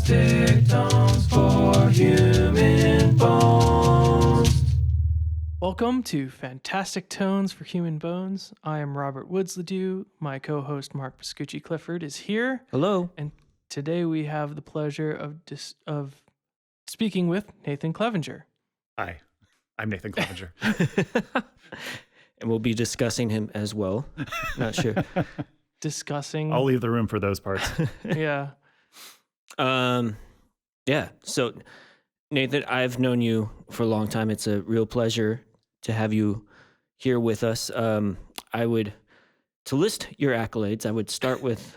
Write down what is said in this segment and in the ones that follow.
Fantastic tones for human bones. Welcome to Fantastic Tones for Human Bones. I am Robert Woods-Ledoux. My co-host Mark Pascucci Clifford is here. Hello. And today we have the pleasure of speaking with Nathan Clevenger. Hi, I'm Nathan Clevenger. And we'll be discussing him as well. Not sure. Discussing. I'll leave the room for those parts. Yeah. Yeah. So, Nathan, I've known you for a long time. It's a real pleasure to have you here with us. To list your accolades, I would start with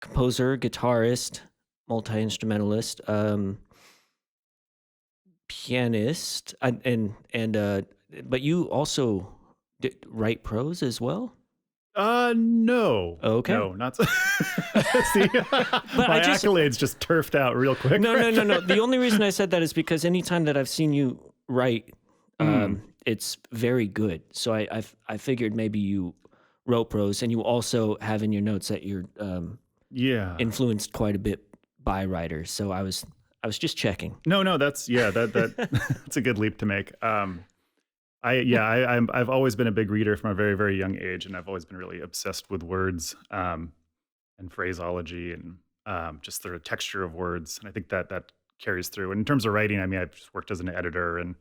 composer, guitarist, multi-instrumentalist, pianist, but you also write prose as well? No. Okay. No, not so. See, my accolades just turfed out real quick. No. The only reason I said that is because anytime that I've seen you write, it's very good. So I figured maybe you wrote prose, and you also have in your notes that you're influenced quite a bit by writers. So I was just checking. No, that's that's a good leap to make. I've always been a big reader from a very, very young age, and I've always been really obsessed with words and phraseology and just the texture of words. And I think that carries through. And in terms of writing, I mean, I've just worked as an editor and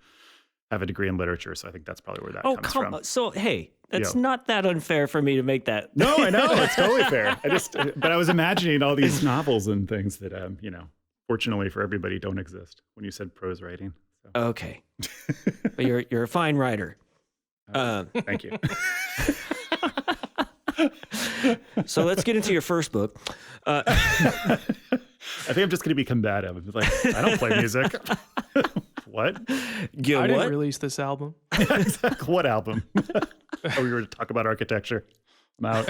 have a degree in literature, so I think that's probably where that comes from. So hey, that's not that unfair for me to make that. No, I know it's totally fair. But I was imagining all these novels and things that fortunately for everybody, don't exist when you said prose writing. So. Okay, but you're a fine writer. Thank you. So let's get into your first book. I think I'm just going to be combative. It's like, I don't play music. What? I didn't release this album. Exactly. What album? We were to talk about architecture. I'm out.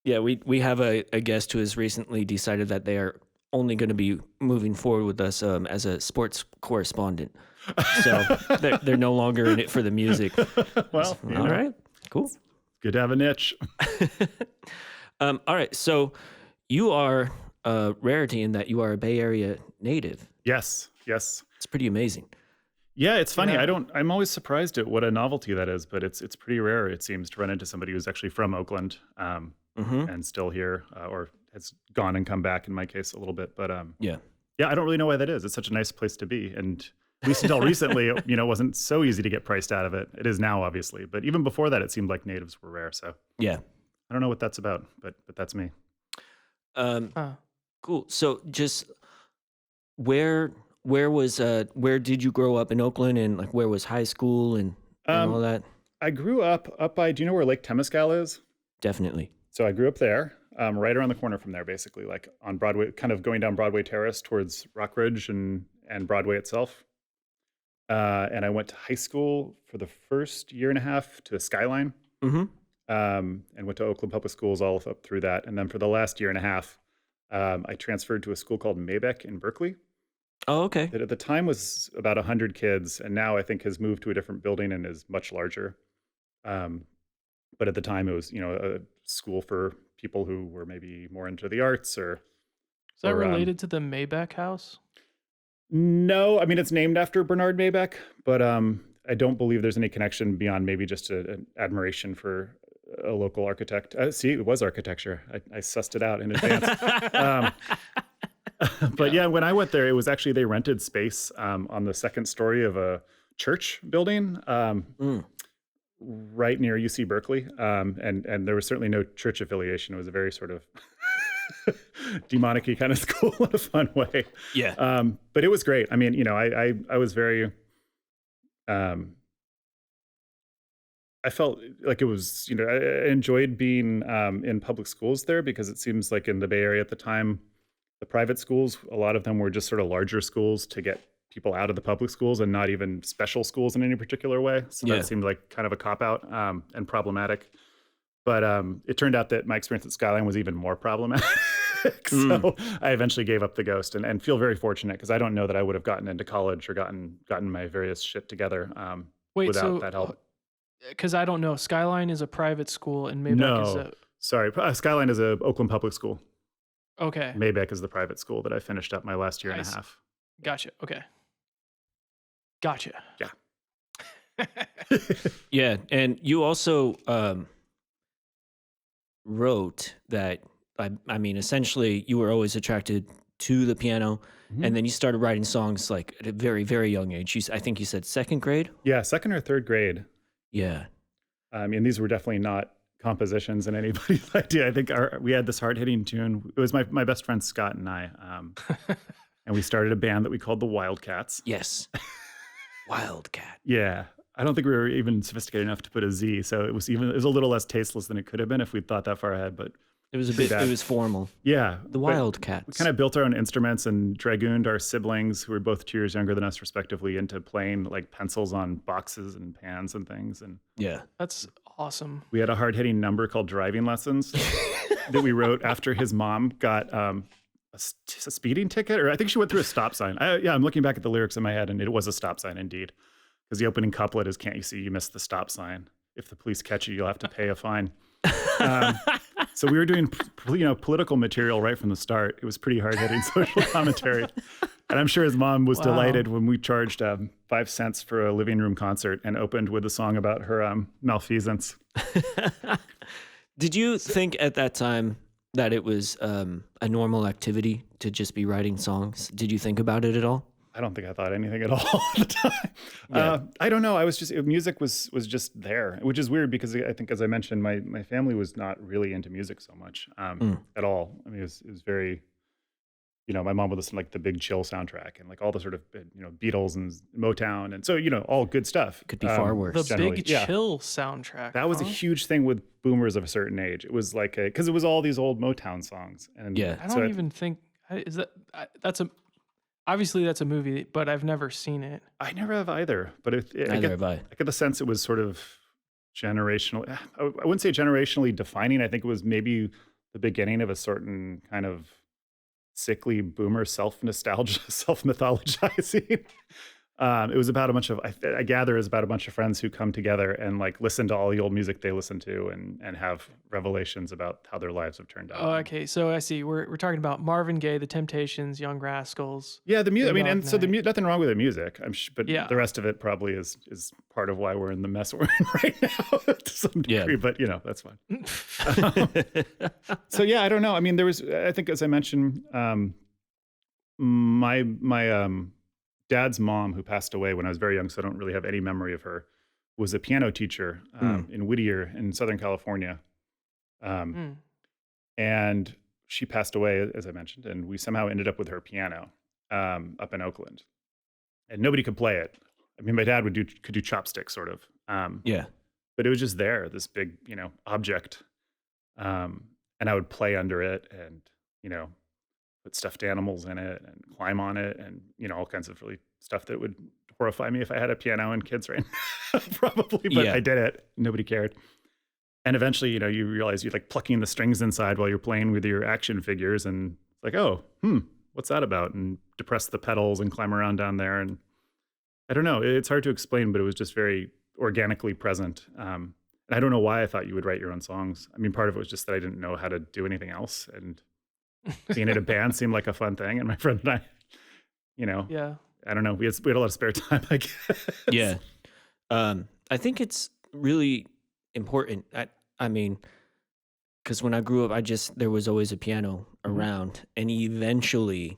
Yeah, we have a guest who has recently decided that they are only going to be moving forward with us as a sports correspondent. So they're no longer in it for the music. Well, all right, cool. Good to have a niche. All right, so you are a rarity in that you are a Bay Area native. Yes. It's pretty amazing. Yeah, it's funny. Yeah. I'm always surprised at what a novelty that is, but it's pretty rare, it seems, to run into somebody who's actually from Oakland and still here, or has gone and come back in my case a little bit. But yeah, I don't really know why that is. It's such a nice place to be. And at least until recently, it wasn't so easy to get priced out of it. It is now, obviously. But even before that, it seemed like natives were rare. So yeah, I don't know what that's about, but that's me. Cool. So just where did you grow up in Oakland, and like where was high school and all that? I grew up by, do you know where Lake Temescal is? Definitely. So I grew up there, right around the corner from there, basically, like on Broadway, kind of going down Broadway Terrace towards Rockridge and Broadway itself. And I went to high school for the first year and a half to Skyline, and went to Oakland Public Schools all up through that. And then for the last year and a half, I transferred to a school called Maybeck in Berkeley. Oh, okay. That at the time was about 100 kids, and now I think has moved to a different building and is much larger. But at the time, it was a school for people who were maybe more into the arts. Is that related to the Maybach House? No, I mean it's named after Bernard Maybeck, but I don't believe there's any connection beyond maybe just an admiration for a local architect. See, it was architecture. I sussed it out in advance. But yeah, when I went there, it was actually they rented space on the second story of a church building right near UC Berkeley, and there was certainly no church affiliation. It was a very sort of demonic-y kind of school in a fun way. Yeah. But it was great. I mean, I was very. I felt like it was, I enjoyed being in public schools there because it seems like in the Bay Area at the time, the private schools, a lot of them were just sort of larger schools to get people out of the public schools and not even special schools in any particular way. So that seemed like kind of a cop-out and problematic. But it turned out that my experience at Skyline was even more problematic. So I eventually gave up the ghost and feel very fortunate because I don't know that I would have gotten into college or gotten my various shit together without that help. Because I don't know, Skyline is a private school and Maybach is a... Sorry, Skyline is a Oakland public school. Okay. Maybeck is the private school that I finished up my last year and a Nice. half. Gotcha. Okay. Gotcha. Yeah. Yeah, and you also wrote that. I mean, essentially, you were always attracted to the piano, Mhm. and then you started writing songs like at a very, very young age. I think you said second grade. Yeah, second or third grade. Yeah. I mean, these were definitely not compositions in anybody's idea. I think we had this hard-hitting tune. It was my best friend Scott and I, and we started a band that we called the Wildcats. Yes. Wildcat. Yeah, I don't think we were even sophisticated enough to put a Z, so it was a little less tasteless than it could have been if we'd thought that far ahead. But It was a Pretty bit. bad. It was formal. yeah, The but Wildcats. we kind of built our own instruments and dragooned our siblings, who were both 2 years younger than us, respectively, into playing like pencils on boxes and pans and things. And Yeah. That's awesome. we had a hard-hitting number called Driving Lessons that we wrote after his mom got a speeding ticket, or I think she went through a stop sign. I'm looking back at the lyrics in my head, and it was a stop sign indeed, because the opening couplet is, "Can't you see you missed the stop sign? If the police catch you, you'll have to pay a fine." So we were doing, political material right from the start. It was pretty hard-hitting social commentary, and I'm sure his mom was Wow. delighted when we charged 5 cents for a living room concert and opened with a song about her malfeasance. Did you think at that time that it was a normal activity to just be writing songs? Did you think about it at all? I don't think I thought anything at all at the time. Yeah. I don't know. Music was just there, which is weird because I think, as I mentioned, my family was not really into music so much at all. I mean, it was very, my mom would listen to like the Big Chill soundtrack and like all the sort of, Beatles and Motown. And so, all good stuff. Could be far worse. The generally, Big yeah. Chill soundtrack. That was a huh? huge thing with boomers of a certain age. It was like, because it was all these old Motown songs. And Yeah. I so don't even think is that that's a obviously that's a movie, but I've never seen it. I never have either, but I Neither get have I. I get the sense it was sort of generational. I wouldn't say generationally defining. I think it was maybe the beginning of a certain kind of sickly boomer self-nostalgia, self-mythologizing. It was about a bunch of, I gather, is about a bunch of friends who come together and like listen to all the old music they listen to and have revelations about how their lives have turned out. Oh, okay. So I see. We're talking about Marvin Gaye, The Temptations, Young Rascals. Yeah, the music. I mean, Dog and so Night. nothing wrong with the music. But Yeah. the rest of it probably is part of why we're in the mess we're in right now to some Yeah. degree. But that's fine. So yeah, I don't know. I mean, I think, as I mentioned, my dad's mom, who passed away when I was very young, so I don't really have any memory of her, was a piano teacher in Whittier in Southern California. Mm. And she passed away, as I mentioned, and we somehow ended up with her piano up in Oakland. And nobody could play it. I mean, my dad could do chopsticks, sort of. Yeah. But it was just there, this big, object. And I would play under it and, put stuffed animals in it and climb on it and, all kinds of really stuff that would horrify me if I had a piano and kids right now, probably. But Yeah. I did it. Nobody cared. And eventually, you realize you're like plucking the strings inside while you're playing with your action figures, and it's like, oh, what's that about? And depress the pedals and climb around down there. And I don't know. It's hard to explain, but it was just very organically present. And I don't know why I thought you would write your own songs. I mean, part of it was just that I didn't know how to do anything else. And being in a band seemed like a fun thing. And my friend and I, Yeah. I don't know. We had a lot of spare time, I guess. Yeah. I think it's really important. I mean, because when I grew up, there was always a piano around, and eventually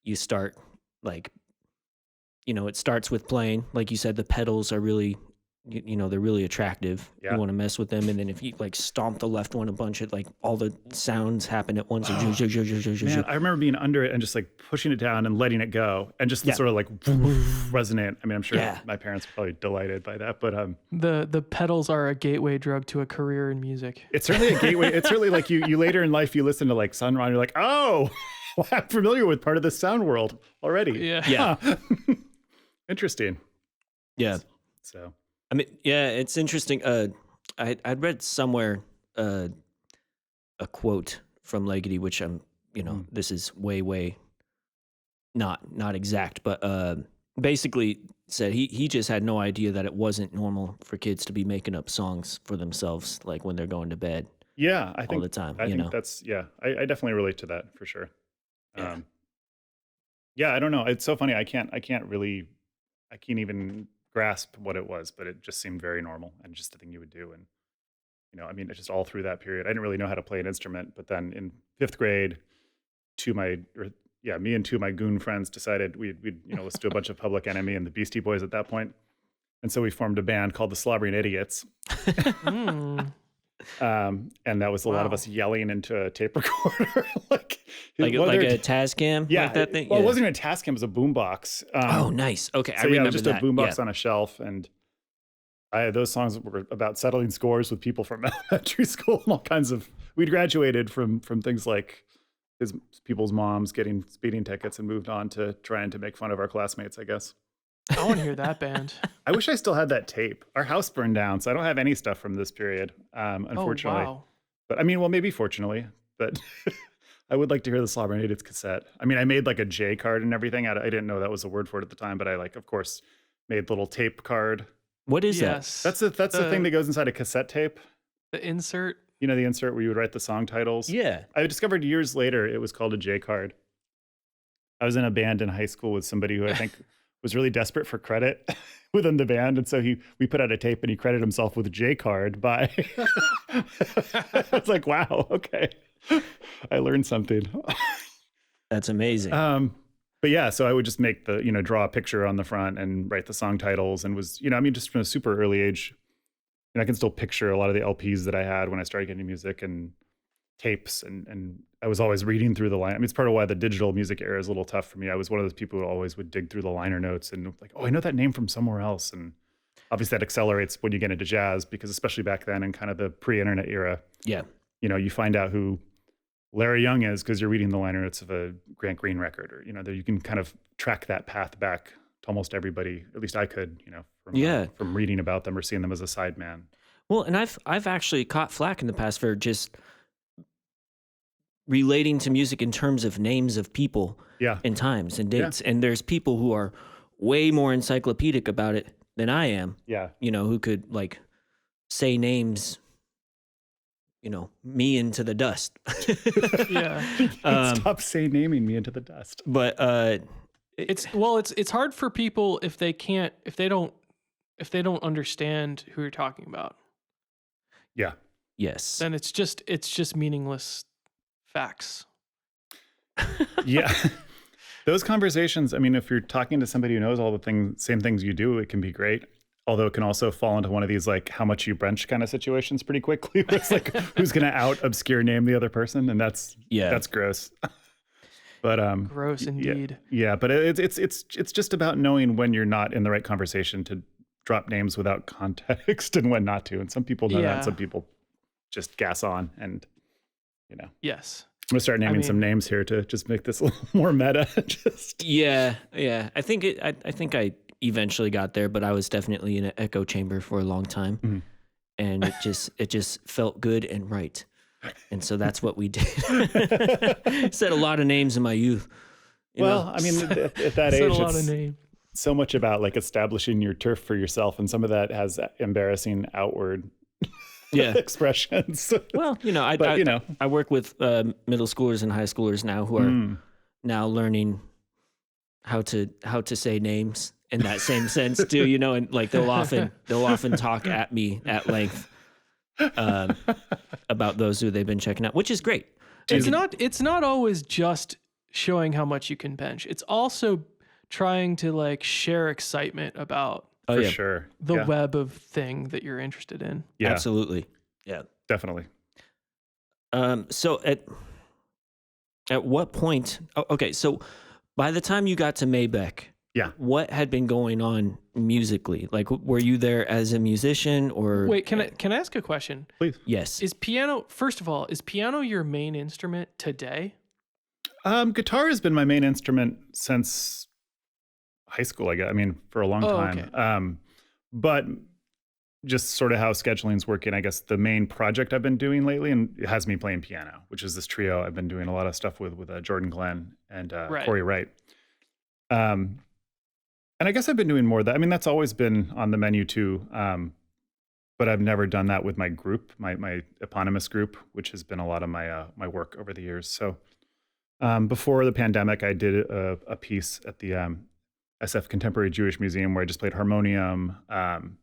you start like, it starts with playing. Like you said, the pedals are really, they're really attractive. Yeah. You want to mess with them. And then if you like stomp the left one a bunch, of like all the sounds happen at once. Man, I remember being under it and just like pushing it down and letting it go, and just the Yeah. sort of like resonant. I mean, I'm sure Yeah. my parents were probably delighted by that, but The pedals are a gateway drug to a career in music. it's certainly a gateway. It's certainly like you later in life, you listen to like Sun Ra, and you're like, oh, well, I'm familiar with part of this sound world already. Yeah. Yeah. Huh. Interesting. Yeah. So I mean, yeah, it's interesting. I'd read somewhere a quote from Leggedy, which this is way not exact, but basically said he just had no idea that it wasn't normal for kids to be making up songs for themselves, like when they're going to bed. Yeah, I all think the time. I You think know, that's I definitely relate to that for sure. yeah. Um, yeah, I don't know. It's so funny. I can't even grasp what it was, but it just seemed very normal and just the thing you would do. And I mean, it's just all through that period. I didn't really know how to play an instrument, but then in fifth grade, two of my or, yeah, me and two of my goon friends decided we'd listen to a bunch of Public Enemy and the Beastie Boys at that point, and so we formed a band called the Slobbering Idiots. Mm, And that was a lot of wow. us yelling into a tape recorder, like a Tascam, yeah, like that thing. well, Yeah. it wasn't even a Tascam; it was a boombox. Oh, nice. Okay, I So yeah, it remember was just that. a boombox Yeah. on a shelf, and those songs were about settling scores with people from elementary school and all kinds of. We'd graduated from things like people's moms getting speeding tickets and moved on to trying to make fun of our classmates, I guess. I want to hear that band. I wish I still had that tape. Our house burned down, so I don't have any stuff from this period, Oh, unfortunately. wow. But I mean, well, maybe fortunately, but I would like to hear the Slobbering Idiots cassette. I mean, I made like a J card and everything. I didn't know that was a word for it at the time, but I of course, made little tape card. What is that? Yes. That's the thing that goes inside a cassette tape. the insert. You know, the insert where you would write the song titles. Yeah. I discovered years later it was called a J card. I was in a band in high school with somebody who I think was really desperate for credit within the band, and so we put out a tape and he credited himself with a J card by. I was like, wow, okay, I learned something. That's amazing. But yeah, so I would just make draw a picture on the front and write the song titles, and was I mean, just from a super early age, and I can still picture a lot of the LPs that I had when I started getting music and tapes, and I was always reading through the line. I mean, it's part of why the digital music era is a little tough for me. I was one of those people who always would dig through the liner notes and like, oh, I know that name from somewhere else. And obviously that accelerates when you get into jazz, because especially back then in kind of the pre-internet era, yeah. you find out who Larry Young is because you're reading the liner notes of a Grant Green record, or that you can kind of track that path back to almost everybody. At least I could, from reading about them or seeing them as a sideman. Well, and I've actually caught flack in the past for just relating to music in terms of names of people and times and dates. And there's people who are way more encyclopedic about it than I am. Yeah. Who could like say names, me into the dust. Yeah. Stop naming me into the dust. But It's hard for people if they don't understand who you're talking about. Yeah. yes. Then it's just meaningless facts. Yeah. Those conversations, I mean, if you're talking to somebody who knows all the same things you do, it can be great. Although it can also fall into one of these like how much you brunch kind of situations pretty quickly, where it's like who's going to out obscure name the other person, and that's gross. But Gross indeed. Yeah, but it's just about knowing when you're not in the right conversation to drop names without context and when not to. And some people know that, and some people just gas on, and Yes. I'm gonna start naming some names here to just make this a little more meta. Yeah. I think I eventually got there, but I was definitely in an echo chamber for a long time, Mm-hmm. and it just felt good and right, and so that's what we did. Said a lot of names in my youth. I mean, at that age, Said a lot of names. so much about like establishing your turf for yourself, and some of that has embarrassing outward expressions. Well, I work with middle schoolers and high schoolers now who are now learning how to say names in that same sense too, and like they'll often talk at me at length about those who they've been checking out, which is great. It's not always just showing how much you can bench. It's also trying to like share excitement about For sure. the web of thing that you're interested in. Yeah, Absolutely. Yeah. definitely. So at what point? Okay, so by the time you got to Maybeck, what had been going on musically? Like, were you there as a musician or? Wait, can I ask a question? Please. Yes. First of all, is piano your main instrument today? Guitar has been my main instrument since high school, I guess. I mean, for a long time. Okay. But just sort of how scheduling's working, I guess the main project I've been doing lately, and it has me playing piano, which is this trio I've been doing a lot of stuff with Jordan Glenn and Corey Wright. And I guess I've been doing more of that. I mean, that's always been on the menu too. but I've never done that with my group, my eponymous group, which has been a lot of my work over the years. So before the pandemic, I did a piece at the SF Contemporary Jewish Museum where I just played harmonium. And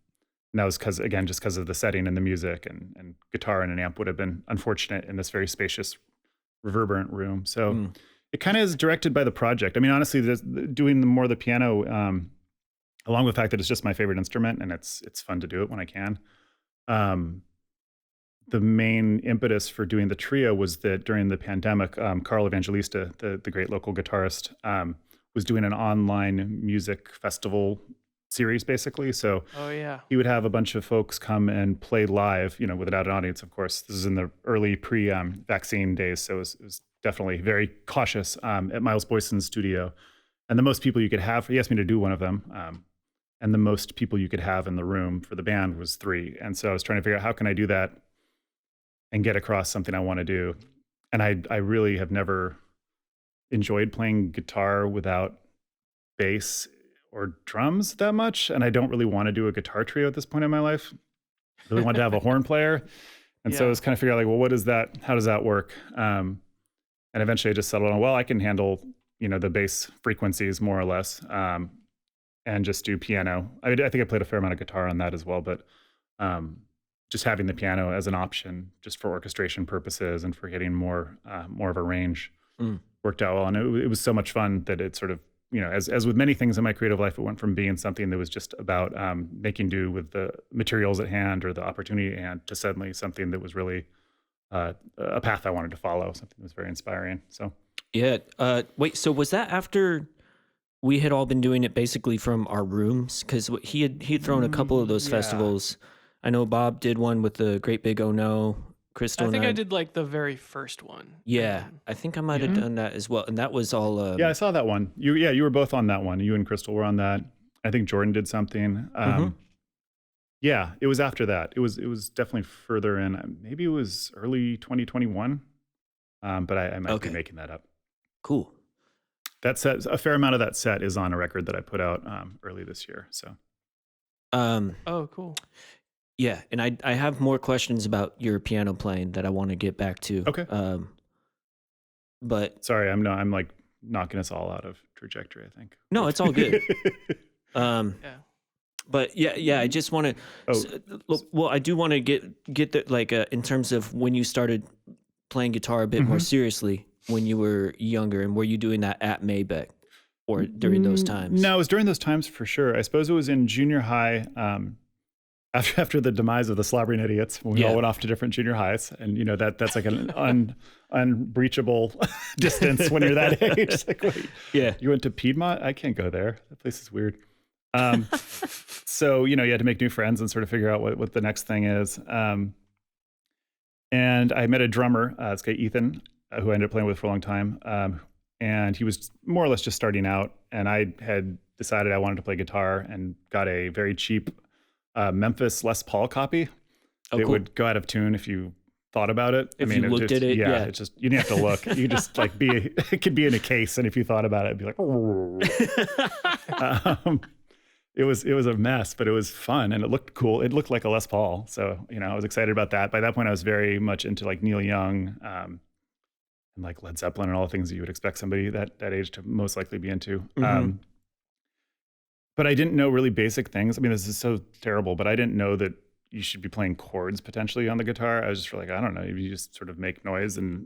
that was just because of the setting and the music, and guitar and an amp would have been unfortunate in this very spacious, reverberant room. So it kind of is directed by the project. I mean, honestly, doing more of the piano, along with the fact that it's just my favorite instrument and it's fun to do it when I can. The main impetus for doing the trio was that during the pandemic, Carl Evangelista, the great local guitarist, was doing an online music festival series, basically. So he would have a bunch of folks come and play live, without an audience, of course. This is in the early pre-vaccine days, so it was definitely very cautious at Miles Boyson's studio. And the most people you could have, he asked me to do one of them, and the most people you could have in the room for the band was 3. And so I was trying to figure out how can I do that and get across something I want to do. And I really have never enjoyed playing guitar without bass or drums that much. And I don't really want to do a guitar trio at this point in my life. I really wanted to have a horn player. And so I was kind of figuring out, like, well, what is that? How does that work? And eventually I just settled on, well, I can handle, the bass frequencies more or less, and just do piano. I think I played a fair amount of guitar on that as well, but just having the piano as an option just for orchestration purposes and for getting more of a range worked out well. And it was so much fun that it sort of, as with many things in my creative life, it went from being something that was just about making do with the materials at hand or the opportunity at hand to suddenly something that was really a path I wanted to follow, something that was very inspiring. So yeah. Wait, so was that after we had all been doing it basically from our rooms? Because he'd thrown a couple of those festivals. I know Bob did one with the Great Big Oh No. Crystal. I think I did like the very first one. Yeah, I think I might have done that as well, and that was all. Yeah, I saw that one. You were both on that one. You and Crystal were on that. I think Jordan did something. Yeah, it was after that. It was definitely further in. Maybe it was early 2021, but I might be making that up. Cool. That set, a fair amount of that set is on a record that I put out early this year. So. Oh, cool. Yeah, and I have more questions about your piano playing that I want to get back to. Okay. But sorry, I'm like knocking us all out of trajectory, I think. No, it's all good. But yeah, I just want to. Well, I do want to get the, like in terms of when you started playing guitar a bit more seriously when you were younger, and were you doing that at Maybeck or during those times? No, it was during those times for sure. I suppose it was in junior high. After the demise of the Slobbering Idiots, when we all went off to different junior highs, and that's like an unbreachable distance when you're that age. It's like, wait, you went to Piedmont? I can't go there. That place is weird. So you had to make new friends and sort of figure out what the next thing is. And I met a drummer, this guy Ethan, who I ended up playing with for a long time, and he was more or less just starting out. And I had decided I wanted to play guitar and got a very cheap Memphis Les Paul copy. It would go out of tune if you thought about it. If you looked at it, it's just, you didn't have to look. You just like it could be in a case, and if you thought about it, it'd be like, it was a mess, but it was fun and it looked cool. It looked like a Les Paul, so I was excited about that. By that point, I was very much into like Neil Young and like Led Zeppelin and all the things that you would expect somebody that age to most likely be into. But I didn't know really basic things. I mean, this is so terrible, but I didn't know that you should be playing chords potentially on the guitar. I was just like, I don't know, you just sort of make noise and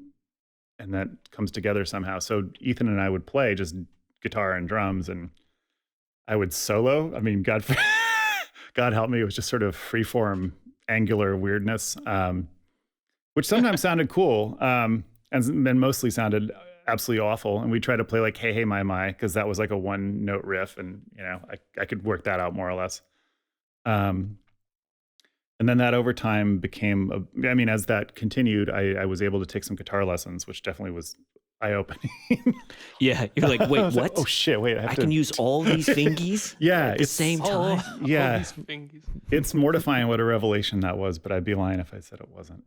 that comes together somehow. So Ethan and I would play just guitar and drums, and I would solo. I mean, God help me, it was just sort of freeform, angular weirdness, which sometimes sounded cool, and then mostly sounded absolutely awful. And we tried to play like Hey Hey My, because that was like a one note riff, and I could work that out more or less. And then that over time became as that continued, I was able to take some guitar lessons, which definitely was eye-opening. Yeah, you're like, wait, what? Like, oh shit, wait, I can use all these fingies at the same time? Yeah, it's mortifying what a revelation that was, but I'd be lying if I said it wasn't.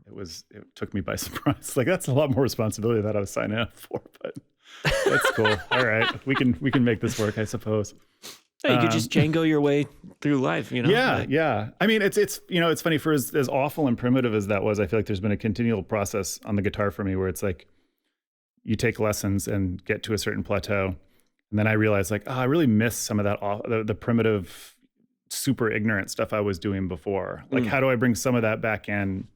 It took me by surprise. Like, that's a lot more responsibility than I was signing up for, but that's cool. All right, we can make this work, I suppose. Yeah, you could just Django your way through life, you know? Yeah, yeah. I mean, it's it's funny, for as awful and primitive as that was, I feel like there's been a continual process on the guitar for me where it's like you take lessons and get to a certain plateau, and then I realize like, oh, I really miss some of that the primitive, super ignorant stuff I was doing before. Like, how do I bring some of that back in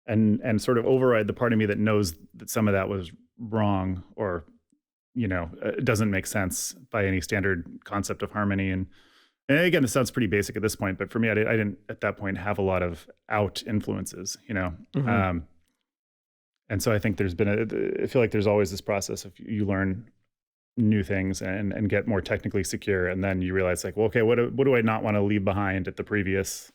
and sort of override the part of me that knows that some of that was wrong, or it doesn't make sense by any standard concept of harmony. And again, this sounds pretty basic at this point, but for me, I didn't at that point have a lot of out influences, and so I think I feel like there's always this process of you learn new things and get more technically secure, and then you realize like, well, okay, what do I not want to leave behind at the previous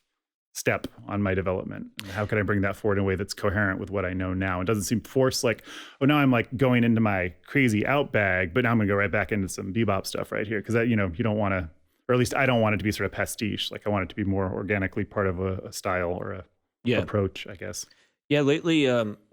step on my development? And how can I bring that forward in a way that's coherent with what I know now? It doesn't seem forced, like, oh, now I'm like going into my crazy out bag, but now I'm gonna go right back into some bebop stuff right here, because that, you don't want to, or at least I don't want it to be sort of pastiche. Like, I want it to be more organically part of a style or a approach, I guess. Yeah, lately,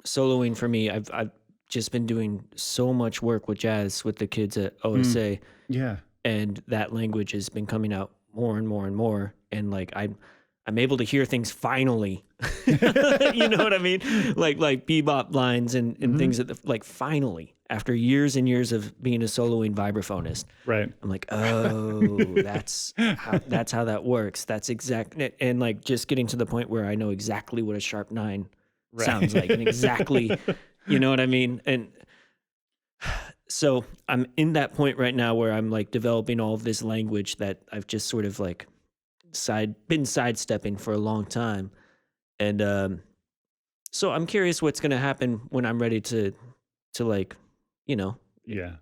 soloing for me, I've just been doing so much work with jazz with the kids at OSA. Yeah. And that language has been coming out more and more and more. And like, I'm able to hear things finally. You know what I mean? Like bebop lines and things like finally, after years and years of being a soloing vibraphonist. Right. I'm like, oh, that's how that works. That's exactly, and like just getting to the point where I know exactly what a sharp 9 sounds like, and exactly, you know what I mean? And so I'm in that point right now where I'm like developing all of this language that I've just sort of like been sidestepping for a long time. And so I'm curious what's going to happen when I'm ready to like,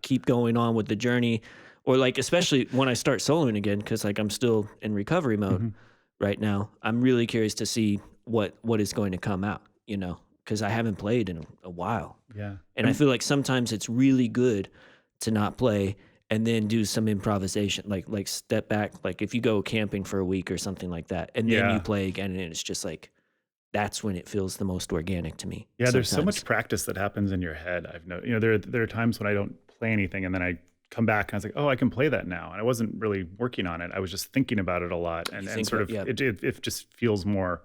keep going on with the journey, or like, especially when I start soloing again, because like I'm still in recovery mode right now. I'm really curious to see what is going to come out, because I haven't played in a while. Yeah. And I feel like sometimes it's really good to not play and then do some improvisation, like step back, like if you go camping for a week or something like that, and then you play again, and it's just like, that's when it feels the most organic to me. Yeah, there's so much practice that happens in your head. I've noticed, there are times when I don't play anything, and then I come back and I was like, oh, I can play that now. And I wasn't really working on it. I was just thinking about it a lot, and sort of it just feels more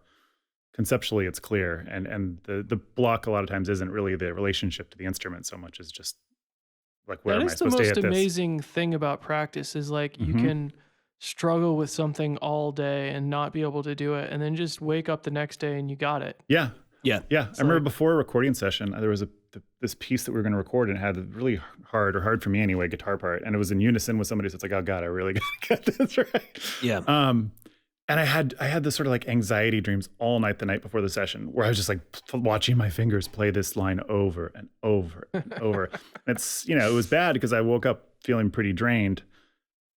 conceptually, it's clear. And the block a lot of times isn't really the relationship to the instrument so much as just like, where am I supposed to hit this? That is the most amazing thing about practice, is like you can struggle with something all day and not be able to do it, and then just wake up the next day and you got it. Yeah. Yeah. I remember before a recording session, there was this piece that we were going to record, and it had a really hard for me anyway, guitar part, and it was in unison with somebody. So it's like, oh God, I really got to get this right. Yeah. And I had this sort of like anxiety dreams all night the night before the session, where I was just like watching my fingers play this line over and over and over. And it's, it was bad because I woke up feeling pretty drained.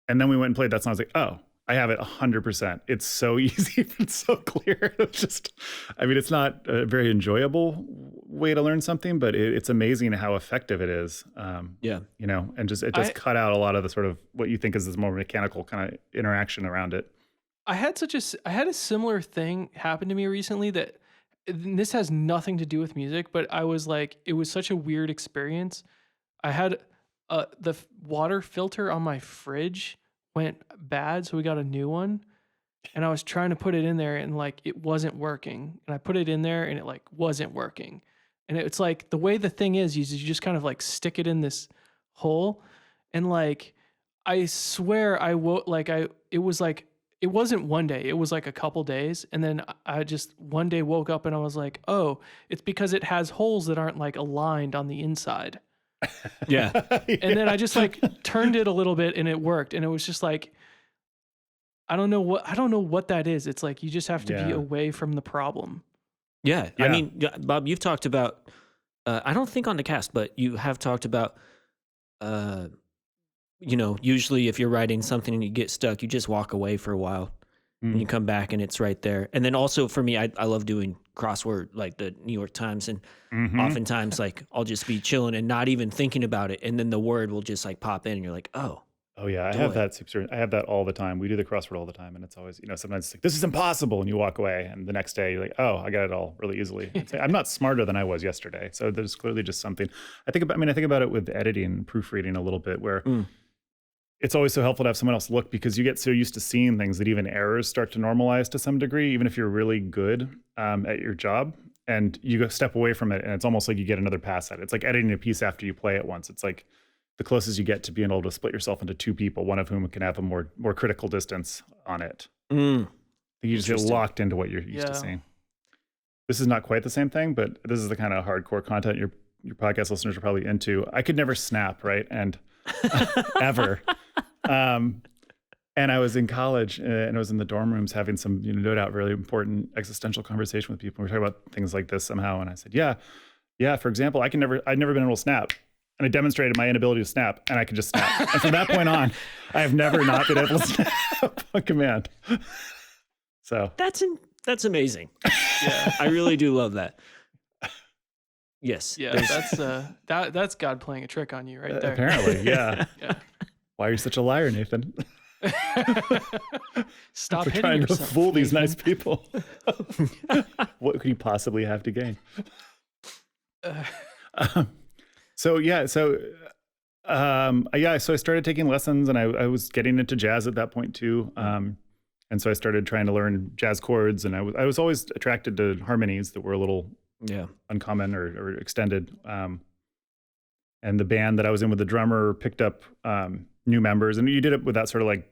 And then we went and played that song. I was like, oh, I have it 100%. It's so easy. It's so clear. It's just, it's not a very enjoyable way to learn something, but it's amazing how effective it is. And it just cut out a lot of the sort of what you think is this more mechanical kind of interaction around it. I had a similar thing happen to me recently that, and this has nothing to do with music, but I was like, it was such a weird experience. I had the water filter on my fridge went bad, so we got a new one, and I was trying to put it in there, and like it wasn't working, and I put it in there and it like wasn't working. And it's like, the way the thing is you just kind of like stick it in this hole, and like I swear it wasn't one day, it was like a couple days. And then I just one day woke up and I was like, oh, it's because it has holes that aren't like aligned on the inside. Yeah. And then I just like turned it a little bit and it worked. And it was just like, I don't know what that is. It's like, you just have to be away from the problem. Yeah. I mean, Bob, you've talked about, I don't think on the cast, but you have talked about, usually if you're writing something and you get stuck, you just walk away for a while and you come back and it's right there. And then also for me, I love doing crossword, like the New York Times. And oftentimes like I'll just be chilling and not even thinking about it. And then the word will just like pop in and you're like, oh yeah. I have that all the time. We do the crossword all the time. And it's always, sometimes it's like, this is impossible. And you walk away, and the next day you're like, oh, I got it all really easily. I'm not smarter than I was yesterday. So there's clearly just something I think about it with editing and proofreading a little bit, where it's always so helpful to have someone else look, because you get so used to seeing things that even errors start to normalize to some degree, even if you're really good at your job, and you go step away from it, and it's almost like you get another pass at it. It's like editing a piece after you play it once. It's like the closest you get to being able to split yourself into two people, one of whom can have a more critical distance on it. You just get locked into what you're used to seeing. This is not quite the same thing, but this is the kind of hardcore content your podcast listeners are probably into. I could never snap, right? And ever. And I was in college, and I was in the dorm rooms having some, no doubt, really important existential conversation with people. We were talking about things like this somehow, and I said, yeah. For example, I'd never been able to snap, and I demonstrated my inability to snap, and I could just snap. And from that point on, I have never not been able to snap on command. So that's amazing. Yeah. I really do love that. Yes. Yeah, that's God playing a trick on you right there. Apparently, yeah. Yeah. Why are you such a liar, Nathan? Stop For hitting trying yourself, to fool these Nathan. nice people. What could you possibly have to gain? So I started taking lessons, and I was getting into jazz at that point too. And so I started trying to learn jazz chords, and I was always attracted to harmonies that were a little uncommon or extended. And the band that I was in with the drummer picked up new members, and you did it with that sort of like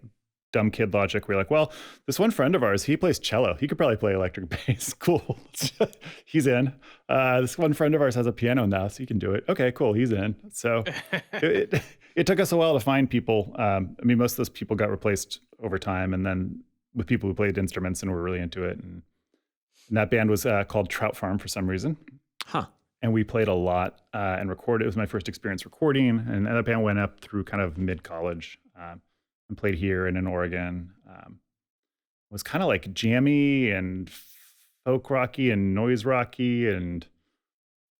dumb kid logic where you're like, well, this one friend of ours, he plays cello. He could probably play electric bass. Cool. He's in. This one friend of ours has a piano now, so he can do it. Okay, cool. He's in. So it took us a while to find people. Most of those people got replaced over time, and then with people who played instruments and were really into it. And that band was called Trout Farm for some reason. Huh. And we played a lot and recorded. It was my first experience recording. And that band went up through kind of mid-college and played here and in Oregon. It was kind of like jammy and folk rocky and noise rocky. And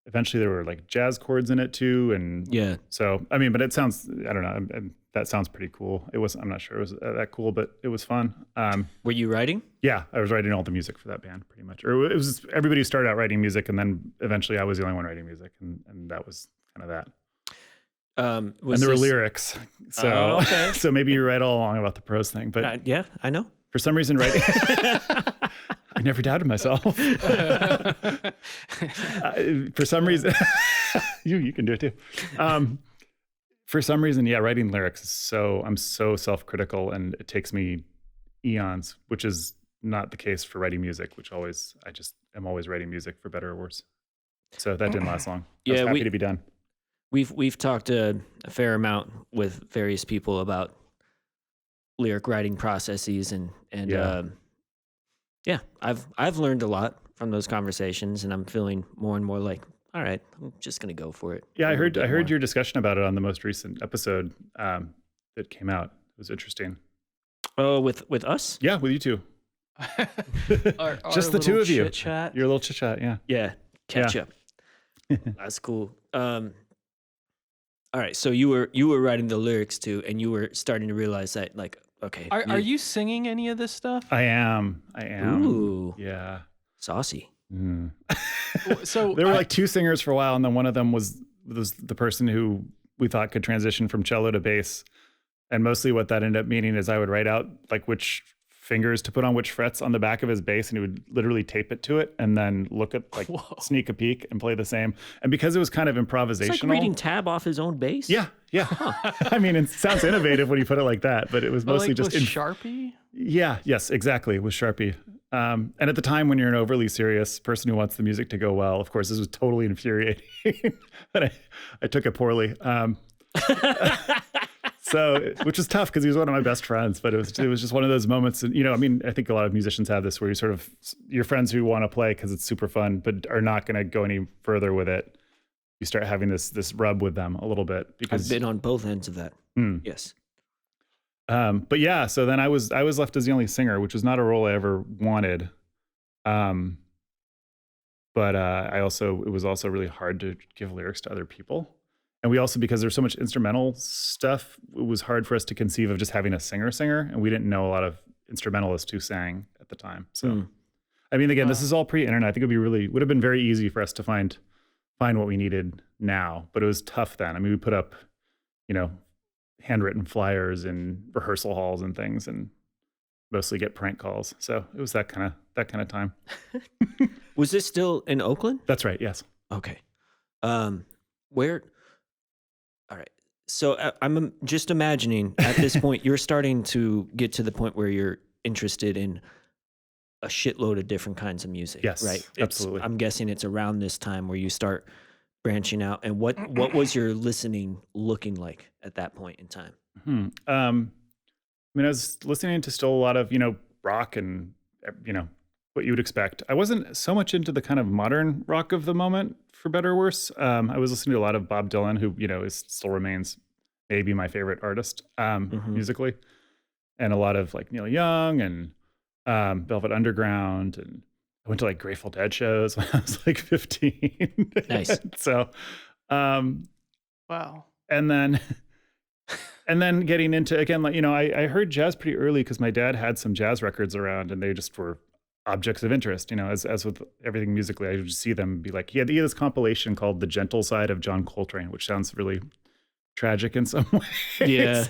eventually there were like jazz chords in it too. And so, but it sounds, I don't know, that sounds pretty cool. I'm not sure it was that cool, but it was fun. Were you writing? Yeah, I was writing all the music for that band pretty much. Or it was everybody started out writing music, and then eventually I was the only one writing music, and that was kind of that. And there were lyrics. So so maybe you're right all along about the prose thing. But yeah, I know. For some reason, writing I never doubted myself. For some reason you can do it too. For some reason, writing lyrics is I'm so self-critical, and it takes me eons, which is not the case for writing music, which I just am always writing music for better or worse. So that didn't last long. I was happy to be done. We've talked a fair amount with various people about lyric writing processes, and I've learned a lot from those conversations, and I'm feeling more and more like, all right, I'm just going to go for it. Yeah, I heard your discussion about it on the most recent episode that came out. It was interesting. Oh, with us? Yeah, with you two. Our just the two of you. Chit-chat. Your little chit chat, yeah. Yeah, catch up. That's cool. All right, so you were writing the lyrics too, and you were starting to realize that, like, okay. Are you singing any of this stuff? I am. Ooh. Yeah. Saucy. Mm. So there were like two singers for a while, and then one of them was the person who we thought could transition from cello to bass. And mostly what that ended up meaning is I would write out like which fingers to put on which frets on the back of his bass, and he would literally tape it to it and then look at sneak a peek and play the same. And because it was kind of improvisational. It's like reading tab off his own bass. Yeah. Huh. It sounds innovative when you put it like that, but it was mostly like just with Sharpie. Yeah. Yes. Exactly. With Sharpie. And at the time, when you're an overly serious person who wants the music to go well, of course, this was totally infuriating, and I took it poorly. Which was tough because he was one of my best friends, but it was just one of those moments. And, I think a lot of musicians have this where you sort of, your friends who want to play because it's super fun, but are not going to go any further with it. You start having this rub with them a little bit because I've been on both ends of that. Yes. But yeah, so then I was left as the only singer, which was not a role I ever wanted. But it was also really hard to give lyrics to other people. And we also, because there's so much instrumental stuff, it was hard for us to conceive of just having a singer, and we didn't know a lot of instrumentalists who sang at the time. So, again, this is all pre-internet. I think would have been very easy for us to find what we needed now, but it was tough then. We put up, handwritten flyers in rehearsal halls and things, and mostly get prank calls. So it was that kind of time. Was this still in Oakland? That's right. Yes. Okay. Where? All right. So I'm just imagining at this point you're starting to get to the point where you're interested in a shitload of different kinds of music. Yes, right. absolutely. I'm guessing it's around this time where you start branching out. And what was your listening looking like at that point in time? I mean, I was listening to still a lot of, rock and, what you would expect. I wasn't so much into the kind of modern rock of the moment, for better or worse. I was listening to a lot of Bob Dylan, who, still remains maybe my favorite artist musically. And a lot of like Neil Young and Velvet Underground. And I went to like Grateful Dead shows when I was like 15. Nice. So, Wow. and then getting into, again, like, I heard jazz pretty early because my dad had some jazz records around and they just were objects of interest, as with everything musically. I would just see them be like, he had this compilation called The Gentle Side of John Coltrane, which sounds really tragic in some ways. Yeah.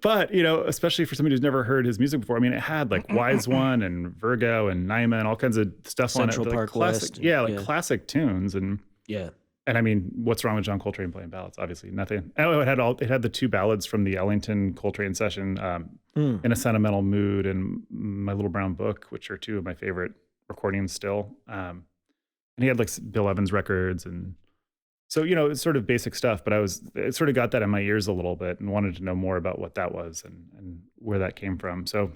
But, especially for somebody who's never heard his music before, I mean, it had like Wise One and Virgo and Naima and all kinds of stuff Central on it. Park classic, West. yeah, classic tunes. And Yeah. And I mean, what's wrong with John Coltrane playing ballads? Obviously nothing. Oh, it had the two ballads from the Ellington Coltrane session, In a Sentimental Mood and My Little Brown Book, which are two of my favorite recordings still. And he had like Bill Evans records. And so, it's sort of basic stuff, but it sort of got that in my ears a little bit and wanted to know more about what that was and where that came from. So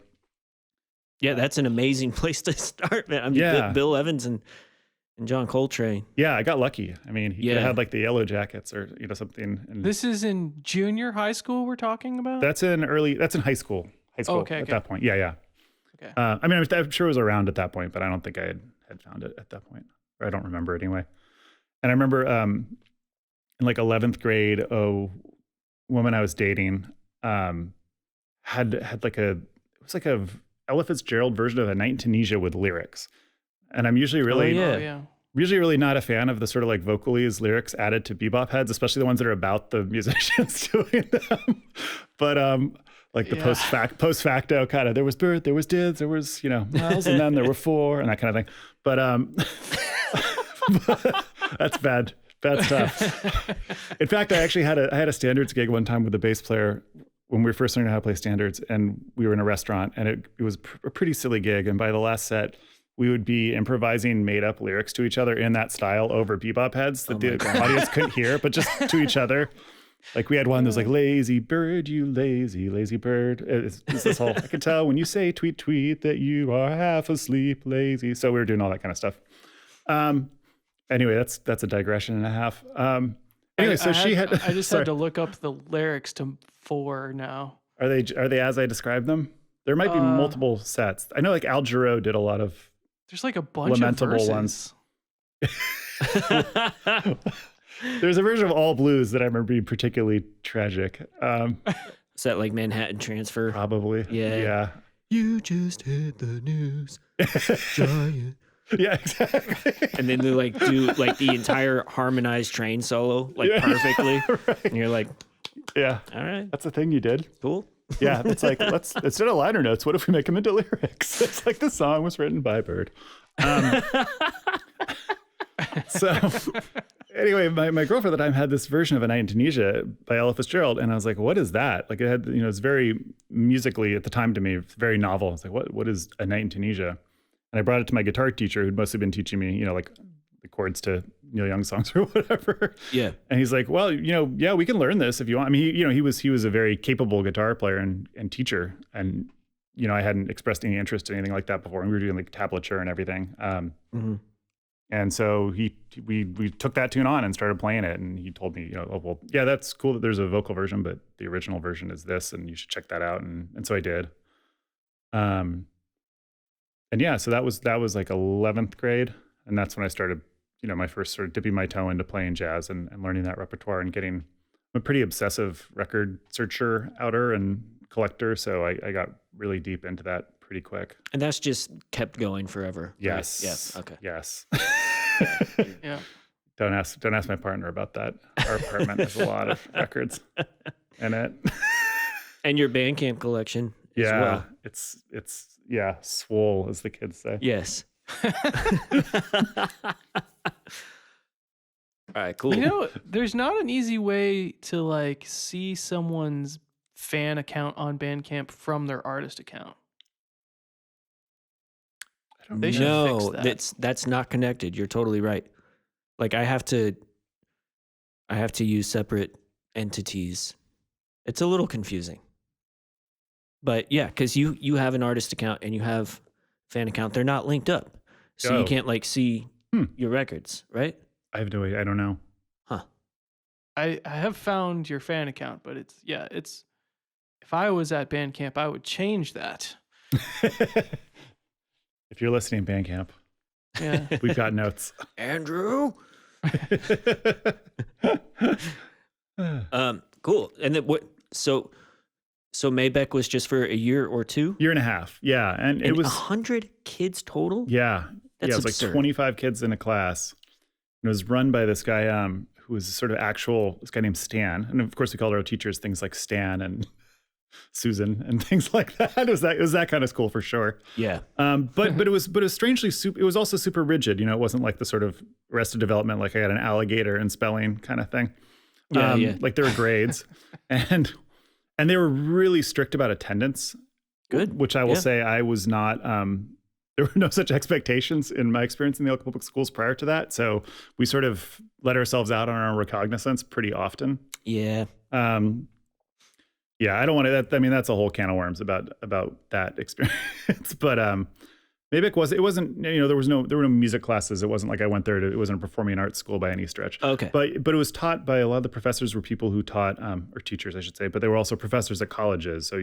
yeah, that's an amazing place to start, man. I mean, Bill Evans and John Coltrane. Yeah, I got lucky. I mean, he had like the Yellow Jackets or something. And This is in junior high school we're talking about? that's in high school. At that point. Yeah. Okay. I mean, I'm sure it was around at that point, but I don't think I had found it at that point. Or I don't remember it anyway. And I remember in like 11th grade, a woman I was dating had like it was like a Ella Fitzgerald version of A Night in Tunisia with lyrics. And I'm usually really not a fan of the sort of like vocalese lyrics added to bebop heads, especially the ones that are about the musicians doing them. But like the post facto kind of, there was Bird, there was Dids, there was, Miles, and then there were Four and that kind of thing. But that's bad stuff. In fact, I actually had a standards gig one time with a bass player when we were first learning how to play standards, and we were in a restaurant, and it was a pretty silly gig. And by the last set, we would be improvising made up lyrics to each other in that style over bebop heads that the audience couldn't hear, but just to each other. Like we had one that was like, lazy bird, you lazy, lazy bird. It's this whole, I can tell when you say tweet, tweet that you are half asleep, lazy. So we were doing all that kind of stuff. Anyway, that's a digression and a half. Anyway, I just had to look up the lyrics to Four now. Are they as I described them? There might be multiple sets. I know like Al Jarreau did a lot of There's like a bunch lamentable of ones. There's a version of All Blues that I remember being particularly tragic. Is that like Manhattan Transfer? Probably. Yeah. You just hit the news. Giant. Yeah, exactly. And then they like do like the entire harmonized train solo like perfectly. Right. And you're like, yeah, all right, that's the thing you did. Cool. Yeah, it's like, let's, instead of liner notes, what if we make them into lyrics? It's like the song was written by Bird. So anyway, my girlfriend at the time had this version of A Night in Tunisia by Ella Fitzgerald, and I was like, what is that? Like it had, it's very musically at the time to me, very novel. It's like, what is A Night in Tunisia? And I brought it to my guitar teacher, who'd mostly been teaching me, like the chords to Neil Young songs or whatever. Yeah. And he's like, well, yeah, we can learn this if you want. I mean, he was a very capable guitar player and teacher. And, I hadn't expressed any interest in anything like that before. And we were doing like tablature and everything. And so we took that tune on and started playing it. And he told me, oh, well, yeah, that's cool that there's a vocal version, but the original version is this, and you should check that out. And so I did. And yeah, so that was like 11th grade. And that's when I started, my first sort of dipping my toe into playing jazz and learning that repertoire and getting, I'm a pretty obsessive record searcher, outer and collector. So I got really deep into that pretty quick. And that's just kept going forever. Yes. Right? Yes. Okay. Yes. Yeah. Don't ask my partner about that. Our apartment has a lot of records in it. And your Bandcamp collection as Yeah, well. it's swole, as the kids say. Yes. All right, cool. You know, there's not an easy way to like see someone's fan account on Bandcamp from their artist account. They should No, fix that. that's not connected. You're totally right. Like I have to use separate entities. It's a little confusing. But yeah, because you have an artist account and you have fan account. They're not linked up. So you can't like see your records, right? I have no way. I don't know. Huh. I have found your fan account, but it's if I was at Bandcamp, I would change that. If you're listening, Bandcamp, Yeah. we've got notes. Andrew. Cool. And then what? So Maybeck was just for a year or two. Year and a half. Yeah, and it was 100 kids total. Yeah, That's it was absurd. like 25 kids in a class. It was run by this guy who was sort of this guy named Stan, and of course we called our teachers things like Stan and Susan and things like that. It was that kind of school for sure. Yeah. But it was strangely it was also super rigid. It wasn't like the sort of Arrested Development, like I got an alligator in spelling kind of thing. Yeah. Like there were grades, and they were really strict about attendance. Good. Which I will say I was not. There were no such expectations in my experience in the local public schools prior to that. So we sort of let ourselves out on our recognizance pretty often. Yeah. Yeah, I don't want to. I mean, that's a whole can of worms about that experience. But maybe it wasn't. There were no music classes. It wasn't like I went there it wasn't a performing arts school by any stretch. Okay. But it was taught by a lot of the professors were people who taught or teachers, I should say. But they were also professors at colleges. So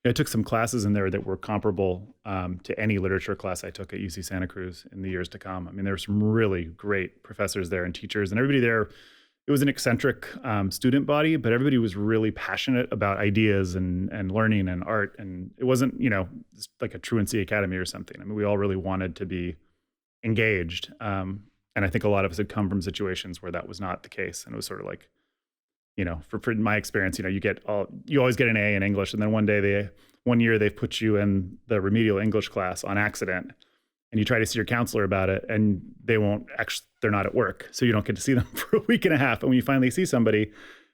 I took some classes in there that were comparable to any literature class I took at UC Santa Cruz in the years to come. I mean, there were some really great professors there and teachers, and everybody there. It was an eccentric student body, but everybody was really passionate about ideas and learning and art. And it wasn't, just like a truancy academy or something. I mean, we all really wanted to be engaged. And I think a lot of us had come from situations where that was not the case. And it was sort of like, for my experience, you always get an A in English. And then one year they put you in the remedial English class on accident. And you try to see your counselor about it, and they're not at work. So you don't get to see them for a week and a half. And when you finally see somebody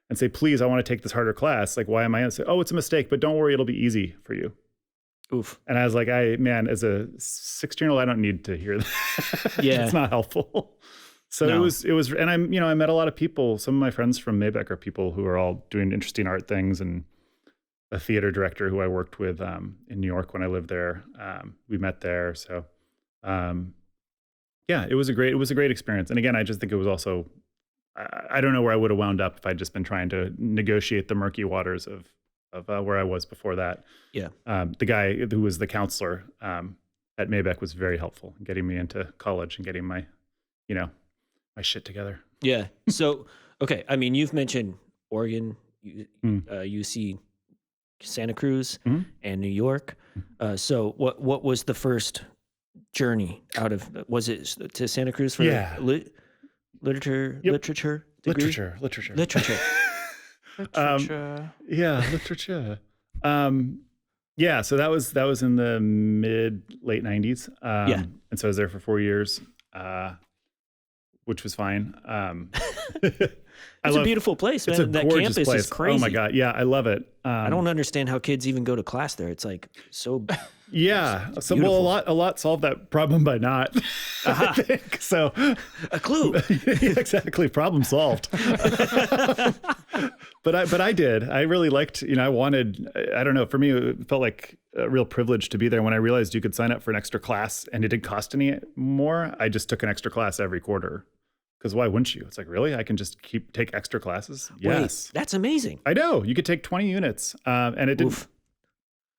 and say, please, I want to take this harder class. Like, why am I? Say, oh, it's a mistake, but don't worry, it'll be easy for you. Oof. And I was like, as a 16-year-old, I don't need to hear that. Yeah. It's not helpful. So No. it was, and I met a lot of people. Some of my friends from Maybeck are people who are all doing interesting art things, and a theater director who I worked with in New York when I lived there. We met there. So it was a great experience. And again, I just think it was also, I don't know where I would have wound up if I'd just been trying to negotiate the murky waters of where I was before that. Yeah. The guy who was the counselor at Maybeck was very helpful in getting me into college and getting my shit together. Yeah. So, okay. I mean, you've mentioned Oregon, UC Santa Cruz, and New York. So what was the first journey out of, was it to Santa Cruz for literature degree? Literature. Literature. Literature. So that was in the late 90s. And so I was there for 4 years, which was fine. It's a beautiful place, man. It's a that gorgeous campus place. is crazy. Oh my God. Yeah, I love it. I don't understand how kids even go to class there. It's like so. Yeah. So beautiful. a lot solved that problem by not. I think so. A clue. Exactly. Problem solved. But I did. I really liked. I wanted. I don't know. For me, it felt like a real privilege to be there. When I realized you could sign up for an extra class and it didn't cost any more, I just took an extra class every quarter. Because why wouldn't you? It's like, really? I can just take extra classes? Yes. Wait, that's amazing. I know. You could take 20 units. And it didn't. Oof.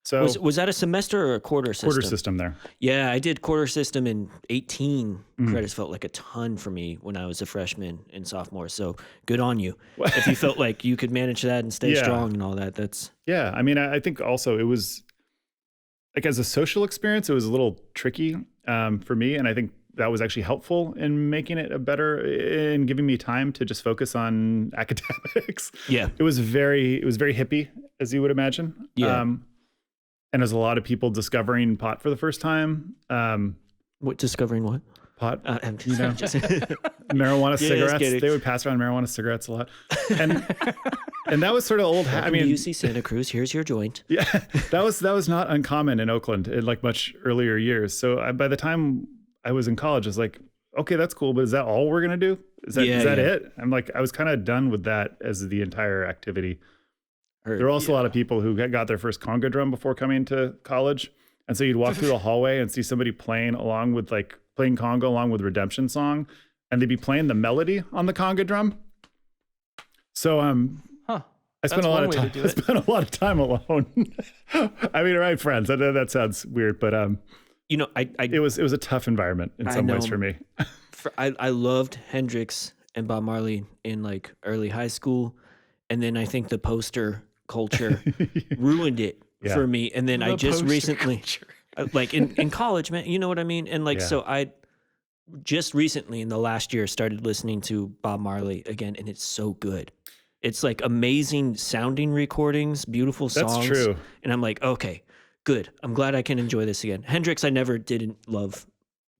So Was that a semester or a quarter system? Quarter system there. Yeah, I did quarter system in 18 credits. Felt like a ton for me when I was a freshman and sophomore. So good on you. If you felt like you could manage that and stay strong and all that, that's... Yeah. I mean, I think also it was, like as a social experience, it was a little tricky for me. And I think that was actually helpful in making it in giving me time to just focus on academics. Yeah. It was very hippie. as you would imagine. Yeah. And there's a lot of people discovering pot for the first time. What, discovering what? Pot, I'm you know, marijuana cigarettes. They would pass around marijuana cigarettes a lot. And that was sort of old. I mean, UC Santa Cruz, here's your joint. Yeah, that was not uncommon in Oakland in like much earlier years. So by the time I was in college, I was like, okay, that's cool, but is that all we're gonna do? Is that it? I'm like, I was kind of done with that as the entire activity. There were also a lot of people who got their first conga drum before coming to college, and so you'd walk through the hallway and see somebody playing conga along with Redemption Song, and they'd be playing the melody on the conga drum. So I spent a lot of time. I spent a lot of time alone. I mean, right, friends. I know that sounds weird, but you know, it was a tough environment in some ways for me. I loved Hendrix and Bob Marley in like early high school, and then I think the poster culture ruined it for me. And then I just recently, like in college, man, you know what I mean? And like, so I just recently in the last year started listening to Bob Marley again, and it's so good. It's like amazing sounding recordings, beautiful songs. That's true. And I'm like, okay, good. I'm glad I can enjoy this again. Hendrix, I never didn't love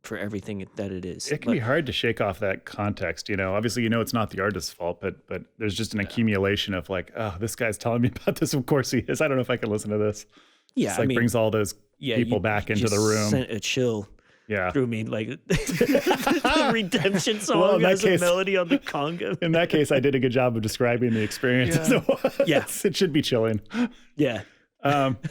for everything that it is. It can be hard to shake off that context, you know. Obviously, you know it's not the artist's fault, but there's just an accumulation of like, oh, this guy's telling me about this. Of course he is. I don't know if I can listen to this. Yeah, it's like brings all those people back into the room. Sent a chill. Yeah. Through me, like the Redemption Song has a melody on the conga. In that case, I did a good job of describing the experience. Yeah. So it should be chilling. Yeah. But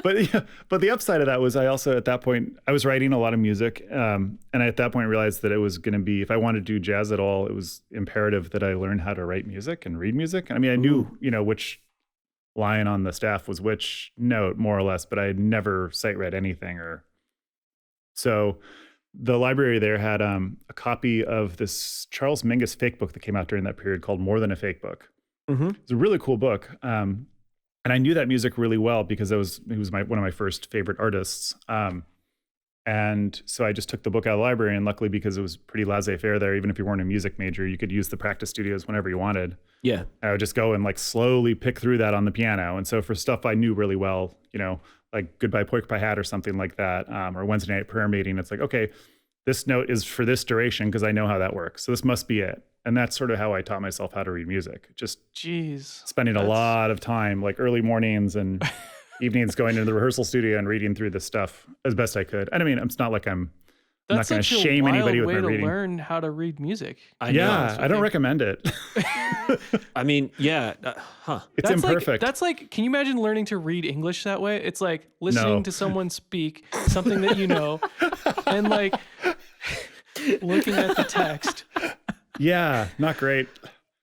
the upside of that was I also at that point I was writing a lot of music, and I at that point realized that it was going to be, if I wanted to do jazz at all, it was imperative that I learn how to write music and read music. I mean, I knew which line on the staff was which note more or less, but I had never sight read anything or. So the library there had a copy of this Charles Mingus fake book that came out during that period called More Than a Fake Book. Mm-hmm. It's a really cool book. And I knew that music really well because he was one of my first favorite artists. And so I just took the book out of the library, and luckily because it was pretty laissez-faire there, even if you weren't a music major, you could use the practice studios whenever you wanted. Yeah. I would just go and like slowly pick through that on the piano. And so for stuff I knew really well, like Goodbye Pork Pie Hat or something like that, or Wednesday Night Prayer Meeting, it's like, okay, this note is for this duration because I know how that works. So this must be it. And that's sort of how I taught myself how to read music. Just spending a lot of time, like early mornings and evenings going into the rehearsal studio and reading through this stuff as best I could. And I mean, it's not like I'm not going to shame anybody with my reading. That's a way to learn how to read music. I don't recommend it. I mean, it's that's imperfect. That's like, can you imagine learning to read English that way? It's like listening to someone speak something that you know and like looking at the text. Yeah, not great.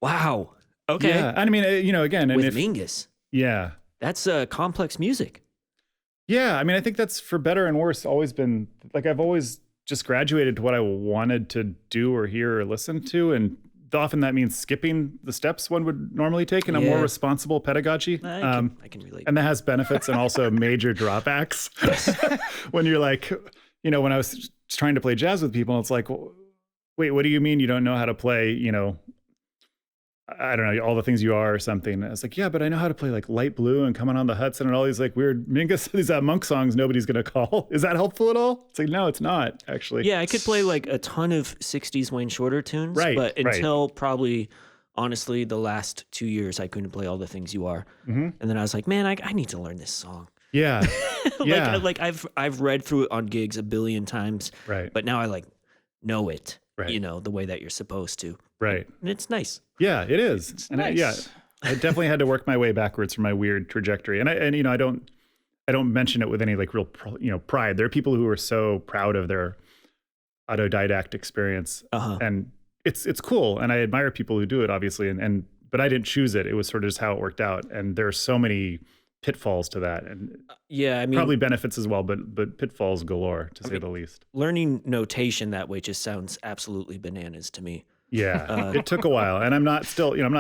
Wow. Okay. Yeah, I mean, again, with Mingus. Yeah, that's complex music. Yeah, I mean, I think that's for better and worse always been like I've always just graduated to what I wanted to do or hear or listen to, and often that means skipping the steps one would normally take in a more responsible pedagogy. I can relate. And that has benefits and also major drawbacks. When you're like, when I was trying to play jazz with people, it's like, wait, what do you mean you don't know how to play, I don't know, all the things you are or something. I was like, yeah, but I know how to play like Light Blue and Coming on the Hudson and all these like weird Mingus, these monk songs nobody's going to call. Is that helpful at all? It's like, no, it's not actually. Yeah, I could play like a ton of 60s Wayne Shorter tunes, but until probably, honestly, the last 2 years, I couldn't play All the Things You Are. Mm-hmm. And then I was like, man, I need to learn this song. Yeah. Like I've read through it on gigs a billion times, right? But now I like know it, the way that you're supposed to. Right. And it's nice. Yeah, it is. It's and nice. I definitely had to work my way backwards from my weird trajectory. And I don't mention it with any like real pride. There are people who are so proud of their autodidact experience, and it's cool. And I admire people who do it, obviously. But I didn't choose it. It was sort of just how it worked out. And there are so many pitfalls to that, and I mean, probably benefits as well, but pitfalls galore, to say the least. Learning notation that way just sounds absolutely bananas to me. Yeah, it took a while, and I'm not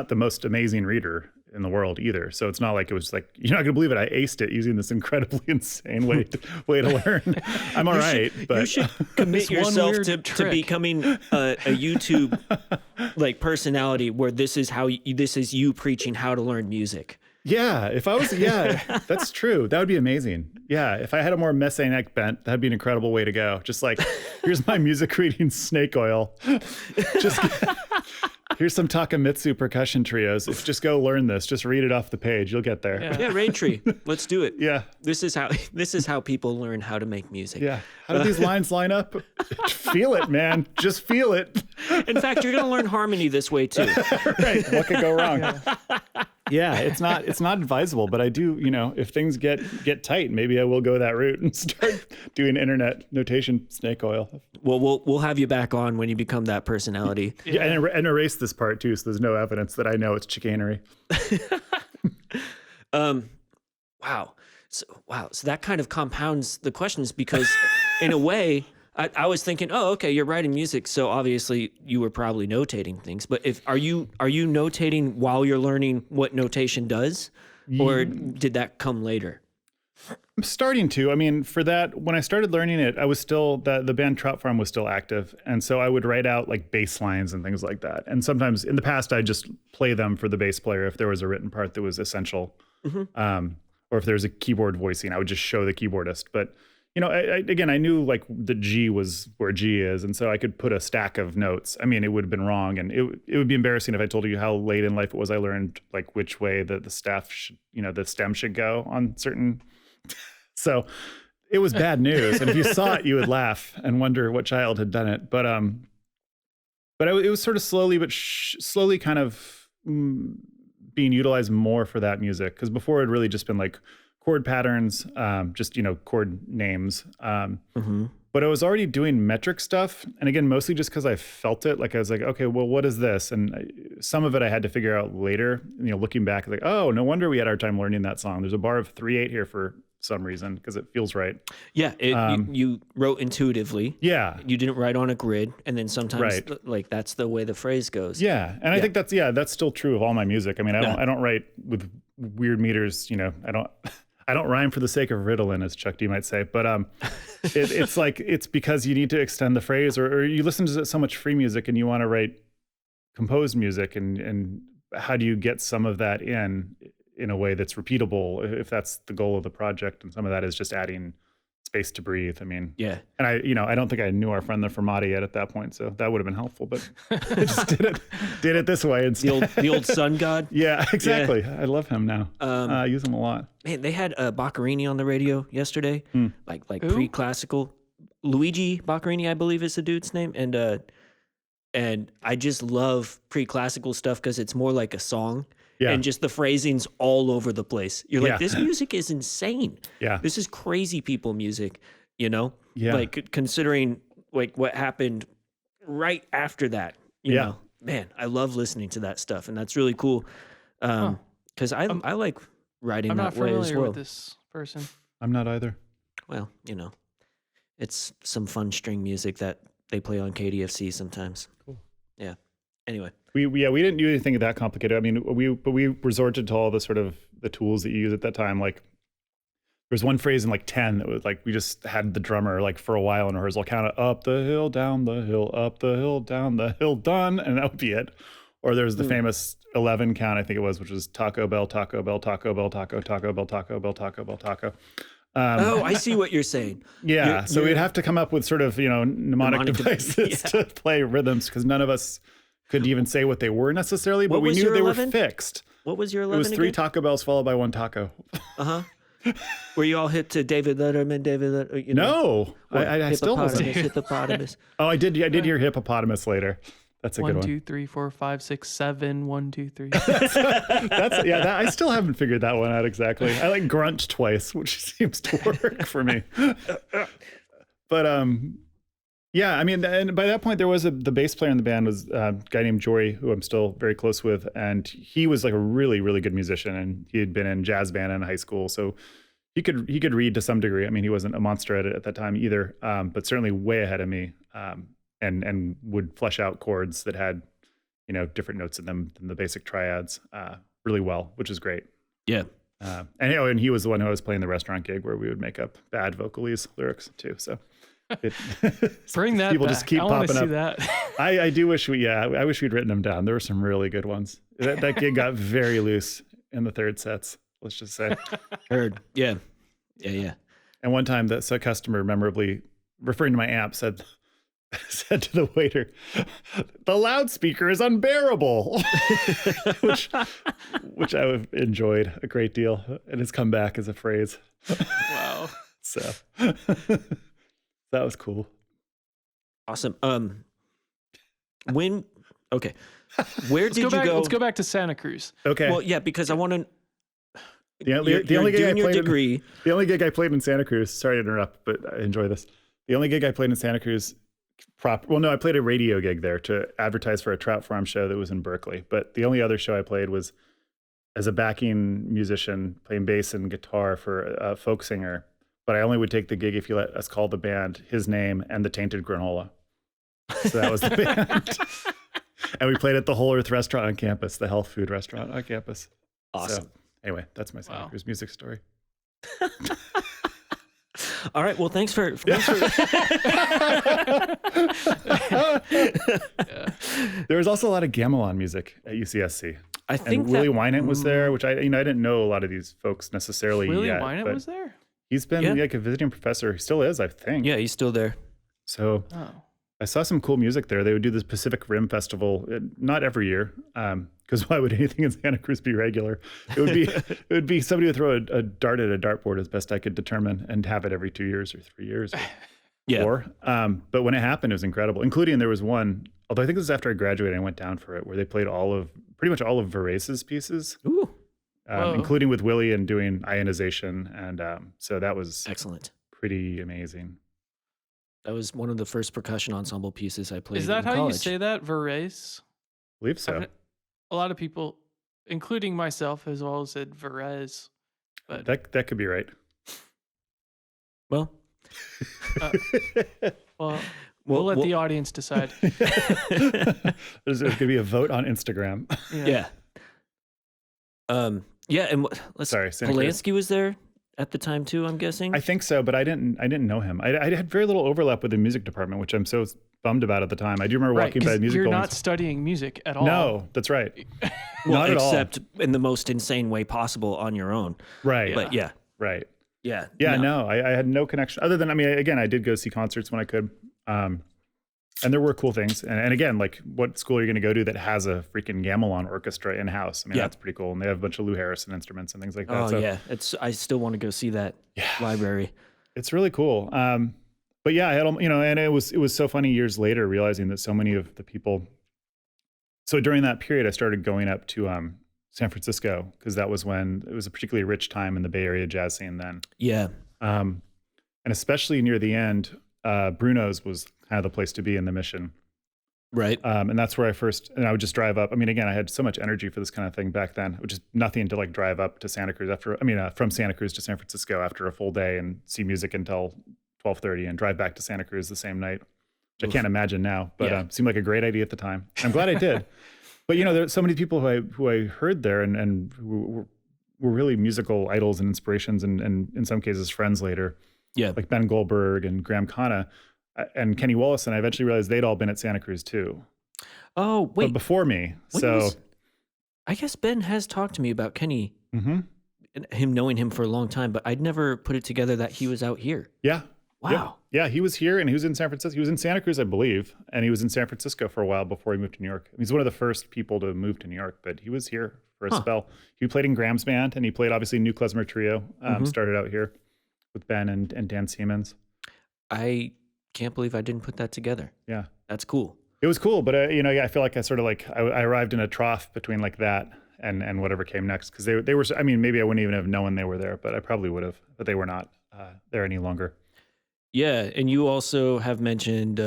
the most amazing reader in the world either. So it's not like it was like, you're not gonna believe it, I aced it using this incredibly insane way to learn. I'm all right, but you should commit yourself to becoming a YouTube like personality where this is you preaching how to learn music. Yeah, if I was, yeah, that's true. That would be amazing. Yeah, if I had a more messianic bent, that'd be an incredible way to go. Just like, here's my music reading snake oil. Just here's some Takamitsu percussion trios. Just go learn this. Just read it off the page. You'll get there. Yeah, Rain Tree. Let's do it. Yeah. This is how people learn how to make music. Yeah. How do these lines line up? Feel it, man. Just feel it. In fact, you're going to learn harmony this way too. Right. What could go wrong? Yeah, it's not advisable, but I do, if things get tight, maybe I will go that route and start doing internet notation snake oil. Well, we'll have you back on when you become that personality. Yeah, and erase this part too, so there's no evidence that I know it's chicanery. Wow. So that kind of compounds the questions because in a way, I was thinking, oh, okay, you're writing music, so obviously you were probably notating things. But are you notating while you're learning what notation does, or did that come later? I'm starting to. I mean, for that, when I started learning it, I was still the band Trout Farm was still active, and so I would write out like bass lines and things like that. And sometimes in the past, I'd just play them for the bass player if there was a written part that was essential, or if there's a keyboard voicing, I would just show the keyboardist. But I knew like the G was where G is. And so I could put a stack of notes. I mean, it would have been wrong. And it would be embarrassing if I told you how late in life it was I learned like which way the staff should, the stem should go on certain. So it was bad news. And if you saw it, you would laugh and wonder what child had done it. But it was sort of slowly kind of being utilized more for that music. Because before it had really just been like chord patterns, just, chord names. But I was already doing metric stuff. And again, mostly just because I felt it. Like I was like, okay, well, what is this? And some of it I had to figure out later, looking back, like, oh, no wonder we had our time learning that song. There's a bar of 3/8 here for some reason because it feels right. Yeah, you wrote intuitively. Yeah. You didn't write on a grid. And then sometimes like that's the way the phrase goes. Yeah. And I think that's still true of all my music. I mean, I don't write with weird meters, I don't rhyme for the sake of riddling, as Chuck D might say, but it's like, it's because you need to extend the phrase or you listen to so much free music and you want to write composed music and how do you get some of that in a way that's repeatable if that's the goal of the project. And some of that is just adding space to breathe. I mean, yeah. And I don't think I knew our friend the Fermati yet at that point, so that would have been helpful, but I just did it this way instead. The old sun god. Yeah, exactly. Yeah. I love him now. I use him a lot. Man, they had Boccherini on the radio yesterday, like Who? Pre-classical. Luigi Boccherini, I believe is the dude's name, and I just love pre-classical stuff because it's more like a song. Yeah. And just the phrasing's all over the place. You're like, this music is insane. Yeah. This is crazy people music, Yeah. Like considering like what happened right after that, you know. Man, I love listening to that stuff and that's really cool. Cuz I like writing that way as well. I'm not familiar with this person. I'm not either. Well, it's some fun string music that they play on KDFC sometimes. Cool. Yeah. Anyway. We didn't do anything that complicated. I mean, we resorted to all the sort of the tools that you use at that time. Like there's one phrase in like 10 that was like, we just had the drummer like for a while in rehearsal count it up the hill, down the hill, up the hill, down the hill, done. And that would be it. Or there's the famous 11 count, I think it was, which was Taco Bell, Taco Bell, Taco Bell, Taco, Taco Bell, Taco Bell, Taco Bell, Taco. I see what you're saying. Yeah. So we'd have to come up with sort of, mnemonic devices to play rhythms because none of us could even say what they were necessarily, but we knew they were fixed. What was your 11 It was 3 again? Taco Bells followed by 1 taco. Were you all hit to David Letterman, No, I still wasn't. Hippopotamus. Oh, I did hear hippopotamus later. That's a good one. 1, 2, 3, 4, 5, 6, 7. 1, 2, 3. I still haven't figured that one out exactly. I like grunt twice, which seems to work for me. But yeah, I mean, and by that point there was the bass player in the band was a guy named Jory, who I'm still very close with, and he was like a really, really good musician, and he had been in jazz band in high school, so he could read to some degree. I mean, he wasn't a monster at it at that time either, but certainly way ahead of me, and would flesh out chords that had different notes in them than the basic triads really well, which is great. Yeah. And he was the one who was playing the restaurant gig where we would make up bad vocalese lyrics too. So bring that people back. just keep I want popping to see up. that. I do wish I wish we'd written them down. There were some really good ones. That gig got very loose in the third sets, let's just say. Heard. Yeah. Yeah. And one time a customer memorably, referring to my amp, said to the waiter, "The loudspeaker is unbearable," which I have enjoyed a great deal, and it's come back as a phrase. Wow. So that was cool. Awesome. Where did you go? Let's go back to Santa Cruz. Okay. Well, yeah, because I want to. The only gig I played degree. The only gig I played in Santa Cruz. Sorry to interrupt, but I enjoy this. The only gig I played in Santa Cruz. I played a radio gig there to advertise for a trout farm show that was in Berkeley. But the only other show I played was as a backing musician playing bass and guitar for a folk singer. But I only would take the gig if you let us call the band his name and the Tainted Granola. So that was the band. And we played at the Whole Earth restaurant on campus, the health food restaurant on campus. Awesome. So, anyway, that's my Santa Cruz music story. All right. Well, thanks for There was also a lot of gamelan music at UCSC. I think and Willie Wynant was there, which I didn't know a lot of these folks necessarily Willie yet. Wynant was there? He's been like a visiting professor. He still is, I think. Yeah, he's still there. So I saw some cool music there. They would do this Pacific Rim Festival, not every year, because why would anything in Santa Cruz be regular? It would be somebody would throw a dart at a dartboard, as best I could determine, and have it every 2 years or 3 years. Yeah. Or, but when it happened, it was incredible. Including there was one, although I think this was after I graduated, I went down for it, where they played pretty much all of Verace's pieces. Ooh. Including with Willie and doing ionization, and so that was Excellent. pretty amazing. That was one of the first percussion ensemble pieces I played. Is that in how college. you say that? Verez? I believe so. A lot of people, including myself as well, said Verez. But That could be right. Well, we'll let the audience decide. There's going to be a vote on Instagram. Yeah. Yeah, and Sorry, Santa Cruz. Polanski was there at the time too, I'm guessing. I think so, but I didn't know him. I had very little overlap with the music department, which I'm so bummed about at the time. I do remember walking by the music You're buildings. not studying music at all. No, that's right. Well, not at all. except in the most insane way possible on your own. Right. But yeah. Right. Yeah. Yeah, no, I had no connection other than, again, I did go see concerts when I could. And there were cool things. And again, like, what school are you going to go to that has a freaking gamelan orchestra in-house? That's pretty cool. And they have a bunch of Lou Harrison instruments and things like that. Oh, so, yeah. I still want to go see that library. It's really cool. But yeah, I had, and it was so funny years later realizing that so many of the people. So during that period, I started going up to San Francisco, because that was when it was a particularly rich time in the Bay Area jazz scene then. Yeah. And especially near the end, Bruno's was kind of the place to be in the Mission. Right. And that's where and I would just drive up. Again, I had so much energy for this kind of thing back then, which is nothing to like drive up to Santa Cruz from Santa Cruz to San Francisco after a full day and see music until 12:30 and drive back to Santa Cruz the same night, which I can't imagine now, but seemed like a great idea at the time. I'm glad I did. But there's so many people who I heard there and who were really musical idols and inspirations and in some cases friends later. Yeah. Like Ben Goldberg and Graham Khanna and Kenny Wallace. And I eventually realized they'd all been at Santa Cruz too. Oh, wait. But before me. I guess Ben has talked to me about Kenny Mm-hmm. and him knowing him for a long time, but I'd never put it together that he was out here. Yeah. Wow. Yep. Yeah, he was here and he was in San Francisco. He was in Santa Cruz, I believe, and he was in San Francisco for a while before he moved to New York. He's one of the first people to move to New York, but he was here for a spell. He played in Graham's band, and he played obviously New Klezmer Trio. Started out here with Ben and Dan Siemens. I can't believe I didn't put that together. Yeah, that's cool. It was cool, but I feel like I sort of I arrived in a trough between like that and whatever came next, because they were. Maybe I wouldn't even have known they were there, but I probably would have. But they were not there any longer. Yeah, and you also have mentioned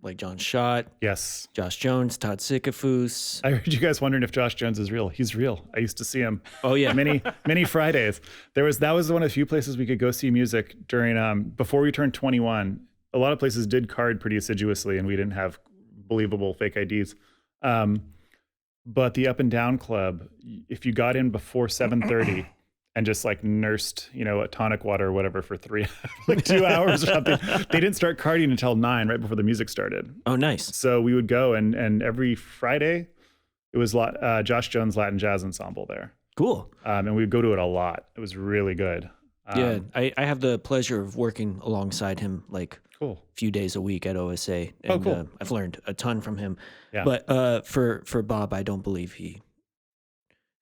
like John Schott. Yes. Josh Jones, Todd Sikafus. I heard you guys wondering if Josh Jones is real. He's real. I used to see him. Oh yeah, many Fridays. That was one of the few places we could go see music during before we turned 21. A lot of places did card pretty assiduously, and we didn't have believable fake IDs. But the Up and Down Club, if you got in before 7:30 and just like nursed, a tonic water or whatever for 2 hours or something, they didn't start carding until 9, right before the music started. Oh, nice. So we would go, and every Friday it was Josh Jones Latin Jazz Ensemble there. Cool. And we'd go to it a lot. It was really good. Yeah, I have the pleasure of working alongside him like Cool. a few days a week at OSA. And, cool. I've learned a ton from him. Yeah. But for Bob, I don't believe he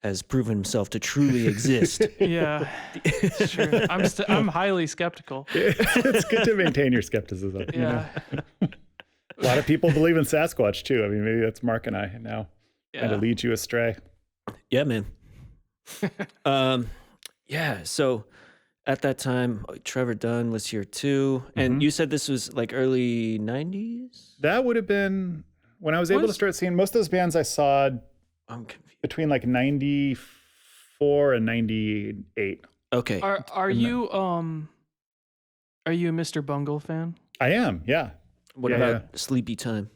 has proven himself to truly exist. Yeah, it's true. I'm highly skeptical. It's good to maintain your skepticism. you know? Yeah, A lot of people believe in Sasquatch too. I mean, maybe that's Mark and I now trying to lead you astray. Yeah, man. Yeah, so at that time, Trevor Dunn was here too. And you said this was like early 90s? That would have been when I was able to start seeing most of those bands I saw I'm confused. between like 94 and 98. Okay. are you a Mr. Bungle fan? I am, yeah. What about Sleepy Time?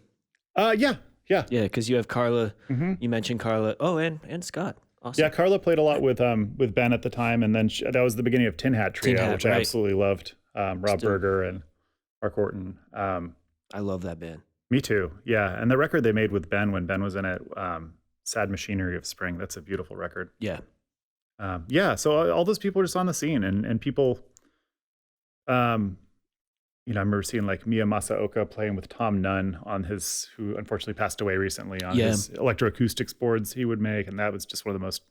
Yeah. Yeah, because you have Carla. You mentioned Carla. Oh, and Scott. Awesome. Yeah, Carla played a lot with Ben at the time, and then that was the beginning of Tin Hat Trio, which I absolutely loved. Rob Berger and Mark Orton. I love that band. Me too. Yeah, and the record they made with Ben when Ben was in it, "Sad Machinery of Spring." That's a beautiful record. Yeah. Yeah. So all those people are just on the scene, and people. I remember seeing like Mia Masaoka playing with Tom Nunn on who unfortunately passed away recently, on his electroacoustics boards he would make. And that was just one of the most,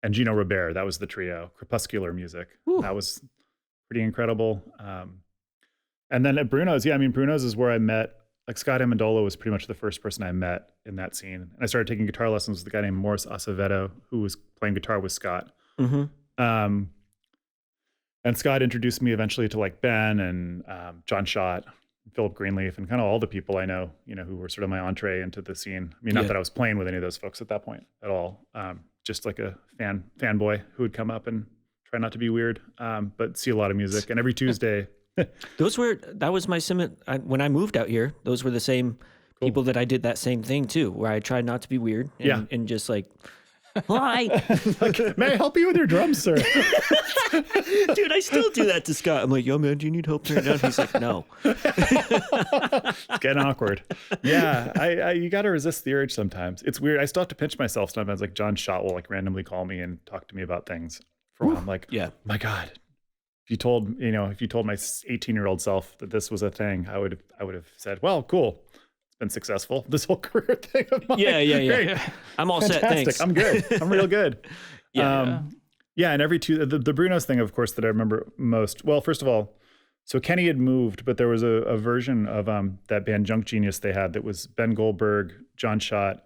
and Gino Robert, that was the trio, Crepuscular Music. Ooh. That was pretty incredible. And then at Bruno's, Bruno's is where I met, like Scott Amendola was pretty much the first person I met in that scene. And I started taking guitar lessons with a guy named Morris Acevedo, who was playing guitar with Scott. And Scott introduced me eventually to like Ben and John Schott, Philip Greenleaf, and kind of all the people I know, who were sort of my entree into the scene. I mean, not that I was playing with any of those folks at that point at all. Just like a fanboy who would come up and try not to be weird, but see a lot of music. And every Tuesday, that was my when I moved out here. Those were the same people that I did that same thing too, where I tried not to be weird and just like. Hi. Like, may I help you with your drums, sir? Dude, I still do that to Scott. I'm like, yo, man, do you need help turning down? He's like, no. It's getting awkward. Yeah, you got to resist the urge sometimes. It's weird. I still have to pinch myself sometimes. Like John Schott will like randomly call me and talk to me about things. For a while. I'm like, my God. If you told my 18-year-old self that this was a thing, I would have said, well, cool. Been successful, this whole career thing of mine. Yeah. I'm all set, thanks. I'm good. I'm real good. And every the Bruno's thing, of course, that I remember most. Well, first of all, so Kenny had moved, but there was a version of that band Junk Genius they had that was Ben Goldberg, John Schott,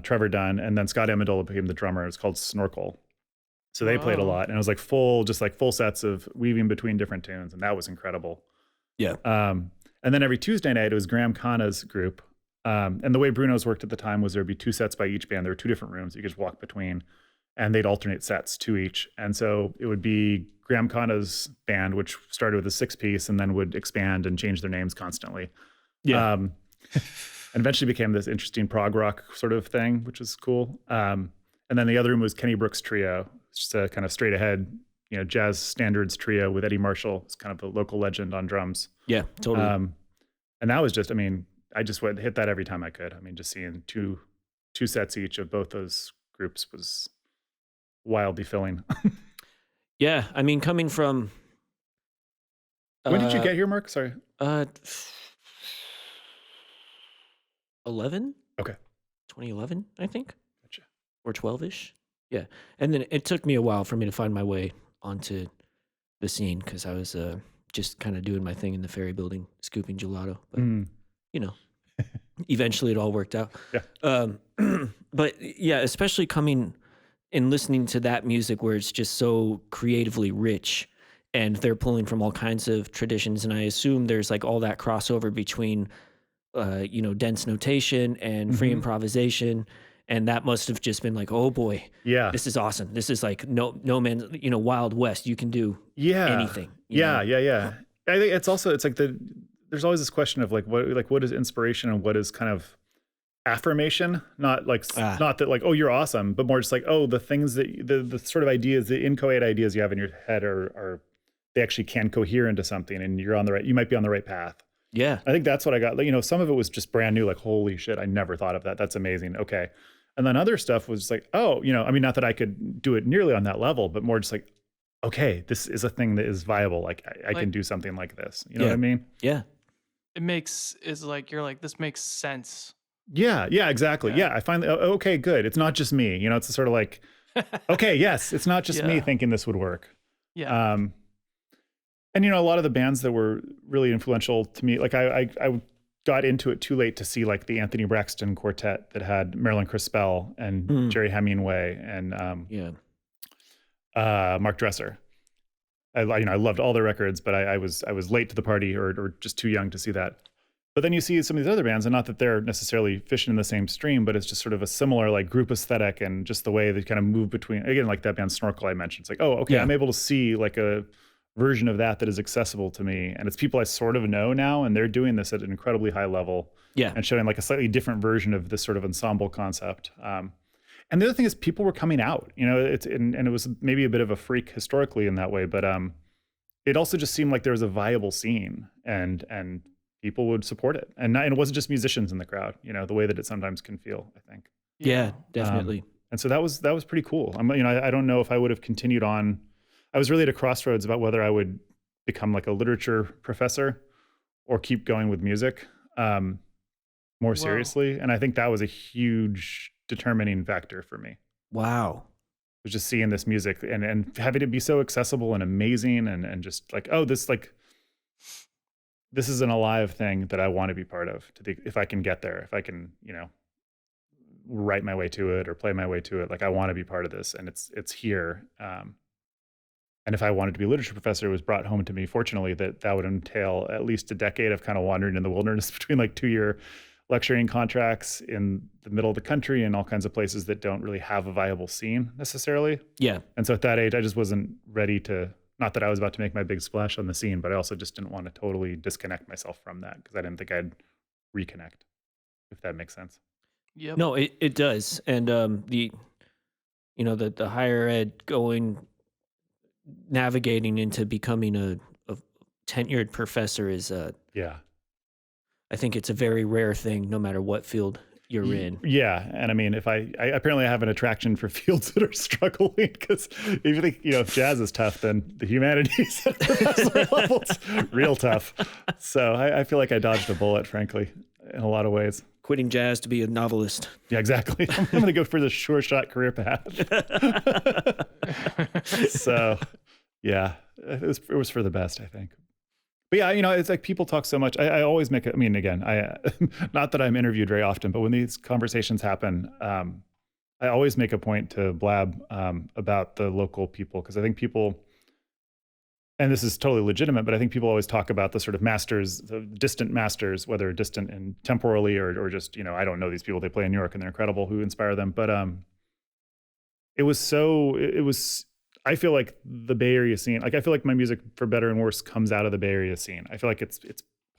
Trevor Dunn, and then Scott Amendola became the drummer. It was called Snorkel. So they played a lot, and it was like full sets of weaving between different tunes, and that was incredible. Yeah. And then every Tuesday night, it was Graham Khanna's group. And the way Bruno's worked at the time was there'd be 2 sets by each band. There were 2 different rooms you could just walk between, and they'd alternate sets, 2 each. And so it would be Graham Khanna's band, which started with a 6-piece and then would expand and change their names constantly. Yeah. And eventually became this interesting prog rock sort of thing, which was cool. And then the other room was Kenny Brooks' trio, just a kind of straight ahead, jazz standards trio with Eddie Marshall. It's kind of a local legend on drums. Yeah, totally. And that was just, I just would hit that every time I could. Just seeing two sets each of both those groups was wildly filling. Yeah, coming from. When did you get here, Mark? Sorry. 11. Okay. 2011, I think. Gotcha. Or 12-ish. Yeah, and then it took me a while for me to find my way onto the scene because I was just kind of doing my thing in the Ferry Building, scooping gelato. But eventually it all worked out. Yeah. But yeah, especially coming and listening to that music where it's just so creatively rich, and they're pulling from all kinds of traditions, and I assume there's like all that crossover between, dense notation and free improvisation. And that must have just been like, oh boy, this is awesome. This is like no man's, Wild West. You can do anything. Yeah. I think it's like there's always this question of what is inspiration and what is kind of affirmation? Not that like, oh, you're awesome, but more just like, oh, the things that the sort of ideas, the inchoate ideas you have in your head are they actually can cohere into something, and you might be on the right path. Yeah. I think that's what I got. Some of it was just brand new, like, holy shit, I never thought of that. That's amazing. Okay. And then other stuff was like, oh, I mean, not that I could do it nearly on that level, but more just like, okay, this is a thing that is viable. Like I can do something like this. You know what I mean? Yeah. You're like, this makes sense. Yeah, exactly. Yeah, I finally, okay, good. It's not just me. It's sort of like, okay, yes, it's not just me thinking this would work. Yeah. And a lot of the bands that were really influential to me, like I got into it too late to see like the Anthony Braxton quartet that had Marilyn Crispell and Jerry Hemingway and Mark Dresser. I loved all their records, but I was late to the party or just too young to see that. But then you see some of these other bands, and not that they're necessarily fishing in the same stream, but it's just sort of a similar like group aesthetic and just the way they kind of move between, again, like that band Snorkel I mentioned. It's like, oh, okay, I'm able to see like a version of that is accessible to me. And it's people I sort of know now, and they're doing this at an incredibly high level and showing like a slightly different version of this sort of ensemble concept. And the other thing is people were coming out, and it was maybe a bit of a freak historically in that way, but it also just seemed like there was a viable scene and people would support it. And it wasn't just musicians in the crowd, the way that it sometimes can feel, I think. Yeah, definitely. And so that was pretty cool. I don't know if I would have continued on. I was really at a crossroads about whether I would become like a literature professor or keep going with music more seriously. And I think that was a huge determining factor for me. Wow. Was just seeing this music and having it be so accessible and amazing and just like, oh, this is an alive thing that I want to be part of if I can get there, if I can, write my way to it or play my way to it. Like I want to be part of this and it's here. And if I wanted to be a literature professor, it was brought home to me, fortunately, that would entail at least a decade of kind of wandering in the wilderness between like 2-year lecturing contracts in the middle of the country and all kinds of places that don't really have a viable scene necessarily. Yeah. And so at that age, I just wasn't ready to, not that I was about to make my big splash on the scene, but I also just didn't want to totally disconnect myself from that because I didn't think I'd reconnect, if that makes sense. Yep. No, it does. And the higher ed navigating into becoming a tenured professor is I think it's a very rare thing, no matter what field you're in. Yeah, and I mean, if I apparently have an attraction for fields that are struggling, because if you think if jazz is tough, then the humanities at professor level's real tough. So I feel like I dodged a bullet, frankly, in a lot of ways. Quitting jazz to be a novelist. Yeah, exactly. I'm going to go for the sure shot career path. So, yeah, it was for the best, I think. But yeah, it's like people talk so much. I always make again, not that I'm interviewed very often, but when these conversations happen, I always make a point to blab about the local people, because I think people, and this is totally legitimate, but I think people always talk about the sort of masters, the distant masters, whether distant and temporally or just, I don't know these people, they play in New York and they're incredible, who inspire them. But it was I feel like the Bay Area scene, like I feel like my music, for better and worse, comes out of the Bay Area scene. I feel like it's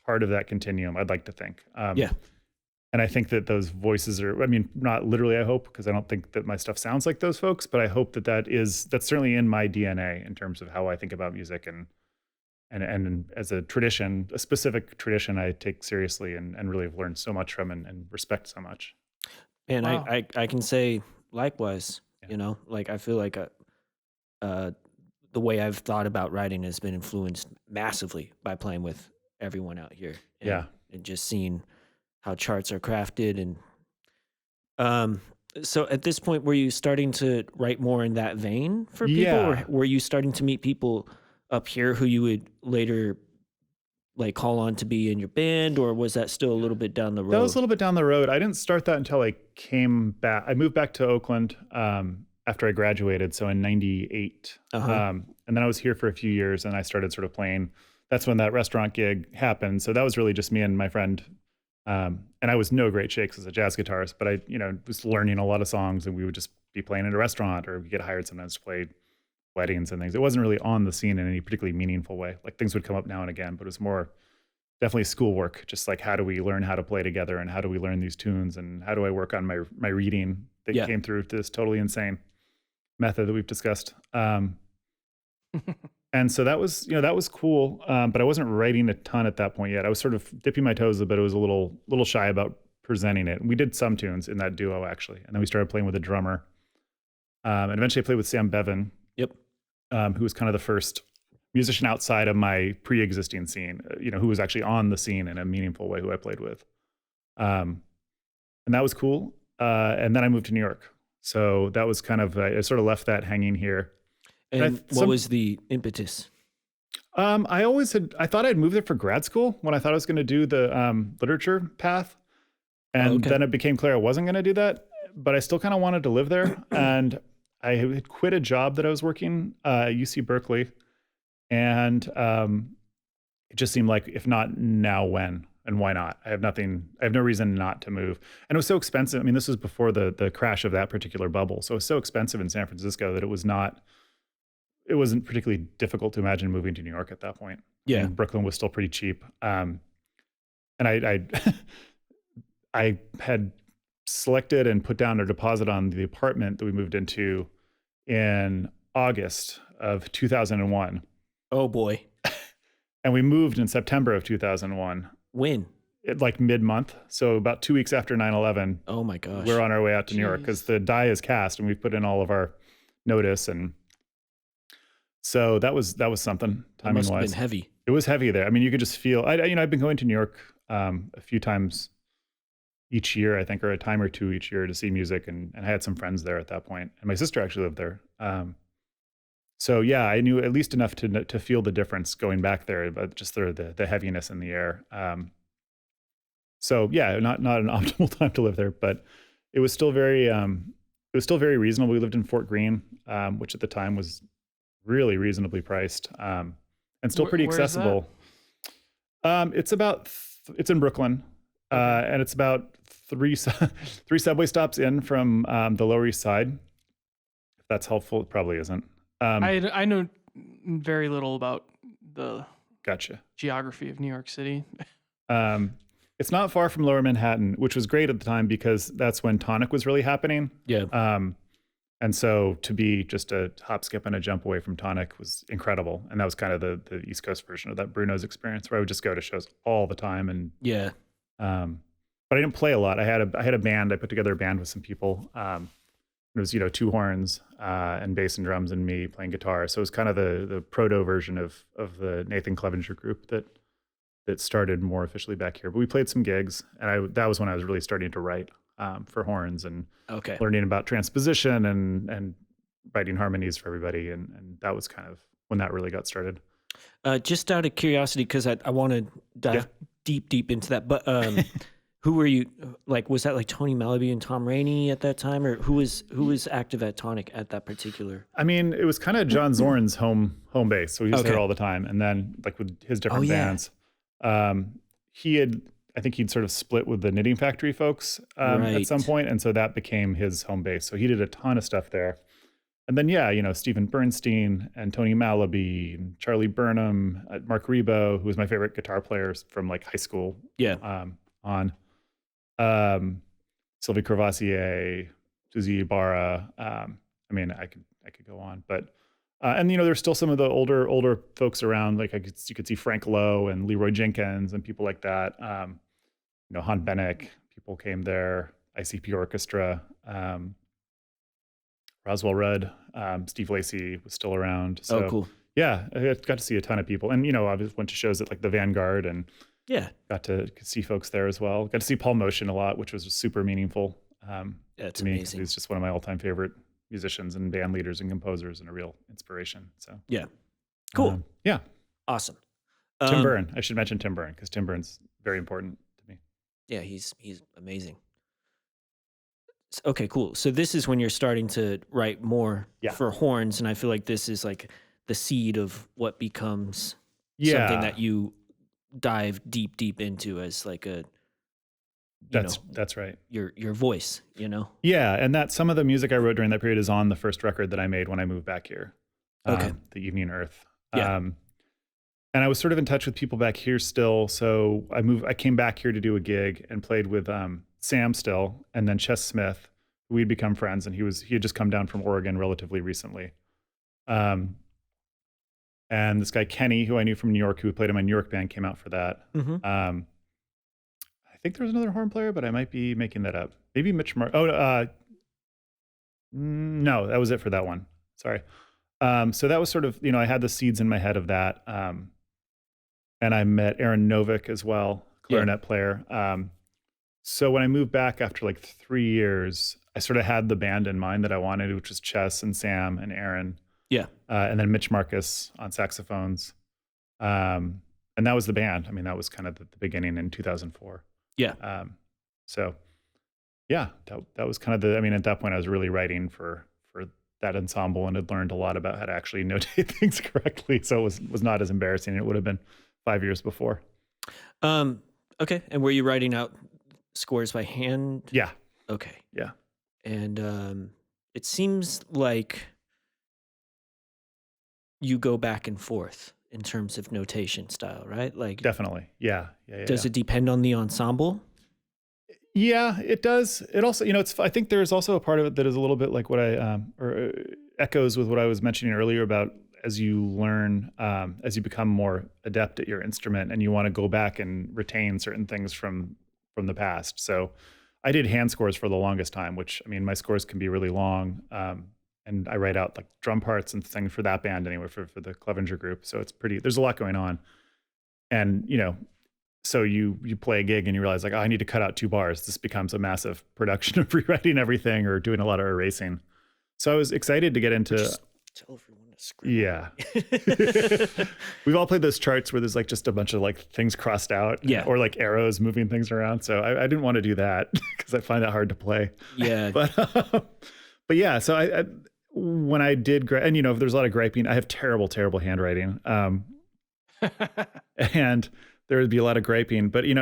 part of that continuum, I'd like to think. Yeah. And I think that those voices are, not literally, I hope, because I don't think that my stuff sounds like those folks, but I hope that's certainly in my DNA in terms of how I think about music and as a tradition, a specific tradition I take seriously and really have learned so much from and respect so much. And Wow. I can say likewise, like I feel like the way I've thought about writing has been influenced massively by playing with everyone out here. And just seeing how charts are crafted. And so at this point, were you starting to write more in that vein for people? Yeah. Or were you starting to meet people up here who you would later like call on to be in your band, or was that still a little bit down the road? That was a little bit down the road. I didn't start that until I came back. I moved back to Oakland after I graduated, so in 98. And then I was here for a few years and I started sort of playing. That's when that restaurant gig happened. So that was really just me and my friend. And I was no great shakes as a jazz guitarist, but I, was learning a lot of songs, and we would just be playing at a restaurant, or we get hired sometimes to play weddings and things. It wasn't really on the scene in any particularly meaningful way. Like things would come up now and again, but it was more definitely schoolwork. Just like, how do we learn how to play together, and how do we learn these tunes, and how do I work on my reading that came through this totally insane method that we've discussed. And so that was cool. But I wasn't writing a ton at that point yet. I was sort of dipping my toes a bit. I was a little shy about presenting it. We did some tunes in that duo actually, and then we started playing with a drummer. And eventually I played with Sam Bevan. Yep. Who was kind of the first musician outside of my pre-existing scene, who was actually on the scene in a meaningful way, who I played with. And that was cool. And then I moved to New York. So that was kind of, I sort of left that hanging here. And what was the impetus? I thought I'd moved there for grad school when I thought I was going to do the literature path. And then it became clear I wasn't going to do that, but I still kind of wanted to live there. And I had quit a job that I was working at UC Berkeley. And it just seemed like, if not now, when? And why not? I have no reason not to move. And it was so expensive. I mean, this was before the crash of that particular bubble. So it was so expensive in San Francisco that it wasn't particularly difficult to imagine moving to New York at that point. Yeah. And Brooklyn was still pretty cheap. And I I had selected and put down a deposit on the apartment that we moved into in August of 2001. Oh boy. And we moved in September of 2001. When? Like mid-month. So about 2 weeks after 9/11. Oh my gosh. We're on our way out to New York because the die is cast and we've put in all of our notice. And so that was something timing must have wise. been heavy. It was heavy there. I mean, you could just feel, I've been going to New York a few times each year, I think, or a time or two each year to see music. And I had some friends there at that point. And my sister actually lived there. So yeah, I knew at least enough to feel the difference going back there, but just the heaviness in the air. So yeah, not an optimal time to live there, but it was still very reasonable. We lived in Fort Greene, which at the time was really reasonably priced, and still pretty accessible. It's in Brooklyn, and it's about three subway stops in from the Lower East Side. If that's helpful, it probably isn't. I know very little about the Gotcha. geography of New York City. It's not far from Lower Manhattan, which was great at the time because that's when Tonic was really happening. Yeah. And so to be just a hop, skip, and a jump away from Tonic was incredible. And that was kind of the East Coast version of that Bruno's experience, where I would just go to shows all the time. And yeah. But I didn't play a lot. I had a band. I put together a band with some people. It was, two horns and bass and drums and me playing guitar. So it was kind of the proto version of the Nathan Clevenger group that started more officially back here. But we played some gigs, and that was when I was really starting to write for horns and learning about transposition and writing harmonies for everybody. And that was kind of when that really got started. Just out of curiosity, because I want to dive deep into that, but who were you, like, was that like Tony Malaby and Tom Rainey at that time, or who was active at Tonic at that particular? I mean, it was kind of John Zorn's home base, so he was there all the time. And then like with his different bands, I think he'd sort of split with the Knitting Factory folks at some point, and so that became his home base. So he did a ton of stuff there. And then Stephen Bernstein and Tony Malaby and Charlie Burnham, Mark Rebo, who was my favorite guitar player from like high school. On Sylvie Crevassier, Susie Ibarra. I mean, I could go on, but and there's still some of the older folks around. Like you could see Frank Lowe and Leroy Jenkins and people like that. Han Bennick, people came there. ICP Orchestra, Roswell Rudd, Steve Lacy was still around. So, cool. Yeah, I got to see a ton of people, and I went to shows at like the Vanguard and. Yeah, got to see folks there as well. Got to see Paul Motion a lot, which was super meaningful That's to me. Amazing. He's just one of my all-time favorite musicians and band leaders and composers, and a real inspiration. So cool. Yeah, awesome. Tim Byrne. I should mention Tim Byrne because Tim Byrne's very important to me. Yeah, he's amazing. Okay, cool. So this is when you're starting to write more for horns, and I feel like this is like the seed of what becomes something that you dive deep into as like a that's right, your voice, and that some of the music I wrote during that period is on the first record that I made when I moved back here, The Evening Earth. And I was sort of in touch with people back here still, so I came back here to do a gig and played with Sam still, and then Chess Smith, who we'd become friends, and he had just come down from Oregon relatively recently. And this guy, Kenny, who I knew from New York, who played in my New York band, came out for that. Mm-hmm. I think there was another horn player, but I might be making that up. Maybe Mitch no, that was it for that one. Sorry. So that was sort of, I had the seeds in my head of that. And I met Aaron Novick as well, clarinet player. So when I moved back after like 3 years, I sort of had the band in mind that I wanted, which was Chess and Sam and Aaron. Yeah. And then Mitch Marcus on saxophones. And that was the band. I mean, that was kind of the beginning in 2004. Yeah. So yeah, that was kind of at that point I was really writing for that ensemble and had learned a lot about how to actually notate things correctly. So it was not as embarrassing. It would have been 5 years before. Okay. And were you writing out scores by hand? Yeah. Okay. Yeah. And it seems like you go back and forth in terms of notation style, right? Like Definitely. Yeah. Does it depend on the ensemble? Yeah, it does. It also, I think there's also a part of it that is a little bit like what or echoes with what I was mentioning earlier about as you learn, as you become more adept at your instrument and you want to go back and retain certain things from the past. So I did hand scores for the longest time, which, my scores can be really long. And I write out like drum parts and things for that band anyway, for the Clevenger group. So there's a lot going on. And, so you play a gig and you realize like, oh, I need to cut out 2 bars. This becomes a massive production of rewriting everything or doing a lot of erasing. So I was excited to get into. Just tell everyone to screw. Yeah. We've all played those charts where there's like just a bunch of like things crossed out. Yeah. Or like arrows moving things around. So I didn't want to do that because I find that hard to play. Yeah. But yeah, so I when I did, and there's a lot of griping. I have terrible handwriting. And there would be a lot of griping, but in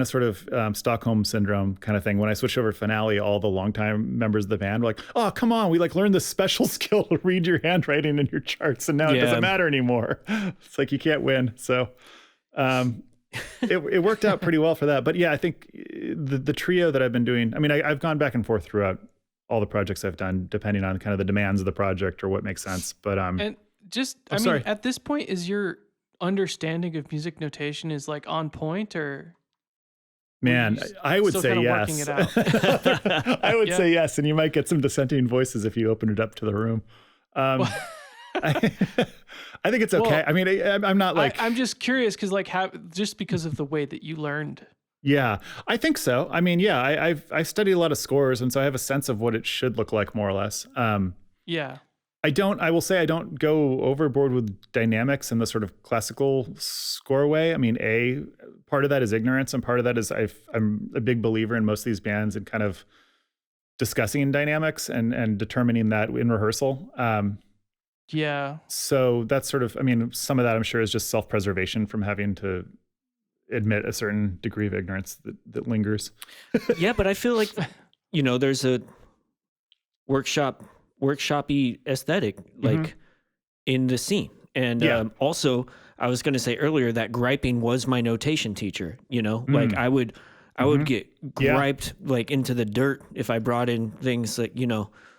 a sort of Stockholm syndrome kind of thing. When I switched over to Finale, all the longtime members of the band were like, "Oh, come on, we like learned this special skill to read your handwriting in your charts, and now it doesn't matter anymore." It's like you can't win. So it worked out pretty well for that. But yeah, I think the trio that I've been doing. I've gone back and forth throughout all the projects I've done, depending on kind of the demands of the project or what makes sense. But and just sorry. At this point, is your understanding of music notation is like on point, or man, I would say yes. Working it out? I would say yes, and you might get some dissenting voices if you open it up to the room. I think it's okay. Well, I'm not like I'm just curious because just because of the way that you learned. Yeah, I think so. I've studied a lot of scores, and so I have a sense of what it should look like more or less. Yeah. I will say I don't go overboard with dynamics in the sort of classical score way. A part of that is ignorance, and part of that is I'm a big believer in most of these bands and kind of discussing dynamics and determining that in rehearsal. Yeah. So that's sort of, some of that I'm sure is just self-preservation from having to admit a certain degree of ignorance that lingers. Yeah, but I feel like, there's a workshopy aesthetic like in the scene. And also I was going to say earlier that griping was my notation teacher, like I would get griped like into the dirt if I brought in things like,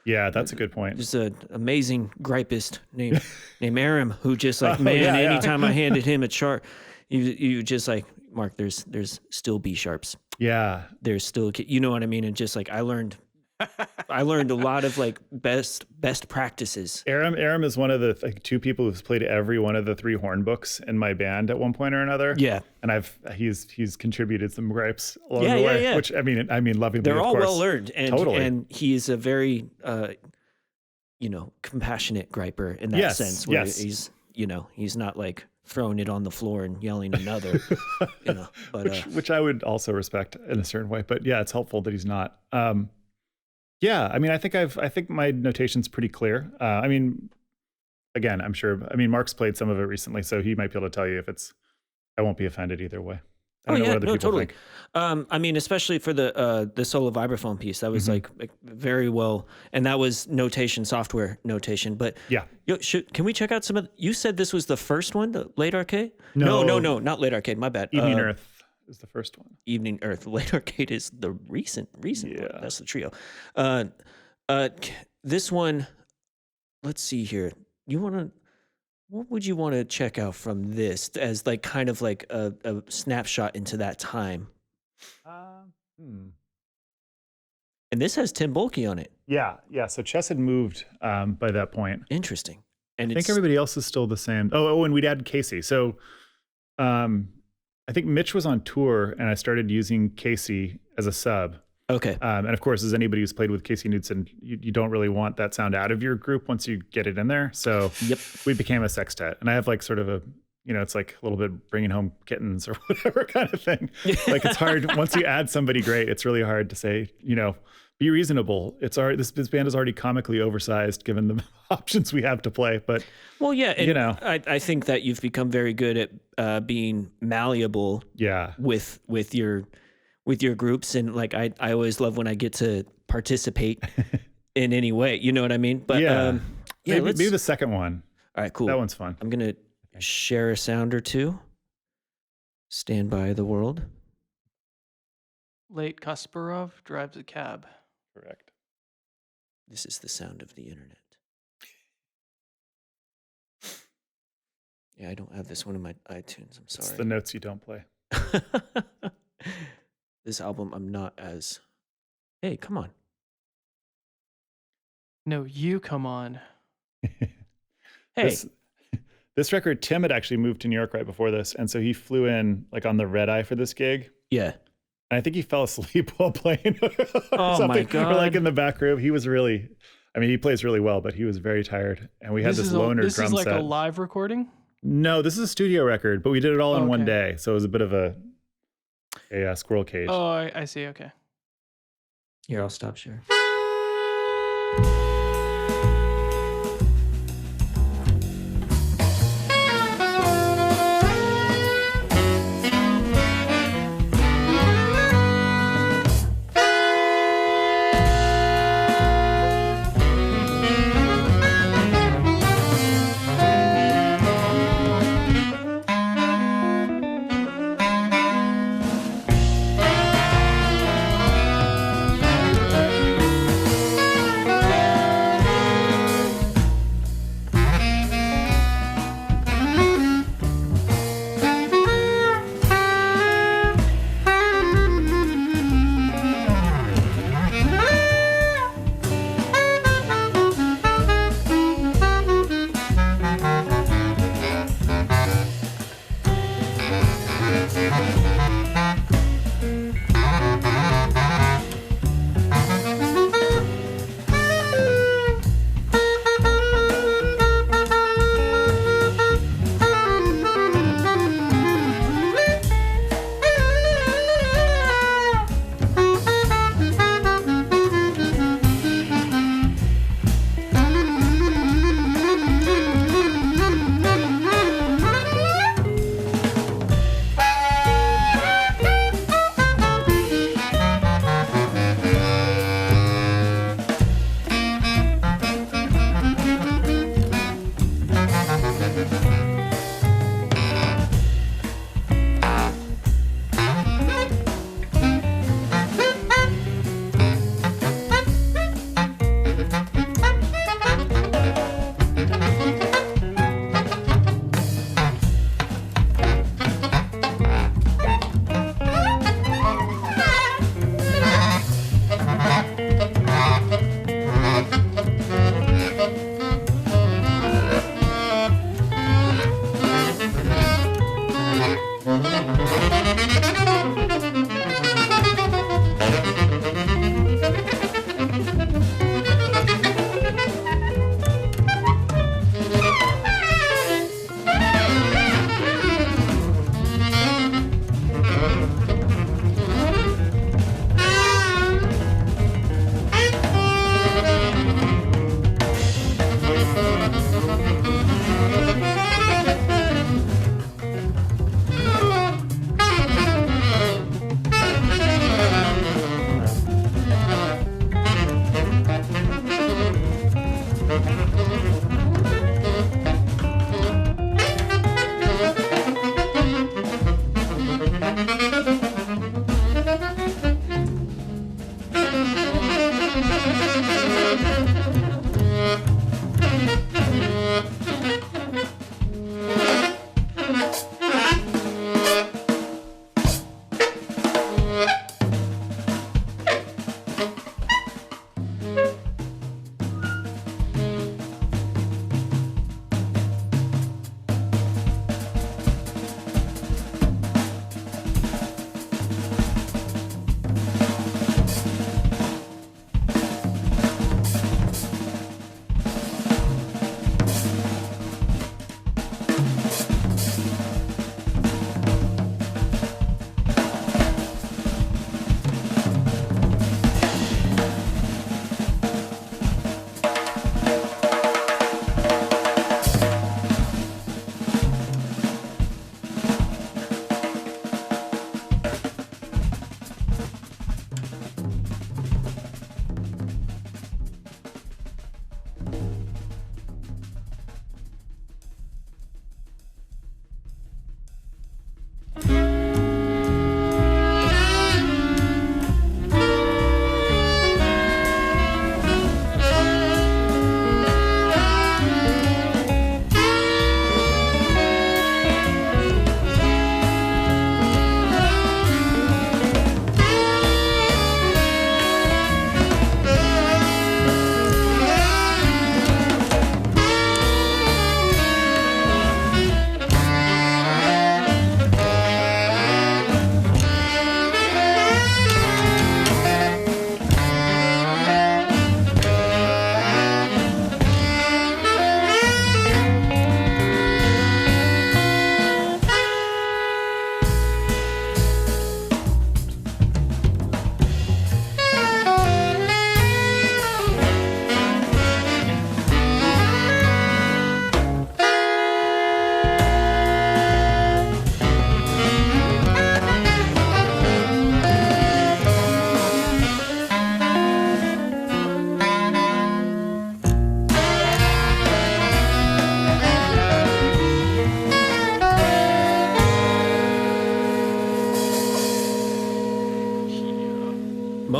Yeah, that's a good point. Just an amazing gripist named Aram, who just like, anytime I handed him a chart, you just like, Mark, there's still B sharps. Yeah. There's still, you know what I mean? And just like, I learned a lot of like best practices. Aram is one of the 2 people who's played every one of the 3 horn books in my band at one point or another. Yeah. And he's contributed some gripes along the way, which lovingly, they're of all course. well learned. And, totally. And he is a very, compassionate griper in that sense where he's not like throwing it on the floor and yelling another, but which I would also respect in a certain way, but yeah, it's helpful that he's not. Yeah, I think my notation's pretty clear. Again, I'm sure. Mark's played some of it recently, so he might be able to tell you if it's. I won't be offended either way. I don't know what other people totally. think. Especially for the solo vibraphone piece, that was like very well, and that was notation, software notation. But yeah, can we check out some of? You said this was the first one, the Late Arcade. No, not Late Arcade. My bad. Evening Earth is the first one. Evening Earth. Late Arcade is the recent Yeah. one. That's the trio. This one, let's see here. What would you want to check out from this as like kind of like a snapshot into that time? And this has Tim Bulkey on it. Yeah. So Chess had moved by that point. Interesting. And I think everybody else is still the same. Oh, and we'd add Casey. So I think Mitch was on tour, and I started using Casey as a sub. Okay. And of course, as anybody who's played with Casey Knudsen, you don't really want that sound out of your group once you get it in there. So we became a sextet, and I have like sort of a, it's like a little bit bringing home kittens or whatever kind of thing. Like it's hard once you add somebody great. It's really hard to say, be reasonable. It's already this band is already comically oversized given the options we have to play. But well, yeah, and I think that you've become very good at being malleable. Yeah. With your groups, and like I always love when I get to participate in any way. You know what I mean? But maybe the second one. All right, cool. That one's fun. I'm gonna share a sound or two. Stand by the world. Late Kasparov drives a cab. Correct. This is the sound of the internet. Yeah, I don't have this one in my iTunes. I'm sorry. It's the notes you don't play. This album, I'm not as... Hey, come on. No, you come on. Hey. This record, Tim had actually moved to New York right before this, and so he flew in like on the red eye for this gig. Yeah. And I think he fell asleep while playing. Oh my God. Or like in the back room. He was really, he plays really well, but he was very tired. And we had this loner drum set. This is like a live recording? No, this is a studio record, but we did it all in one day. So it was a bit of a squirrel cage. Oh, I see. Okay. Here, I'll stop share.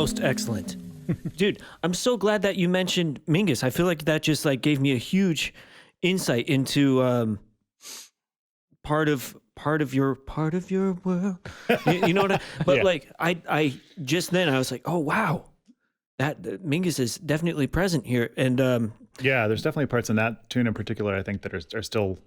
Most excellent. Dude, I'm so glad that you mentioned Mingus. I feel like that just like gave me a huge insight into part of your world. You know what but Yeah. like I just then I was like, oh wow, that Mingus is definitely present here. And Yeah, there's definitely parts in that tune in particular, I think, that are still,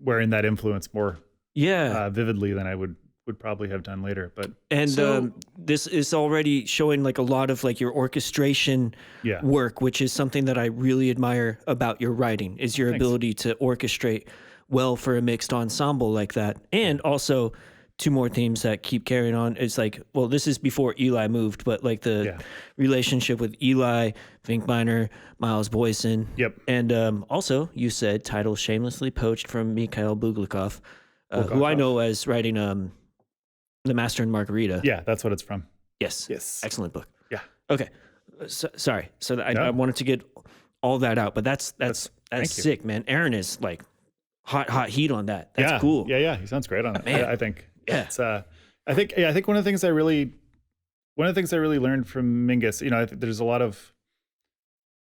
wearing that influence more vividly than I would probably have done later. But and this is already showing like a lot of like your orchestration work, which is something that I really admire about your writing, is your ability to orchestrate well for a mixed ensemble like that. And also two more themes that keep carrying on. It's like, well, this is before Eli moved, but like the relationship with Eli, Finkbeiner, Miles Boyson. Yep. And also you said title shamelessly poached from Mikhail Buglikov, who I know as writing The Master and Margarita. Yeah, that's what it's from. Yes. Yes. Excellent book. Yeah. Okay. Sorry. So I wanted to get all that out, but that's sick, man. Aaron is like hot heat on that. That's cool. Yeah. He sounds great on it. Man. I think. Yeah. It's, I think one of the things I really learned from Mingus, I think there's a lot of,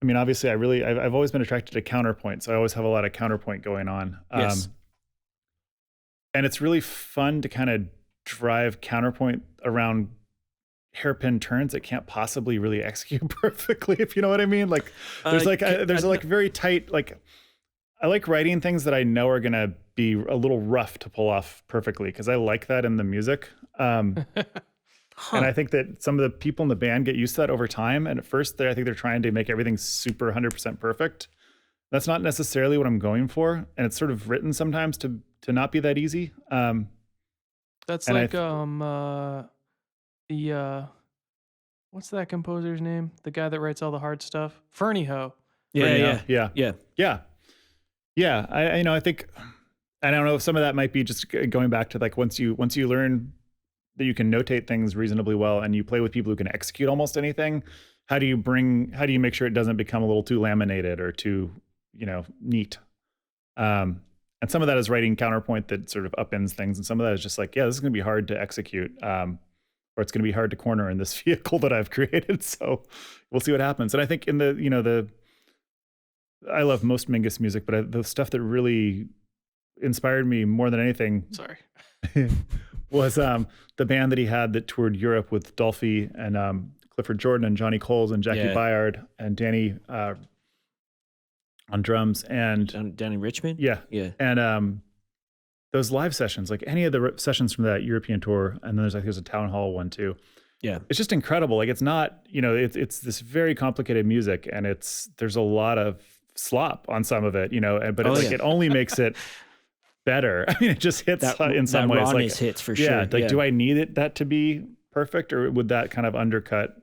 obviously I've always been attracted to counterpoint. So I always have a lot of counterpoint going on. Yes. And it's really fun to kind of drive counterpoint around hairpin turns that can't possibly really execute perfectly, if you know what I mean. Like there's very tight, like I like writing things that I know are going to be a little rough to pull off perfectly, because I like that in the music. And I think that some of the people in the band get used to that over time. And at first I think they're trying to make everything super 100% perfect. That's not necessarily what I'm going for. And it's sort of written sometimes to not be that easy. That's like what's that composer's name? The guy that writes all the hard stuff? Fernie Ho. Yeah. I think, I don't know if some of that might be just going back to like once you learn that you can notate things reasonably well and you play with people who can execute almost anything, how do you make sure it doesn't become a little too laminated or too, neat? And some of that is writing counterpoint that sort of upends things. And some of that is just like, this is going to be hard to execute, or it's going to be hard to corner in this vehicle that I've created. So we'll see what happens. And I think in I love most Mingus music, but the stuff that really inspired me more than anything was the band that he had that toured Europe with Dolphy and Clifford Jordan and Johnny Coles and Jackie Byard and Danny on drums and Danny Richmond. Yeah. And those live sessions, like any of the sessions from that European tour, and then there's a town hall one too. Yeah. It's just incredible. Like it's not, it's this very complicated music, and there's a lot of slop on some of it, but it only makes it better. It just hits in some ways. Rawness hits for sure. Do I need that to be perfect, or would that kind of undercut?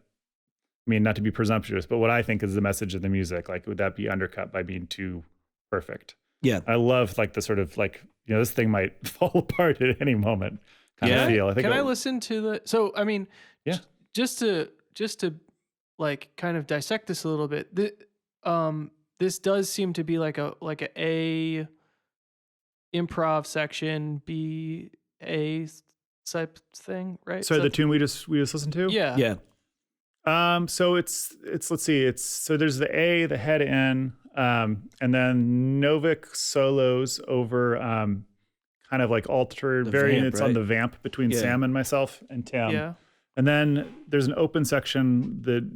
Not to be presumptuous, but what I think is the message of the music, like, would that be undercut by being too perfect? Yeah. I love like the sort of like, this thing might fall apart at any moment kind of feel. I think. Can I listen to just to like kind of dissect this a little bit. This does seem to be like a improv section, B A type thing, right? So the tune we just listened to? Yeah. So it's let's see, so there's the A, the head in, and then Novik solos over kind of like altered variants on the vamp between Sam and myself and Tim. Yeah. And then there's an open section that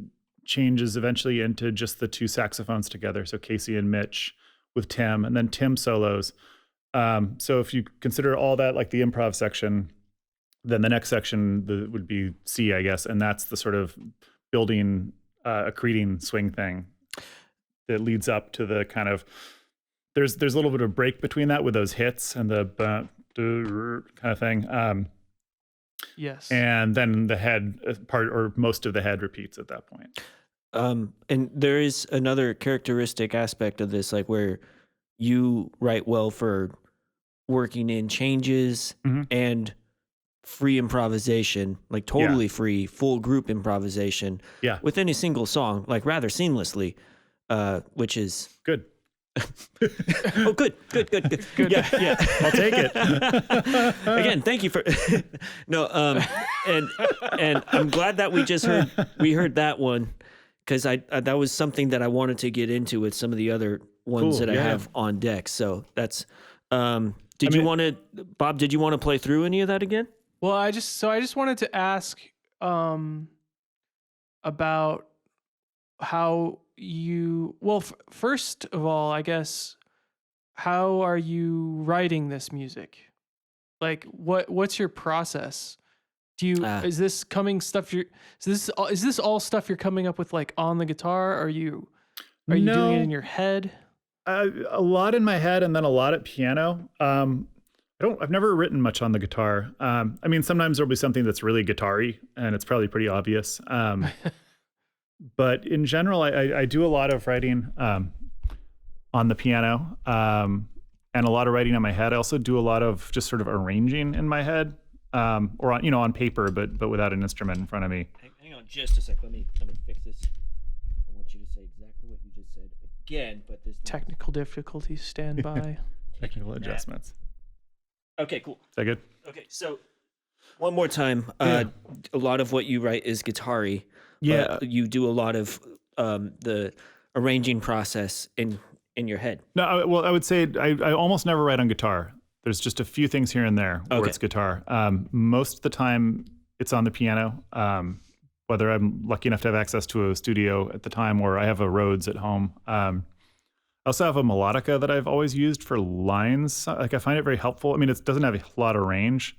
changes eventually into just the two saxophones together. So Casey and Mitch with Tim, and then Tim solos. So if you consider all that like the improv section, then the next section would be C, I guess. And that's the sort of building, accreting swing thing that leads up to the kind of, there's a little bit of break between that with those hits and the kind of thing. Yes. And then the head part, or most of the head, repeats at that point. And there is another characteristic aspect of this, like where you write well for working in changes and free improvisation, like totally free, full group improvisation within a single song, like rather seamlessly, which is good. Oh, good. Yeah. I'll take it. Again, thank you for no. And I'm glad that we heard that one, because I that was something that I wanted to get into with some of the other ones Cool, that I yeah. have on deck. So that's. Did you want to, Bob? Did you want to play through any of that again? Well, I just wanted to ask about how you. Well, first of all, I guess, how are you writing this music? Like, what's your process? Do you is this all stuff you're coming up with like on the guitar? Are you doing it in your head? A lot in my head, and then a lot at piano. I've never written much on the guitar. I mean, sometimes there'll be something that's really guitar-y, and it's probably pretty obvious. But in general, I do a lot of writing on the piano, and a lot of writing on my head. I also do a lot of just sort of arranging in my head, or on paper, but without an instrument in front of me. Hang on just a sec. Let me fix this. I want you to say exactly what you just said again, but this Technical difficulties, stand by. Technical adjustments. Okay, cool. Is that good? Okay, so one more time. Yeah. A lot of what you write is guitar-y. Yeah. But you do a lot of the arranging process in your head. No, I would say I almost never write on guitar. There's just a few things here and there where it's guitar. Most of the time, it's on the piano. Whether I'm lucky enough to have access to a studio at the time, or I have a Rhodes at home. I also have a melodica that I've always used for lines. Like, I find it very helpful. I mean, it doesn't have a lot of range,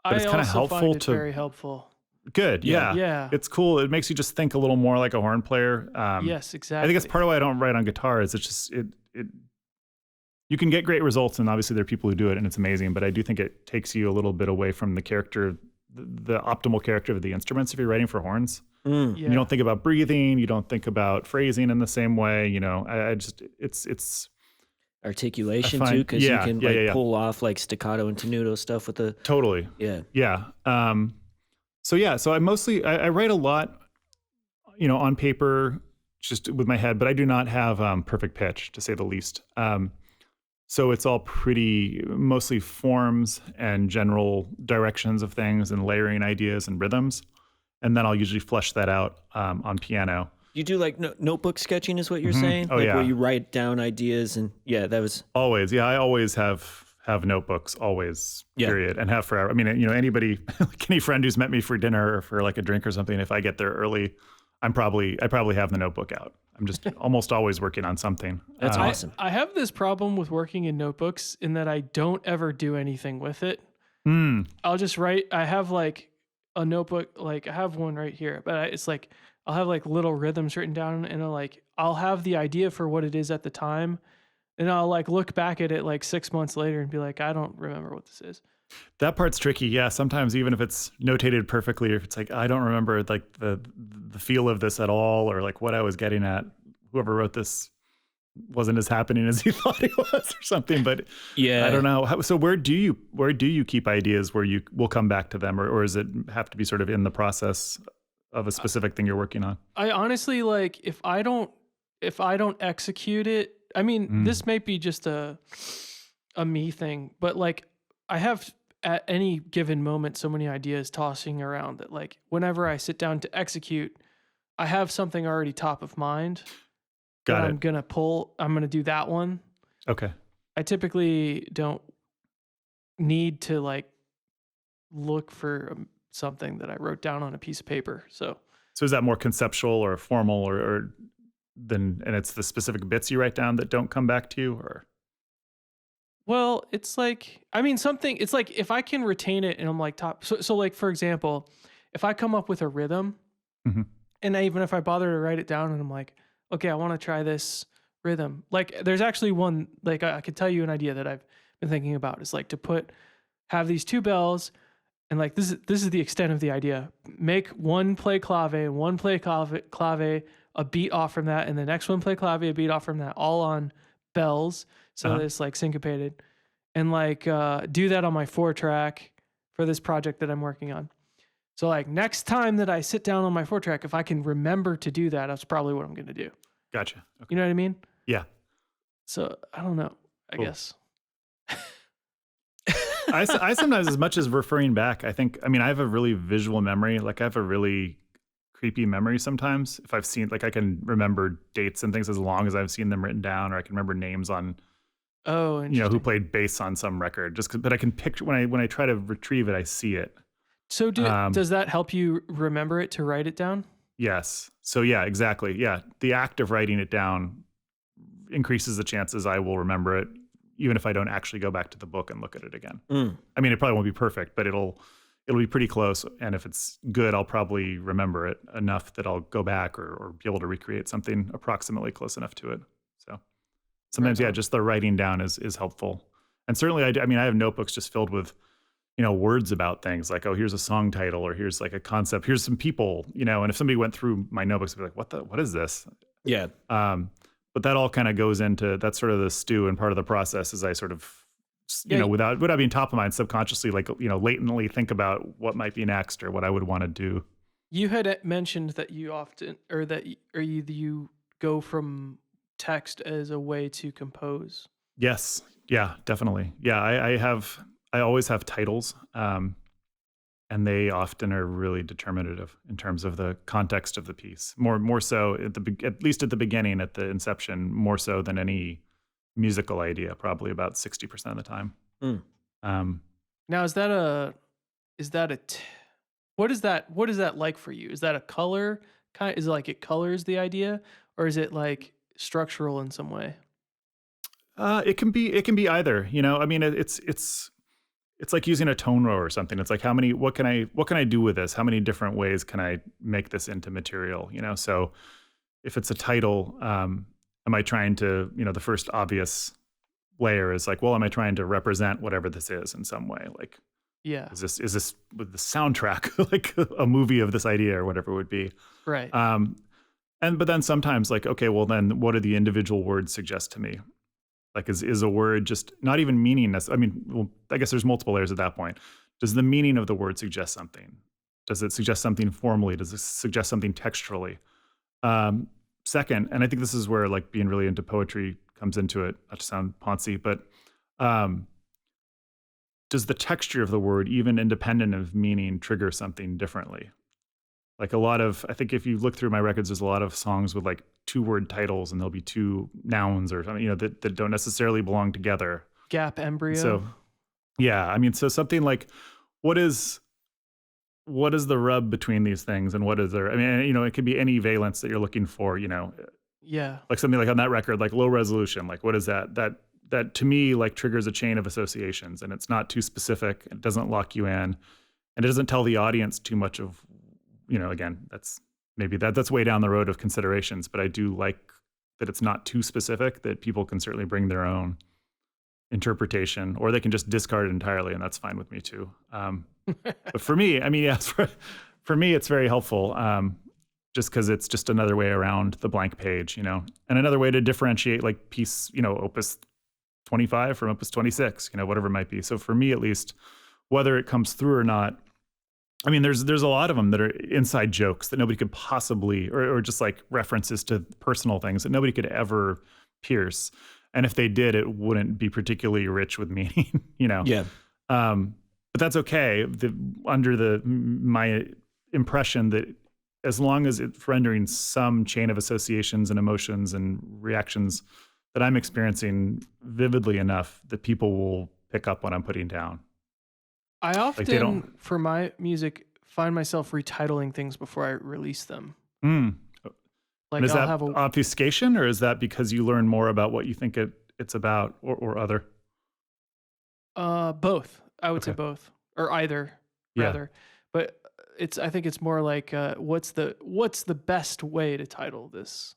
but it's kind of helpful find it to. Very helpful. Good, yeah. Yeah. It's cool. It makes you just think a little more like a horn player. Yes, exactly. I think that's part of why I don't write on guitar. Is it's just it. You can get great results, and obviously there are people who do it, and it's amazing. But I do think it takes you a little bit away from the character, the optimal character of the instruments if you're writing for horns. Mm. Yeah. You don't think about breathing. You don't think about phrasing in the same way. I just it's Articulation I find- too, because yeah, you can yeah. pull off like staccato and tenuto stuff with the totally. yeah. So I mostly I write a lot, on paper, just with my head, but I do not have perfect pitch, to say the least. So it's all mostly forms and general directions of things and layering ideas and rhythms, and then I'll usually flesh that out on piano. You do like notebook sketching, is what you're saying? Oh, like yeah. Where you write down ideas and that was Always, yeah. I always have notebooks, always, period, and have forever. I mean, anybody, like any friend who's met me for dinner or for like a drink or something, if I get there early, I probably have the notebook out. I'm just almost always working on something. That's awesome. I have this problem with working in notebooks in that I don't ever do anything with it. I'll just write. I have like a notebook, like I have one right here, but it's like I'll have like little rhythms written down, and I'll have the idea for what it is at the time, and I'll like look back at it like 6 months later and be like, I don't remember what this is. That part's tricky. Yeah, sometimes even if it's notated perfectly, or if it's like I don't remember like the feel of this at all, or like what I was getting at, whoever wrote this wasn't as happening as he thought it was, or something. But Yeah. I don't know. So where do you keep ideas where you will come back to them, or does it have to be sort of in the process of a specific thing you're working on? I honestly, like, if I don't execute it, I mean, this might be just a me thing, but like I have at any given moment so many ideas tossing around that like whenever I sit down to execute, I have something already top of mind. Got it. I'm gonna do that one. Okay. I typically don't need to like look for something that I wrote down on a piece of paper. So is that more conceptual or formal, or and it's the specific bits you write down that don't come back to you, or? well, it's like, I mean, it's like if I can retain it and I'm like so like, for example, if I come up with a rhythm and even if I bother to write it down and I'm like, okay, I want to try this rhythm. Like there's actually one, like I could tell you an idea that I've been thinking about is like to have these two bells and like, this is the extent of the idea. Make one play clave and one play clave, a beat off from that. And the next one play clave, a beat off from that, all on bells. So it's like syncopated, and like do that on my 4-track for this project that I'm working on. So like next time that I sit down on my 4-track, if I can remember to do that, that's probably what I'm going to do. Gotcha. Okay. You know what I mean? Yeah. So I don't know. I Cool. guess. I sometimes, as much as referring back, I mean, I have a really visual memory. Like I have a really creepy memory sometimes. If I've seen, like I can remember dates and things as long as I've seen them written down, or I can remember names on, Oh, who interesting. played bass on some record. But I can picture when I try to retrieve it, I see it. So does that help you remember it to write it down? Yes. So yeah, exactly. Yeah. The act of writing it down increases the chances I will remember it, even if I don't actually go back to the book and look at it again. I mean, it probably won't be perfect, but it'll be pretty close. And if it's good, I'll probably remember it enough that I'll go back or be able to recreate something approximately close enough to it. So sometimes, Right yeah, on. just the writing down is helpful. And certainly, I mean, I have notebooks just filled with, words about things like, oh, here's a song title, or here's like a concept, here's some people, and if somebody went through my notebooks, they'd be like, what is this? Yeah. But that all kind of goes into, that's sort of the stew and part of the process is I sort of, Yeah, without being top of mind, subconsciously, like, latently think about what might be next or what I would want to do. You had mentioned that you often, you go from text as a way to compose. Yes. Yeah, definitely. Yeah. I always have titles. And they often are really determinative in terms of the context of the piece. More so at least at the beginning, at the inception, more so than any musical idea, probably about 60% of the time. Um, Now, what is that like for you? Is that a color kind? Is it like it colors the idea, or is it like structural in some way? it can be either. I mean, it's like using a tone row or something. It's like what can I do with this? How many different ways can I make this into material? So if it's a title, am I trying to, the first obvious layer is like, well, am I trying to represent whatever this is in some way? Like, Yeah. is this with the soundtrack, like a movie of this idea or whatever it would be? Right. But then sometimes like, okay, well then what do the individual words suggest to me? Like, is a word just not even meaningless? I mean, well, I guess there's multiple layers at that point. Does the meaning of the word suggest something? Does it suggest something formally? Does it suggest something textually? Second, and I think this is where like being really into poetry comes into it, not to sound poncy, but does the texture of the word, even independent of meaning, trigger something differently? Like I think if you look through my records, there's a lot of songs with like 2-word titles and there'll be 2 nouns or something, that don't necessarily belong together. Gap embryo. So, yeah, I mean, so something like, what is the rub between these things and what is there? I mean, it could be any valence that you're looking for, yeah. like something like on that record, like low resolution, like what is that? That to me, like triggers a chain of associations and it's not too specific. It doesn't lock you in and it doesn't tell the audience too much of, again, that's way down the road of considerations, but I do like that it's not too specific, that people can certainly bring their own interpretation or they can just discard it entirely. And that's fine with me too. But for me, I mean, yes, for me, it's very helpful. Just because it's just another way around the blank page, and another way to differentiate like piece, opus 25 from opus 26, whatever it might be. So for me, at least, whether it comes through or not, I mean, there's a lot of them that are inside jokes that nobody could possibly, or just like references to personal things that nobody could ever pierce. And if they did, it wouldn't be particularly rich with meaning, Yeah. But that's okay. Under my impression that as long as it's rendering some chain of associations and emotions and reactions that I'm experiencing vividly enough that people will pick up what I'm putting down. I often, they don't- for my music, find myself retitling things before I release them. Mm. Like And is I'll that have a obfuscation or is that because you learn more about what you think it's about or other? both. I would say Okay. both or either Yeah. rather. But I think it's more like what's the best way to title this?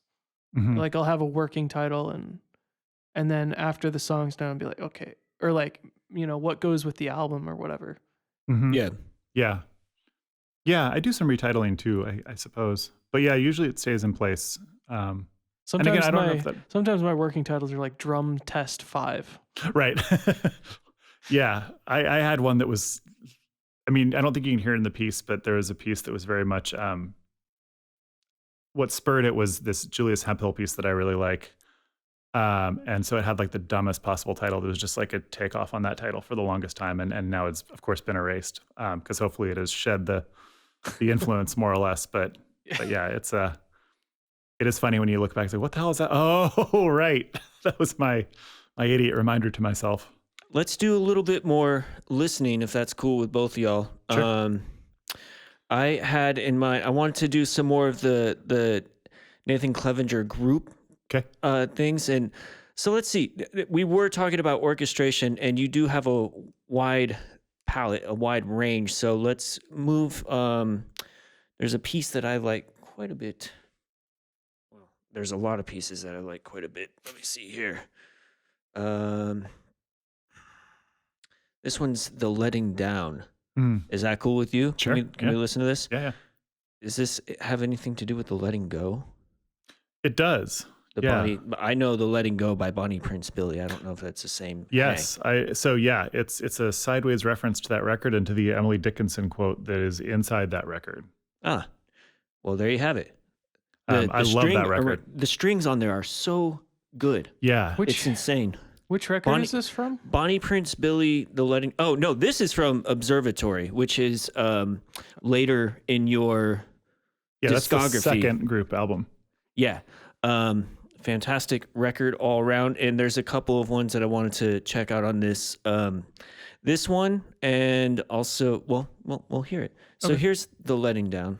Mhm. Like I'll have a working title and then after the song's done, I'll be like, okay, or like what goes with the album or whatever. Mhm. Yeah. Yeah. Yeah, I do some retitling too, I suppose. But yeah, usually it stays in place. And Sometimes again, I don't know if that... sometimes my working titles are like drum test 5. Right. Yeah, I had one that was, I mean, I don't think you can hear it in the piece, but there was a piece that was very much, what spurred it was this Julius Hemphill piece that I really like. And so it had like the dumbest possible title. There was just like a takeoff on that title for the longest time. And now it's of course been erased. Because hopefully it has shed the influence more or less. But yeah, it is funny when you look back and say, what the hell is that? Oh, right. That was my idiot reminder to myself. Let's do a little bit more listening, if that's cool with both of y'all. Sure. I had in mind, I wanted to do some more of the Nathan Clevenger group things. And so let's see. We were talking about orchestration, and you do have a wide palette, a wide range. So let's move. There's a piece that I like quite a bit. Well, there's a lot of pieces that I like quite a bit. Let me see here. This one's The Letting Down. Is that cool with you? Sure. Can we listen to this? Yeah. Does this have anything to do with the letting go? It does. I know The Letting Go by Bonnie Prince Billy. I don't know if that's the same. Yes. It's a sideways reference to that record and to the Emily Dickinson quote that is inside that record. Ah, well, there you have it. I love that record. The strings on there are so good. Yeah. It's insane. Which record is this from? Bonnie Prince Billy, The Letting... Oh, no, this is from Observatory, which is later in your discography. That's the second group album. Yeah. Fantastic record all around. And there's a couple of ones that I wanted to check out on this. This one, and also... Well, we'll hear it. So here's The Letting Down.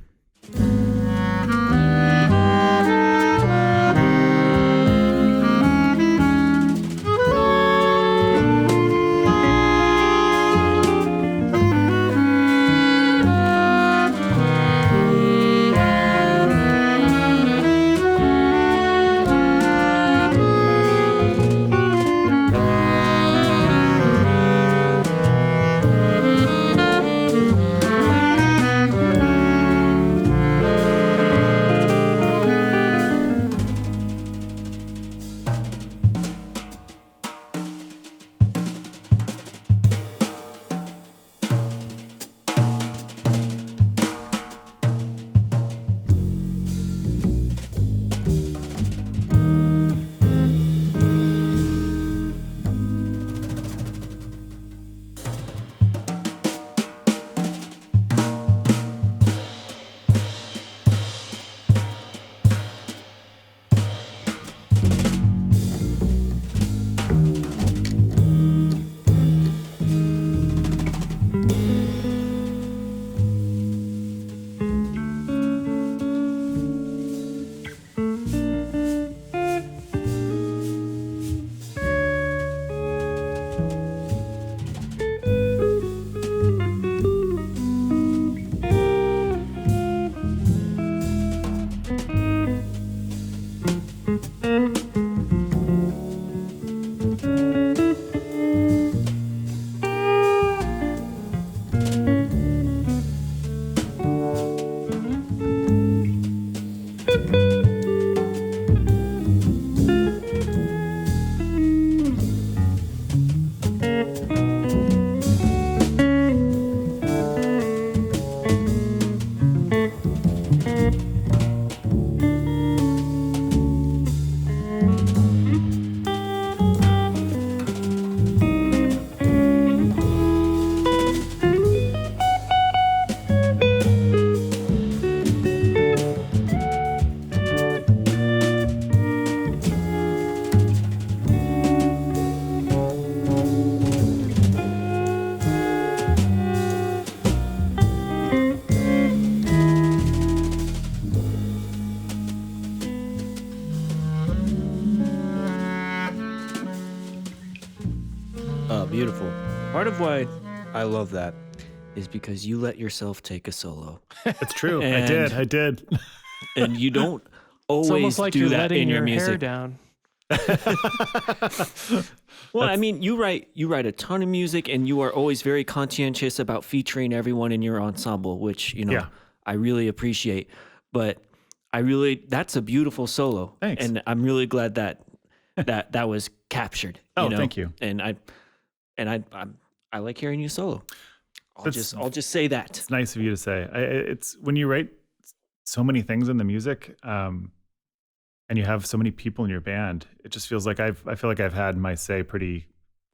Beautiful. Part of why I love that is because you let yourself take a solo. It's true. I did. And you don't always It's almost like do you're that letting in your your hair music. down. Well, I mean, you write a ton of music, and you are always very conscientious about featuring everyone in your ensemble, which I really appreciate. But that's a beautiful solo. Thanks. And I'm really glad that was captured. Thank you. And I like hearing you solo. I'll just say that. It's nice of you to say. It's when you write so many things in the music, and you have so many people in your band, it just feels like I feel like I've had my say pretty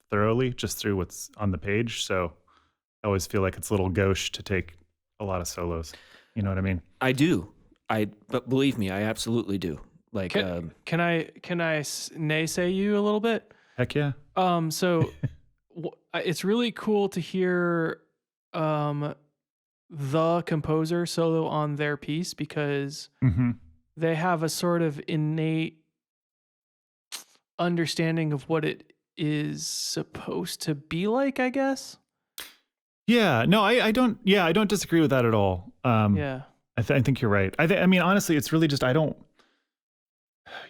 thoroughly just through what's on the page. So I always feel like it's a little gauche to take a lot of solos. You know what I mean? I do. But believe me, I absolutely do. Like, Can I naysay you a little bit? Heck yeah. So it's really cool to hear the composer solo on their piece because they have a sort of innate understanding of what it is supposed to be like, I guess. Yeah, no, I don't disagree with that at all. Yeah. I think you're right. I mean, honestly, it's really just, when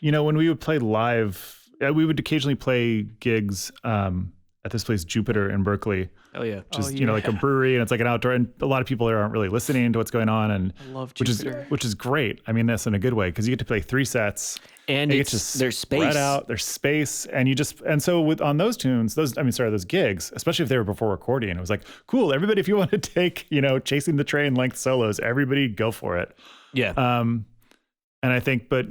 we would play live, we would occasionally play gigs at this place, Jupiter in Berkeley. Oh yeah. Which is, like a brewery, and it's like an outdoor, and a lot of people there aren't really listening to what's going on, and I love Jupiter. which is great. I mean, that's in a good way because you get to play 3 sets, and it's just there's space. Spread out, there's space, and so on those tunes, those gigs, especially if they were before recording, it was like, cool, everybody, if you want to take, Chasing the Train length solos, everybody go for it. Yeah. And I think, but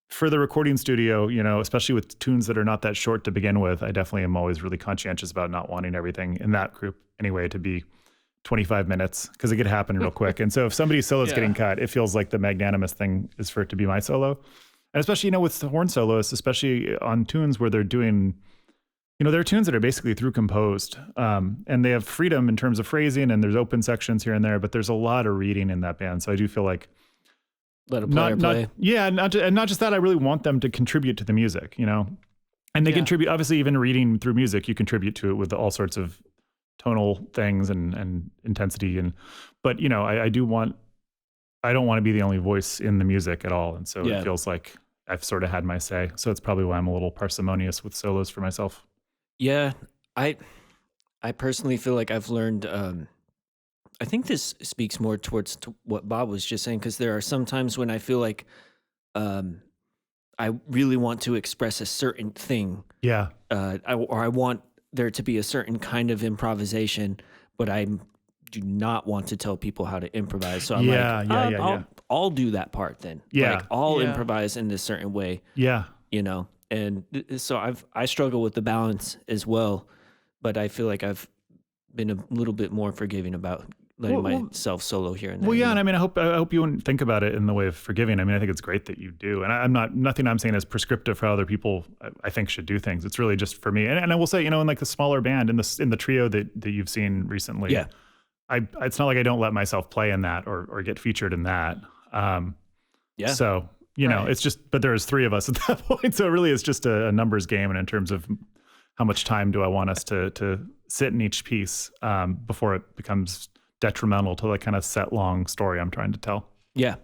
for the recording studio, especially with tunes that are not that short to begin with, I definitely am always really conscientious about not wanting everything in that group anyway to be 25 minutes because it could happen real quick. And so if somebody's solo is getting cut, it feels like the magnanimous thing is for it to be my solo. And especially, with the horn soloists, especially on tunes where they're doing, there are tunes that are basically through composed, and they have freedom in terms of phrasing, and there's open sections here and there, but there's a lot of reading in that band. So I do feel like let a player play. Not just that. I really want them to contribute to the music, and they contribute. Obviously, even reading through music, you contribute to it with all sorts of tonal things and intensity. But I don't want to be the only voice in the music at all, and so it feels like I've sort of had my say. So it's probably why I'm a little parsimonious with solos for myself. Yeah, I personally feel like I've learned. I think this speaks more towards what Bob was just saying, because there are some times when I feel like I really want to express a certain thing. Yeah. I want there to be a certain kind of improvisation, but I do not want to tell people how to improvise. So I'm I'll do that part then. Yeah. Like, I'll improvise in this certain way. Yeah. And so I struggle with the balance as well, but I feel like I've been a little bit more forgiving about letting myself solo here and there. Well, yeah, and I mean, I hope you wouldn't think about it in the way of forgiving. I mean, I think it's great that you do, and nothing I'm saying is prescriptive for how other people I think should do things. It's really just for me, and I will say, in like the smaller band in the trio that you've seen recently, yeah, it's not like I don't let myself play in that or get featured in that. So it's just, but there's 3 of us at that point, so it really is just a numbers game, and in terms of how much time do I want us to sit in each piece before it becomes detrimental to the kind of set long story I'm trying to tell. Yeah.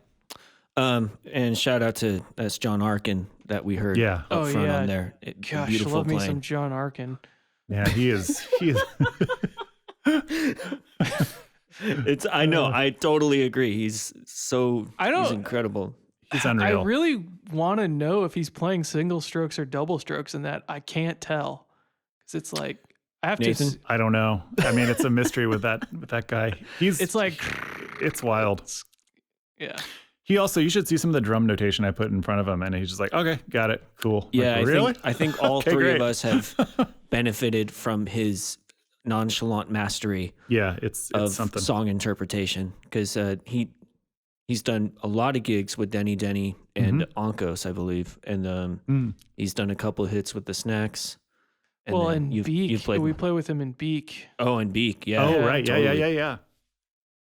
And shout out to that's John Arkin that we heard up front on there. Gosh, beautiful love playing. me some John Arkin. Yeah, he is. I know. I totally agree. He's incredible. He's unreal. I really want to know if he's playing single strokes or double strokes in that. I can't tell because it's like I have Nathan? to. I don't know. I mean, it's a mystery with that guy. It's wild. Yeah. He also, you should see some of the drum notation I put in front of him, and he's just like, okay, got it, cool. Yeah, like, really? I think all 3 of us have benefited from his nonchalant mastery. Yeah, it's of something. Song interpretation, because he's done a lot of gigs with Denny and Onkos, I believe, and he's done a couple of hits with the Snacks. And Beak, we play with him in Beak. Oh, in Beak, yeah. Oh, right, totally. yeah.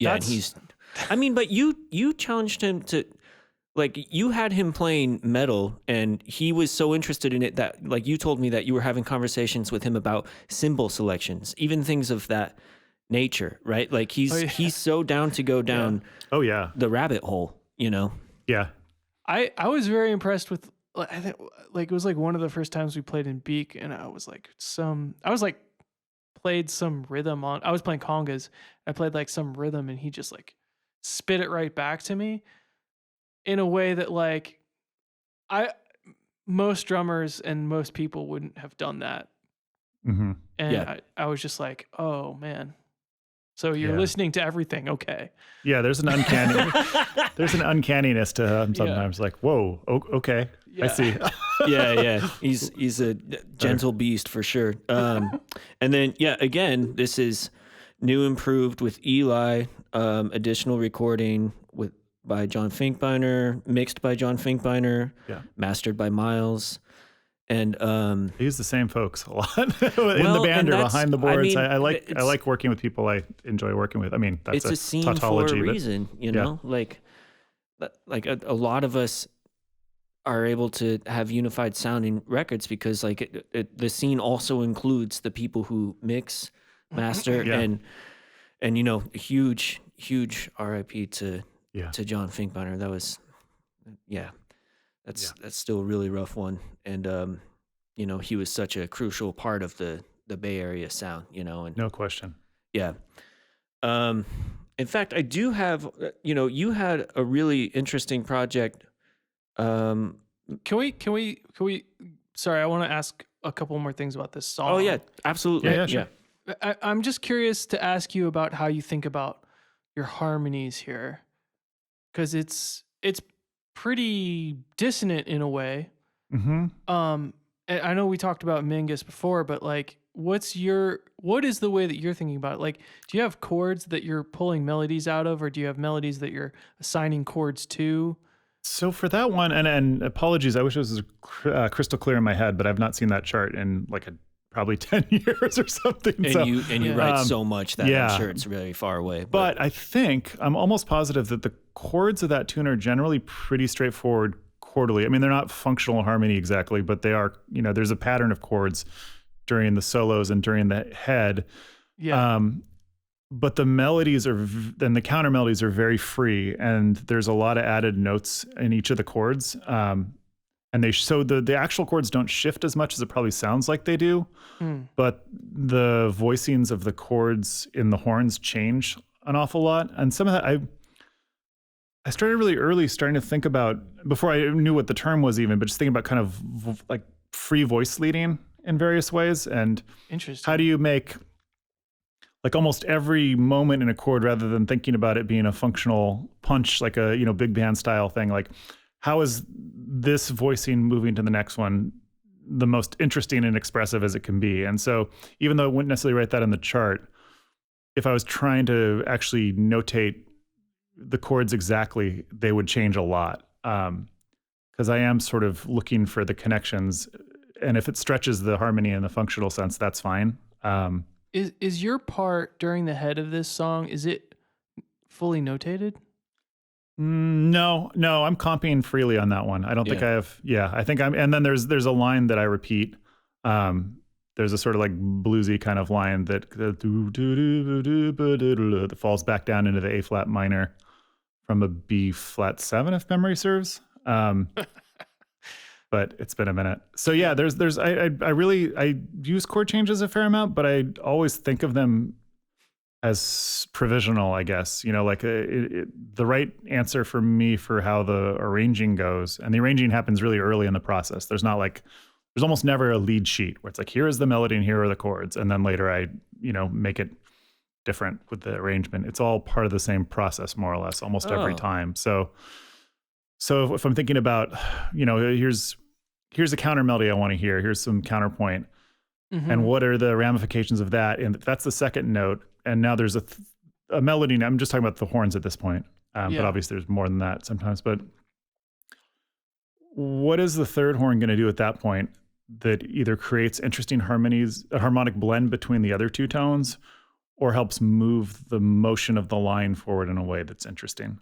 Yeah, and he's. I mean, but you challenged him to, like, you had him playing metal, and he was so interested in it that, like, you told me that you were having conversations with him about cymbal selections, even things of that nature, right? Like, he's so down to go down. Oh yeah, the rabbit hole, Yeah. I was very impressed with. I think like it was like one of the first times we played in Beak, and I was played some rhythm on. I was playing congas. I played like some rhythm, and he just like spit it right back to me in a way that like most drummers and most people wouldn't have done that. Mm-hmm. And I was just like, oh man, So you're Yeah. listening to everything. Okay. Yeah, there's an uncanniness to him sometimes. Like, whoa, okay, I Yeah. see. Yeah. He's a gentle beast for sure. And then again, this is new, improved with Eli. Additional recording by John Finkbeiner, mixed by John Finkbeiner, Yeah. mastered by Miles. And I use the same folks a lot in the band or behind the boards. I like working with people I enjoy working with. I mean, that's it's a scene tautology, for a but reason, you know. Like a lot of us are able to have unified sounding records because like the scene also includes the people who mix, master, and you know, huge RIP to John Finkbeiner. That was that's still a really rough one. And you know, he was such a crucial part of the Bay Area sound, you know. And no question. yeah. In fact, I do have, you know, you had a really interesting project. Can we, sorry, I want to ask a couple more things about this song. Oh yeah, absolutely. Yeah, sure. I'm just curious to ask you about how you think about your harmonies here. Cause it's pretty dissonant in a way. Mm-hmm. And I know we talked about Mingus before, but like, what is the way that you're thinking about it? Like, do you have chords that you're pulling melodies out of, or do you have melodies that you're assigning chords to? So for that one, and apologies, I wish it was crystal clear in my head, but I've not seen that chart in like probably 10 years or something. And you write so much that yeah. I'm sure it's really far away. But I think, I'm almost positive that the chords of that tune are generally pretty straightforward chordally. I mean, they're not functional harmony exactly, but they are, you know, there's a pattern of chords during the solos and during the head. Yeah. But the melodies and the counter melodies are very free, and there's a lot of added notes in each of the chords. And so the actual chords don't shift as much as it probably sounds like they do, but the voicings of the chords in the horns change an awful lot. And some of that I started really early starting to think about, before I knew what the term was even, but just thinking about kind of like free voice leading in various ways. And Interesting. how do you make like almost every moment in a chord, rather than thinking about it being a functional punch, like a, you know, big band style thing, like how is this voicing moving to the next one the most interesting and expressive as it can be? And so even though I wouldn't necessarily write that in the chart, if I was trying to actually notate the chords exactly, they would change a lot. Because I am sort of looking for the connections, and if it stretches the harmony in the functional sense, that's fine. Is your part during the head of this song, is it fully notated? No, I'm comping freely on that one. I don't think I have. Yeah, I think and then there's a line that I repeat. There's a sort of like bluesy kind of line that falls back down into the A flat minor from a B flat 7, if memory serves. But it's been a minute. So yeah, I use chord changes a fair amount, but I always think of them as provisional, I guess. You know, like the right answer for me for how the arranging goes, and the arranging happens really early in the process. There's almost never a lead sheet where it's like, here is the melody and here are the chords, and then later I, you know, make it different with the arrangement. It's all part of the same process, more or less, almost every time. So if I'm thinking about, you know, here's a counter melody I want to hear, here's some counterpoint, and what are the ramifications of that? And that's the second note. And now there's a melody. Now I'm just talking about the horns at this point, but obviously there's more than that sometimes. But what is the third horn going to do at that point that either creates interesting harmonies, a harmonic blend between the other two tones, or helps move the motion of the line forward in a way that's interesting?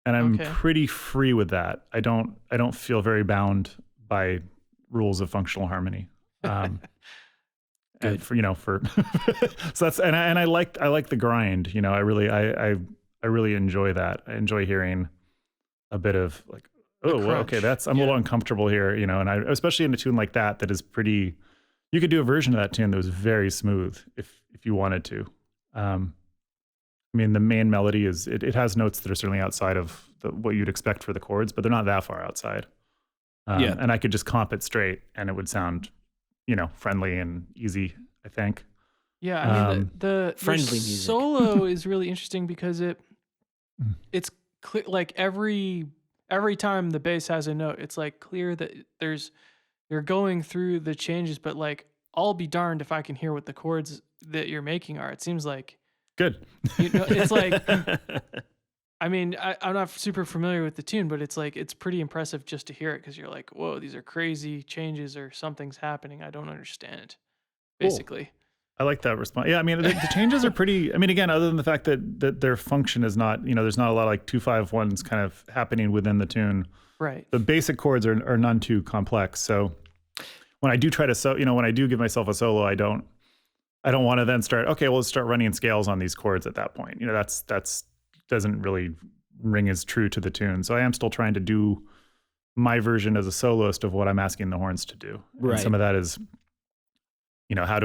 And I'm pretty free with that. I don't feel very bound by rules of functional harmony. And for so that's, and I like the grind, you know, I really enjoy that. I enjoy hearing a bit of like, oh, well, okay, I'm a little uncomfortable here, you know, and I, especially in a tune like that is pretty, you could do a version of that tune that was very smooth if you wanted to. I mean, the main melody it has notes that are certainly outside of what you'd expect for the chords, but they're not that far outside. And I could just comp it straight and it would sound, you know, friendly and easy, I think. Yeah, I mean the friendly music. solo is really interesting because Mm. it's clear, like every time the bass has a note, it's like clear that you're going through the changes, but like I'll be darned if I can hear what the chords that you're making are. It seems like Good. it's like I mean, I'm not super familiar with the tune, but it's like it's pretty impressive just to hear it because you're like, whoa, these are crazy changes or something's happening. I don't understand. Cool. Basically. I like that response. Yeah, I mean, the changes are pretty. I mean, again, other than the fact that their function is not, there's not a lot of like 2-5-1s kind of happening within the tune. Right. The basic chords are none too complex. So when I do try to when I do give myself a solo, I don't want to then start. Okay, well, let's start running scales on these chords at that point. That's doesn't really ring as true to the tune. So I am still trying to do my version as a soloist of what I'm asking the horns to do. Right. And some of that is, how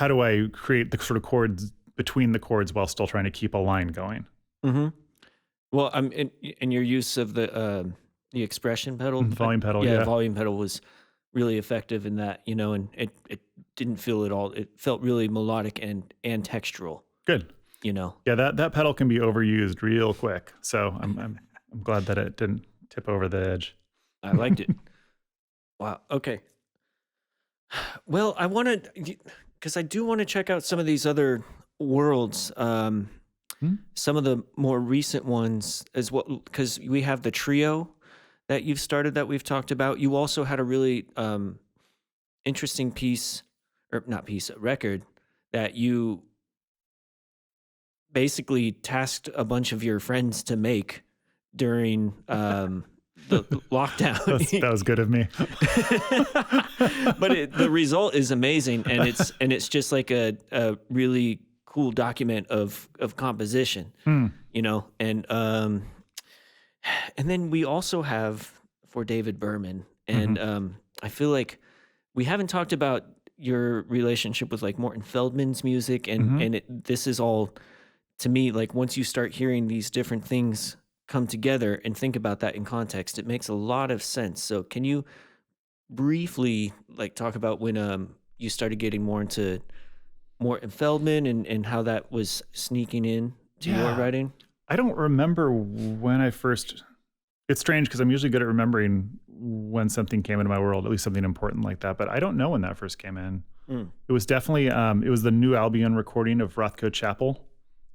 do I create the sort of chords between the chords while still trying to keep a line going? Mm-hmm. Well, I'm in your use of the expression pedal, Volume pedal, yeah. Volume pedal was really effective in that, and it didn't feel at all. It felt really melodic and textural. Good. Yeah, that pedal can be overused real quick. So I'm glad that it didn't tip over the edge. I liked it. Wow. Okay. Well, I wanted, because I do want to check out some of these other worlds, some of the more recent ones as well, because we have the trio that you've started that we've talked about. You also had a really interesting record that you basically tasked a bunch of your friends to make during the lockdown. That was good of me. But the result is amazing, and it's just like a really cool document of composition, and then we also have for David Berman, and I feel like we haven't talked about your relationship with like Morton Feldman's music, and this is all, to me, like once you start hearing these different things come together and think about that in context, it makes a lot of sense. So can you briefly like talk about when you started getting more into Morton Feldman and how that was sneaking in to your writing? I don't remember when I first. It's strange because I'm usually good at remembering when something came into my world, at least something important like that. But I don't know when that first came in. It was definitely it was the New Albion recording of Rothko Chapel.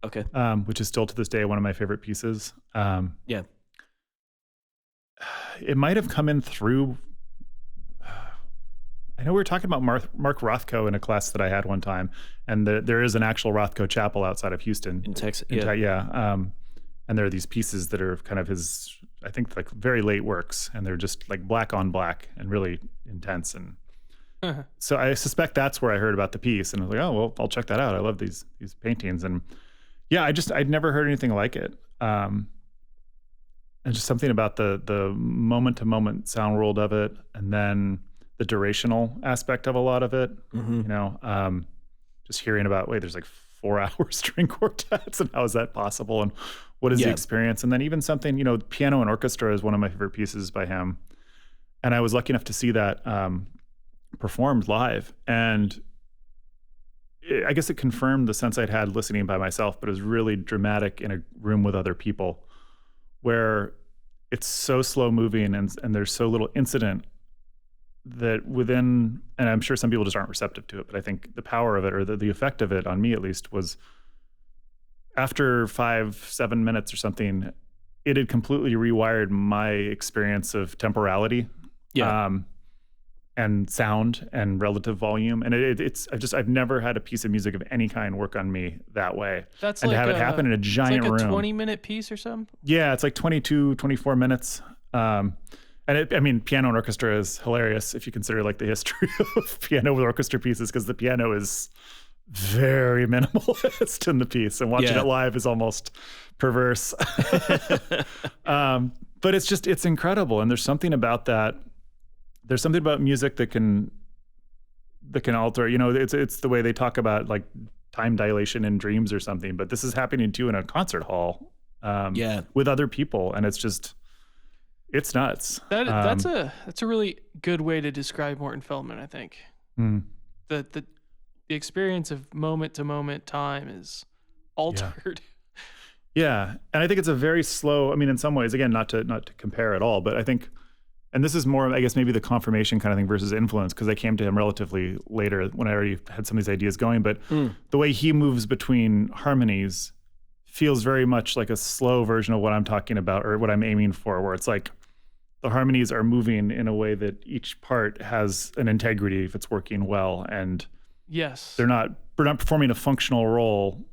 Okay. Which is still to this day one of my favorite pieces. Yeah. It might have come in through. I know we were talking about Mark Rothko in a class that I had one time, and there is an actual Rothko Chapel outside of Houston In Texas. And there are these pieces that are kind of his, I think, like very late works, and they're just like black on black and really intense. And so I suspect that's where I heard about the piece, and I was like, oh well, I'll check that out. I love these paintings, and yeah, I'd never heard anything like it. And just something about the moment to moment sound world of it, and then the durational aspect of a lot of it. Just hearing about, wait, there's like 4-hour string quartets, and how is that possible? And what is the experience? And then even something, piano and orchestra is one of my favorite pieces by him. And I was lucky enough to see that performed live. And I guess it confirmed the sense I'd had listening by myself, but it was really dramatic in a room with other people, where it's so slow moving and there's so little incident that within, and I'm sure some people just aren't receptive to it, but I think the power of it, or the effect of it on me at least, was after 5-7 minutes or something, it had completely rewired my experience of temporality. And sound and relative volume. And I've never had a piece of music of any kind work on me that way. That's and like to have it happen in a giant room. It's like a room. 20-minute piece or something? Yeah, it's like 22, 24 minutes. And piano and orchestra is hilarious if you consider like the history of piano with orchestra pieces, because the piano is very minimalist in the piece, and watching it live is almost perverse. But it's incredible. And there's something about that. There's something about music that can alter, it's the way they talk about like time dilation in dreams or something, but this is happening too in a concert hall, with other people. And it's nuts. That's a really good way to describe Morton Feldman, I think. the experience of moment to moment time is altered. Yeah, and I think it's a very slow. I mean, in some ways, again, not to compare at all, but I think, and this is more, I guess, maybe the confirmation kind of thing versus influence, because I came to him relatively later when I already had some of these ideas going. But the way he moves between harmonies feels very much like a slow version of what I'm talking about or what I'm aiming for, where it's like the harmonies are moving in a way that each part has an integrity if it's working well, and Yes. they're not performing a functional role.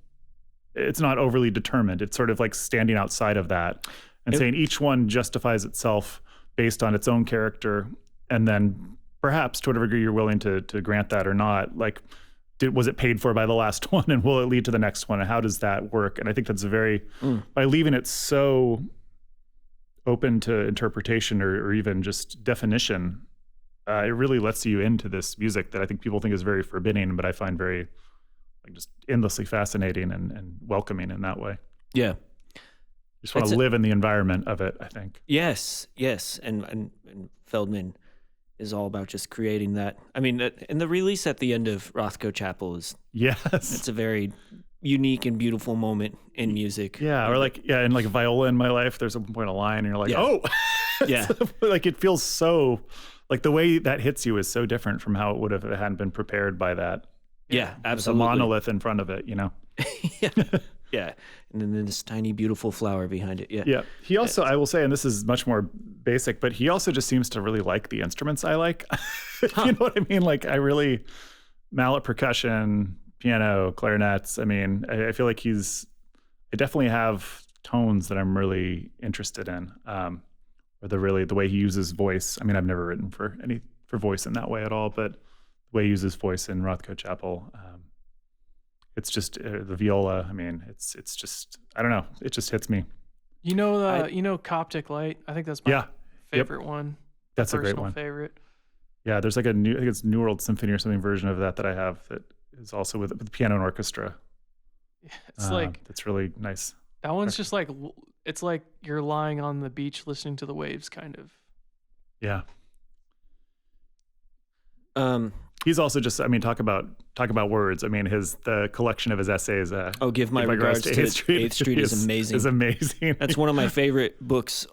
It's not overly determined. It's sort of like standing outside of that and saying each one justifies itself based on its own character. And then perhaps to whatever degree you're willing to grant that or not, like, was it paid for by the last one, and will it lead to the next one? And how does that work? And I think that's by leaving it so open to interpretation or even just definition, it really lets you into this music that I think people think is very forbidding, but I find very like just endlessly fascinating and welcoming in that way. Yeah. Just want to live in the environment of it, I think. Yes. And Feldman is all about just creating that. I mean, and the release at the end of Rothko Chapel it's a very unique and beautiful moment in music. Yeah, or like, and like Viola in My Life, there's a point of line and you're like, oh, yeah. Like it feels so, like the way that hits you is so different from how it would have if it hadn't been prepared by that. Yeah, There's absolutely. a monolith in front of it, you know? Yeah. And then this tiny, beautiful flower behind it. Yeah. Yeah. He also, I will say, and this is much more basic, but he also just seems to really like the instruments I like. You know what I mean? Like mallet percussion, piano, clarinets. I mean, I feel like I definitely have tones that I'm really interested in. Or the way he uses voice. I mean, I've never written for voice in that way at all, but the way he uses voice in Rothko Chapel, it's just the viola. I mean, it's just, I don't know. It just hits me. You know, Coptic Light. I think that's my favorite one. That's a great one. Favorite. Yeah, there's like I think it's New World Symphony or something version of that I have that is also with piano and orchestra. Yeah, it's like that's really nice. That one's just like, it's like you're lying on the beach listening to the waves, kind of. Yeah. He's also just, I mean, talk about words. I mean, the collection of his essays. Give my regards to 8th Street is amazing. Is amazing. That's one of my favorite books,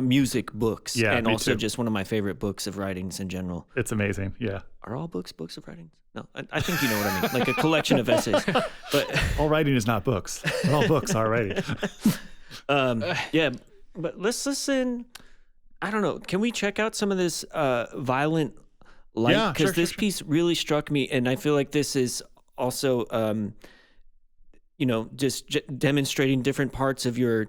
music books. Yeah, and me also too. just one of my favorite books of writings in general. It's amazing. Yeah. Are all books of writings? No, I think you know what I mean. Like a collection of essays. But all writing is not books. But all books are writing. Yeah, but let's listen. I don't know. Can we check out some of this violent light? Yeah, because sure. this piece really struck me, and I feel like this is also, just demonstrating different parts of your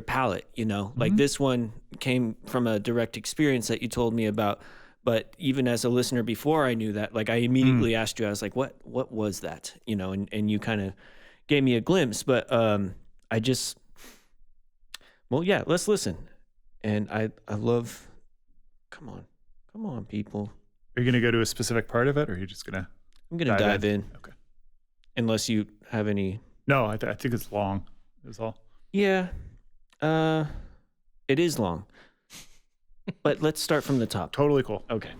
palette. You know, like this one came from a direct experience that you told me about. But even as a listener before I knew that, like I immediately asked you, I was like, what was that? You know, and you kind of gave me a glimpse. But let's listen. And I love, come on, people. Are you going to go to a specific part of it, or are you just going to? I'm going to dive in. Okay. Unless you have any. No, I think it's long. Is all. Yeah. It is long. But let's start from the top. Totally cool. Okay.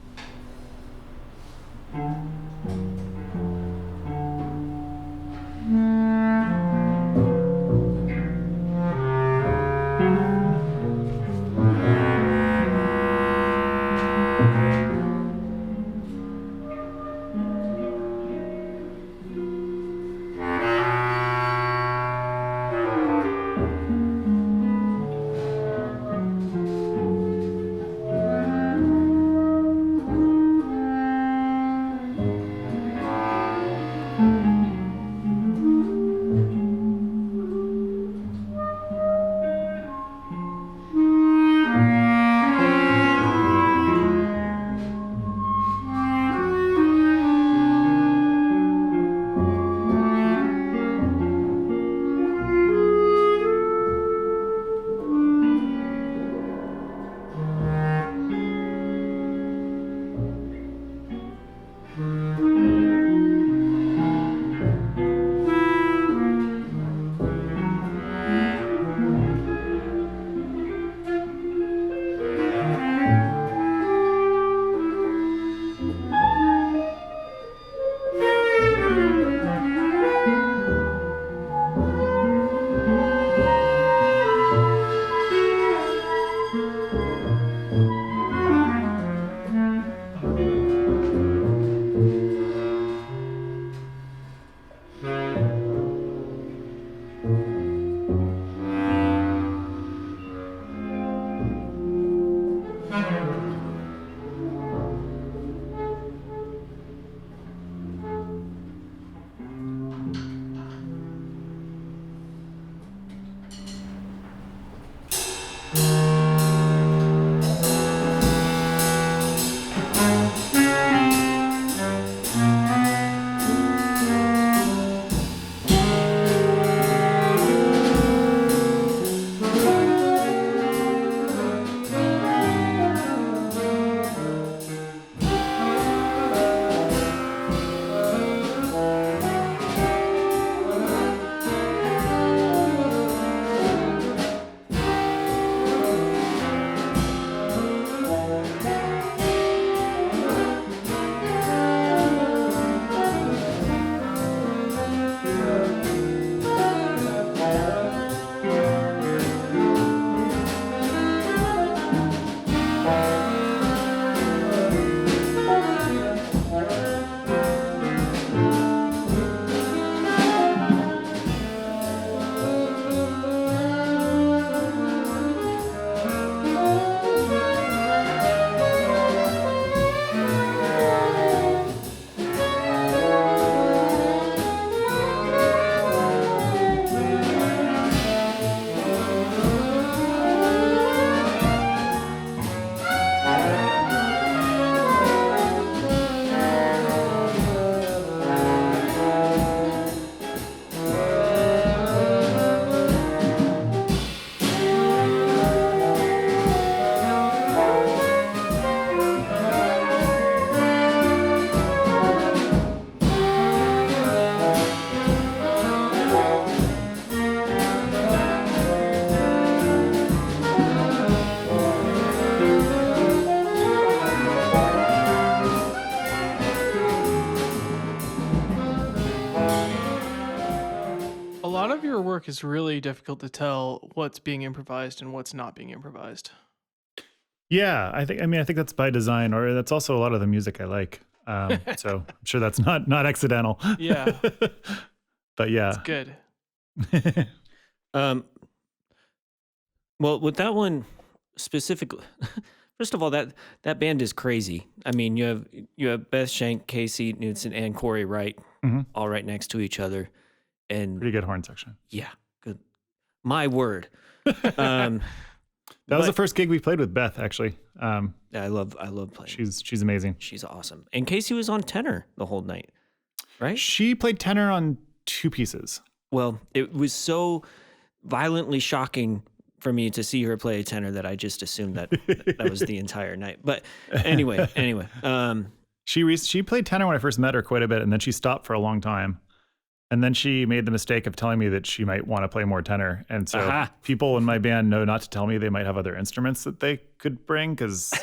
of your work is really difficult to tell what's being improvised and what's not being improvised. Yeah, I think that's by design, or that's also a lot of the music I like. So I'm sure that's not accidental. Yeah. But yeah, It's good. Well, with that one specifically, first of all, that band is crazy. I mean, you have Beth Shank, Casey Knudsen, and Corey Wright all right next to each other, and pretty good horn section. yeah, good. My word. That was the first gig we played with Beth, actually. I love playing. She's amazing. She's awesome. And Casey was on tenor the whole night, right? She played tenor on 2 pieces. Well, it was so violently shocking for me to see her play a tenor that I just assumed that was the entire night. But anyway. She played tenor when I first met her quite a bit, and then she stopped for a long time. And then she made the mistake of telling me that she might want to play more tenor. And so people in my band know not to tell me they might have other instruments that they could bring, because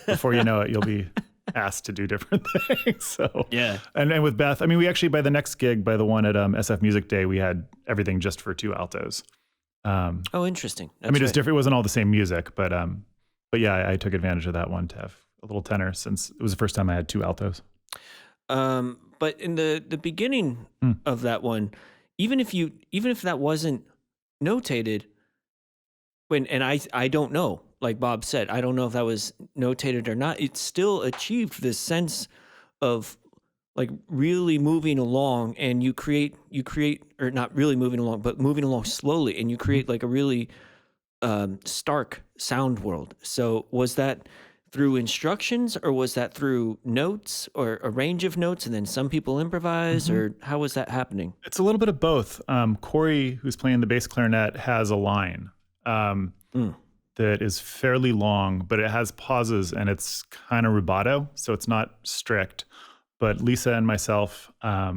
before you know it, you'll be asked to do different things. So yeah. And with Beth, I mean, we actually, by the next gig, by the one at SF Music Day, we had everything just for 2 altos. Oh, interesting. That's it was different. It wasn't all the same music, but yeah, I took advantage of that one to have a little tenor, since it was the first time I had 2 altos. But in the beginning of that one, even if that wasn't notated, and I don't know, like Bob said, I don't know if that was notated or not, it still achieved this sense of like really moving along, and you create, or not really moving along, but moving along slowly, and you create like a really stark sound world. So was that through instructions, or was that through notes, or a range of notes, and then some people improvise, or how was that happening? It's a little bit of both. Corey, who's playing the bass clarinet, has a line that is fairly long, but it has pauses, and it's kind of rubato, so it's not strict. But Lisa and myself, I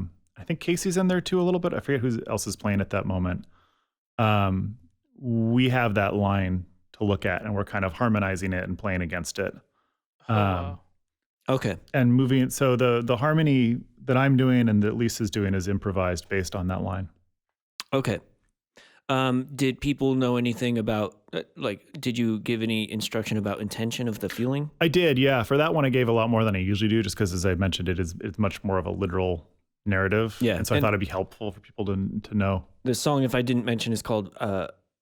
think Casey's in there too a little bit. I forget who else is playing at that moment. We have that line to look at, and we're kind of harmonizing it and playing against it. Wow. Okay. And moving, so the harmony that I'm doing and that Lisa's doing is improvised based on that line. Okay. Did people know anything about, did you give any instruction about intention of the feeling? I did, yeah. For that one, I gave a lot more than I usually do, just because, as I mentioned, it's much more of a literal narrative. Yeah. And so I thought it'd be helpful for people to know. The song, if I didn't mention, is called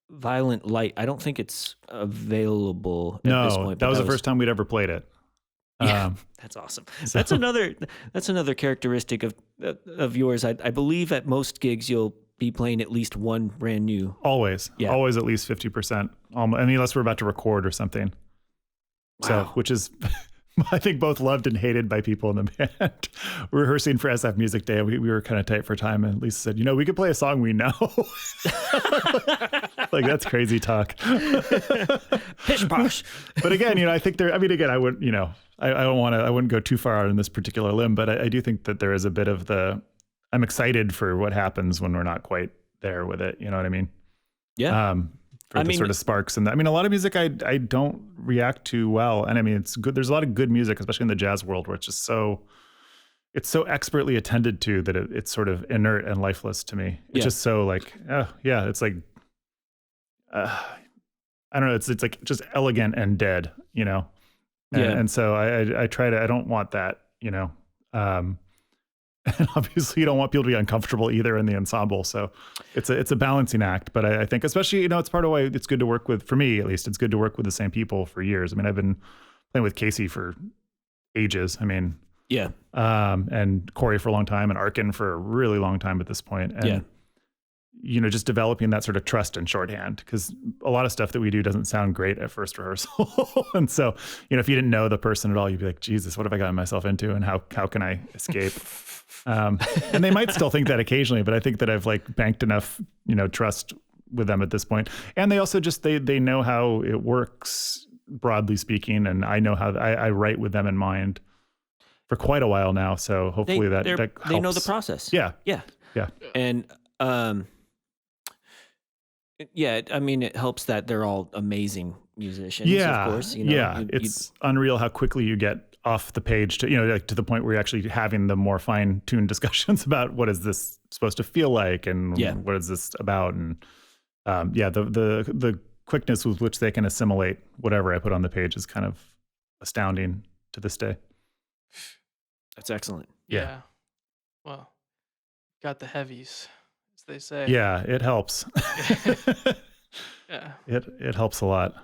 Violent Light. I don't think it's available at this point. That was the first time we'd ever played it. Yeah, that's awesome. So. That's another characteristic of yours. I believe at most gigs you'll be playing at least one brand new. Always at least 50%. Unless we're about to record or something. Wow. So, which is, I think, both loved and hated by people in the band. We're rehearsing for SF Music Day, and we were kind of tight for time. And Lisa said, we could play a song we know. Like, that's crazy talk. Pish posh. But again, I think I wouldn't, I wouldn't go too far out on this particular limb, but I do think that there is a bit of I'm excited for what happens when we're not quite there with it. You know what I mean? Yeah. For the sort of sparks and a lot of music I don't react to well. And it's good. There's a lot of good music, especially in the jazz world, where it's just so expertly attended to that it's sort of inert and lifeless to me. It's just so like, it's like, I don't know. It's like just elegant and dead, And so I try to, I don't want that, and obviously you don't want people to be uncomfortable either in the ensemble. So it's a balancing act, but I think especially, it's part of why it's good to work with, for me at least, it's good to work with the same people for years. I mean, I've been playing with Casey for ages. Yeah. And Corey for a long time, and Arkin for a really long time at this point. And, just developing that sort of trust and shorthand, because a lot of stuff that we do doesn't sound great at first rehearsal. And so, if you didn't know the person at all, you'd be like, Jesus, what have I gotten myself into, and how can I escape? And they might still think that occasionally, but I think that I've banked enough, trust with them at this point. And they also just, they know how it works, broadly speaking. And I know how I write with them in mind for quite a while now. So hopefully that helps. They know the process. Yeah. Yeah. Yeah. And, it helps that they're all amazing musicians, of course. It's unreal how quickly you get off the page to, like to the point where you're actually having the more fine-tuned discussions about what is this supposed to feel like and what is this about. And the quickness with which they can assimilate whatever I put on the page is kind of astounding to this day. That's excellent. Yeah. Well, got the heavies, as they say. Yeah, it helps. Yeah. It helps a lot.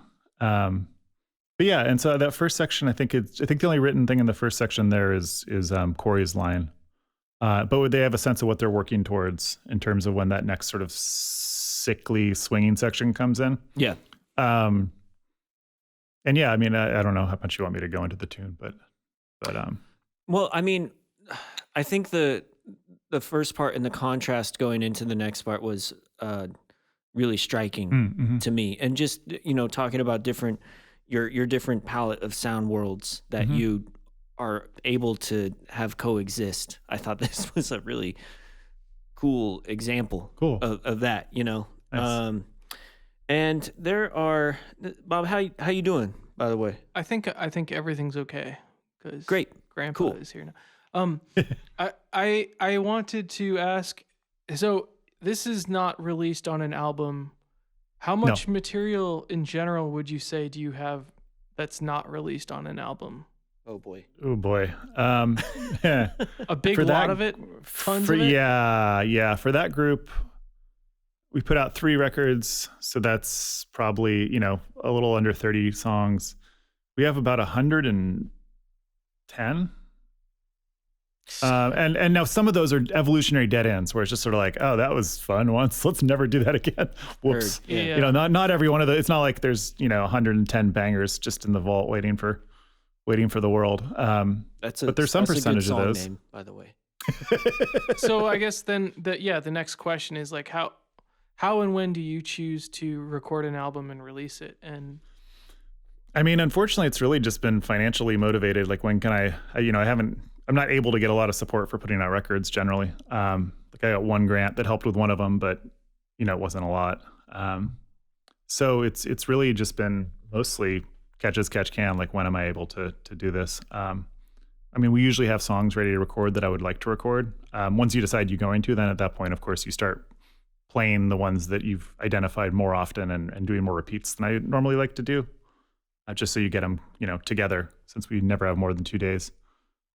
But yeah, and so that first section, I think the only written thing in the first section there is Corey's line. But they have a sense of what they're working towards in terms of when that next sort of sickly swinging section comes in. Yeah. And yeah, I mean, I don't know how much you want me to go into the tune, but Well, I mean, I think the first part and the contrast going into the next part was really striking to me. And just, talking about your different palette of sound worlds that you are able to have coexist. I thought this was a really cool example of that, Nice. And there are, Bob, how you doing, by the way? I think everything's okay. Cause Great. Grandpa is here now. I wanted to ask, so this is not released on an album. How much material in general would you say do you have that's not released on an album? Oh boy. A big lot of it? Tons of it? Yeah. For that group, we put out 3 records. So that's probably, a little under 30 songs. We have about 110. And now some of those are evolutionary dead ends where it's just sort of like, oh, that was fun once. Let's never do that again. Whoops. Yeah. Not every one of the, it's not like there's, 110 bangers just in the vault waiting for the world. But there's some percentage of those. Name, by the way. So I guess then the next question is like how and when do you choose to record an album and release it? And I mean, unfortunately, it's really just been financially motivated. Like when can I'm not able to get a lot of support for putting out records generally. I got one grant that helped with one of them, but it wasn't a lot. So it's really just been mostly catch as catch can. Like when am I able to do this? I mean, we usually have songs ready to record that I would like to record. Once you decide you're going to, then at that point, of course, you start playing the ones that you've identified more often and doing more repeats than I normally like to do. Just so you get them, together, since we never have more than 2 days.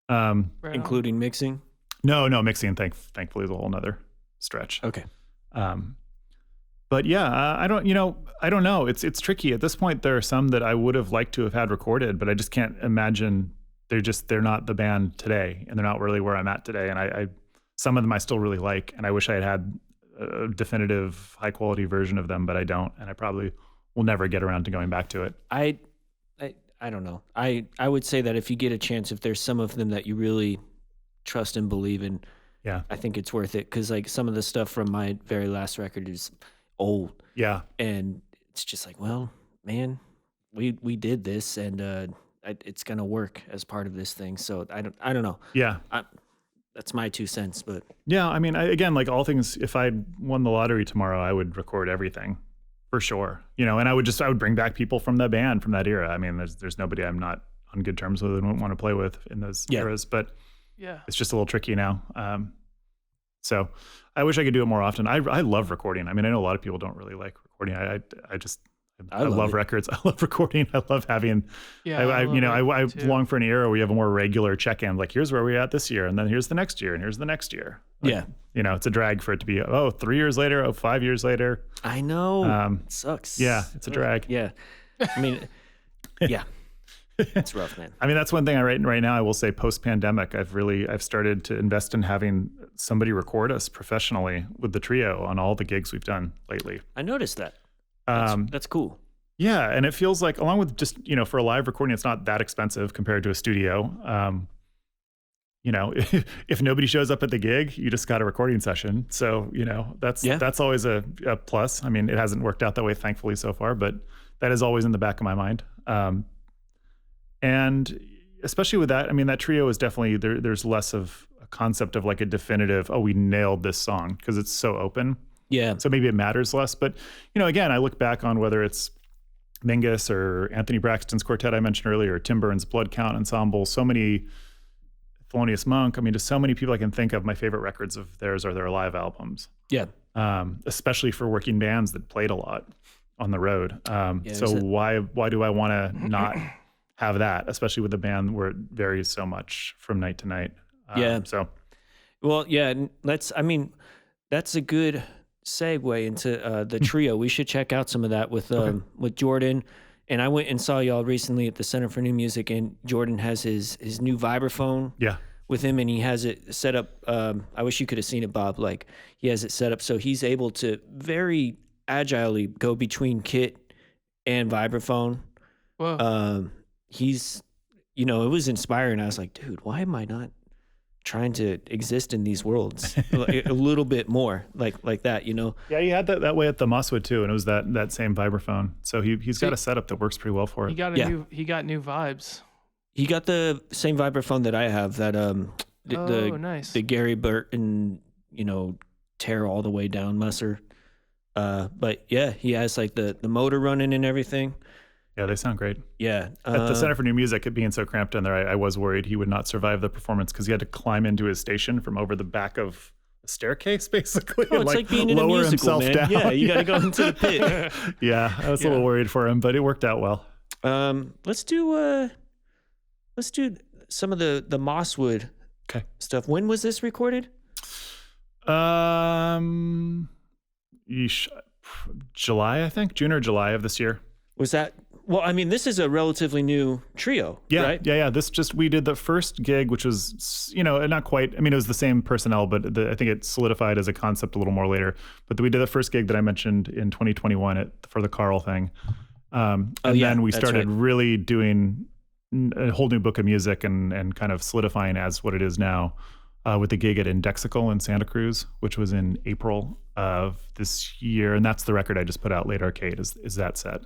right Including mixing? No, mixing, thankfully, is a whole nother stretch. Okay. But yeah, I don't know. It's tricky. At this point, there are some that I would have liked to have had recorded, but I just can't imagine. They're not the band today, and they're not really where I'm at today. And I some of them I still really like, and I wish I had a definitive, high quality version of them, but I don't, and I probably will never get around to going back to it. I don't know. I would say that if you get a chance, if there's some of them that you really trust and believe in, I think it's worth it. Because like some of the stuff from my very last record is old. Yeah. And it's just like, well, man, we did this, and it's gonna work as part of this thing. So I don't know. Yeah. That's my 2 cents, but yeah, I mean, again, like all things, if I won the lottery tomorrow, I would record everything. For sure. And I would bring back people from the band from that era. I mean, there's nobody I'm not on good terms with and wouldn't want to play with in those eras, but it's just a little tricky now. So I wish I could do it more often. I love recording. I mean, I know a lot of people don't really like recording. I love records. I love recording. I love having, I long for an era where you have a more regular check-in. Like, here's where we're at this year. And then here's the next year. And here's the next year. Like, it's a drag for it to be, 3 years later, 5 years later. I know. It sucks. Yeah. It's a drag. Yeah. I mean, yeah. It's rough, man. I mean, that's one thing right now, I will say post-pandemic, I've started to invest in having somebody record us professionally with the trio on all the gigs we've done lately. I noticed that. That's cool. Yeah. And it feels like, along with just, for a live recording, it's not that expensive compared to a studio. If nobody shows up at the gig, you just got a recording session. So, that's always a plus. I mean, it hasn't worked out that way, thankfully, so far, but that is always in the back of my mind. And especially with that, I mean, that trio is definitely, there's less of a concept of like a definitive, we nailed this song, because it's so open. Yeah. So maybe it matters less. But, again, I look back on whether it's Mingus or Anthony Braxton's quartet I mentioned earlier, or Tim Burns' Blood Count Ensemble, so many, Thelonious Monk. I mean, just so many people I can think of. My favorite records of theirs are their live albums. Yeah. Especially for working bands that played a lot on the road. So why do I want to not have that, especially with a band where it varies so much from night to night? Well, yeah, that's a good segue into the trio. We should check out some of that with Jordan. And I went and saw y'all recently at the Center for New Music, and Jordan has his new vibraphone with him, and he has it set up. I wish you could have seen it, Bob. Like, he has it set up so he's able to very agilely go between kit and vibraphone. Whoa. He's, it was inspiring. I was like, dude, why am I not trying to exist in these worlds a little bit more like that, Yeah, he had that way at the Mosswood too, and it was that same vibraphone. So he's got a setup that works pretty well for it. He got new vibes. He got the same vibraphone that I have, that nice. the Gary Burton, tear all the way down musser. But yeah, he has like the motor running and everything. Yeah, they sound great. Yeah. At the Center for New Music, it being so cramped in there, I was worried he would not survive the performance because he had to climb into his station from over the back of a staircase, basically. Oh, it's like being in a musical, man. Down. Yeah, you got to go into the pit. Yeah, I was a little worried for him, but it worked out well. Let's do some of the Mosswood stuff. When was this recorded? July, I think. June or July of this year. Was that? Well, I mean, this is a relatively new trio, right? Yeah. We did the first gig, which was, not quite, it was the same personnel, but I think it solidified as a concept a little more later. But we did the first gig that I mentioned in 2021 for the Carl thing. Then we started really doing a whole new book of music and kind of solidifying as what it is now with the gig at Indexical in Santa Cruz, which was in April of this year. And that's the record I just put out, Late Arcade, is that set.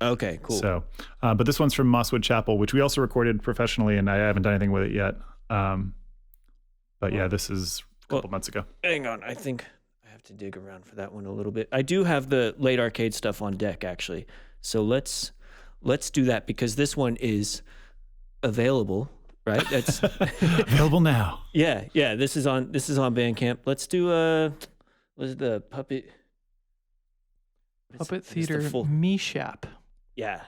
Okay, cool. So, but this one's from Mosswood Chapel, which we also recorded professionally, and I haven't done anything with it yet. This is a couple months ago. Hang on, I think I have to dig around for that one a little bit. I do have the Late Arcade stuff on deck, actually. So let's do that, because this one is available, right? That's available now. Yeah. This is on Bandcamp. Let's do what is the Puppet Theater Meshap. Yeah.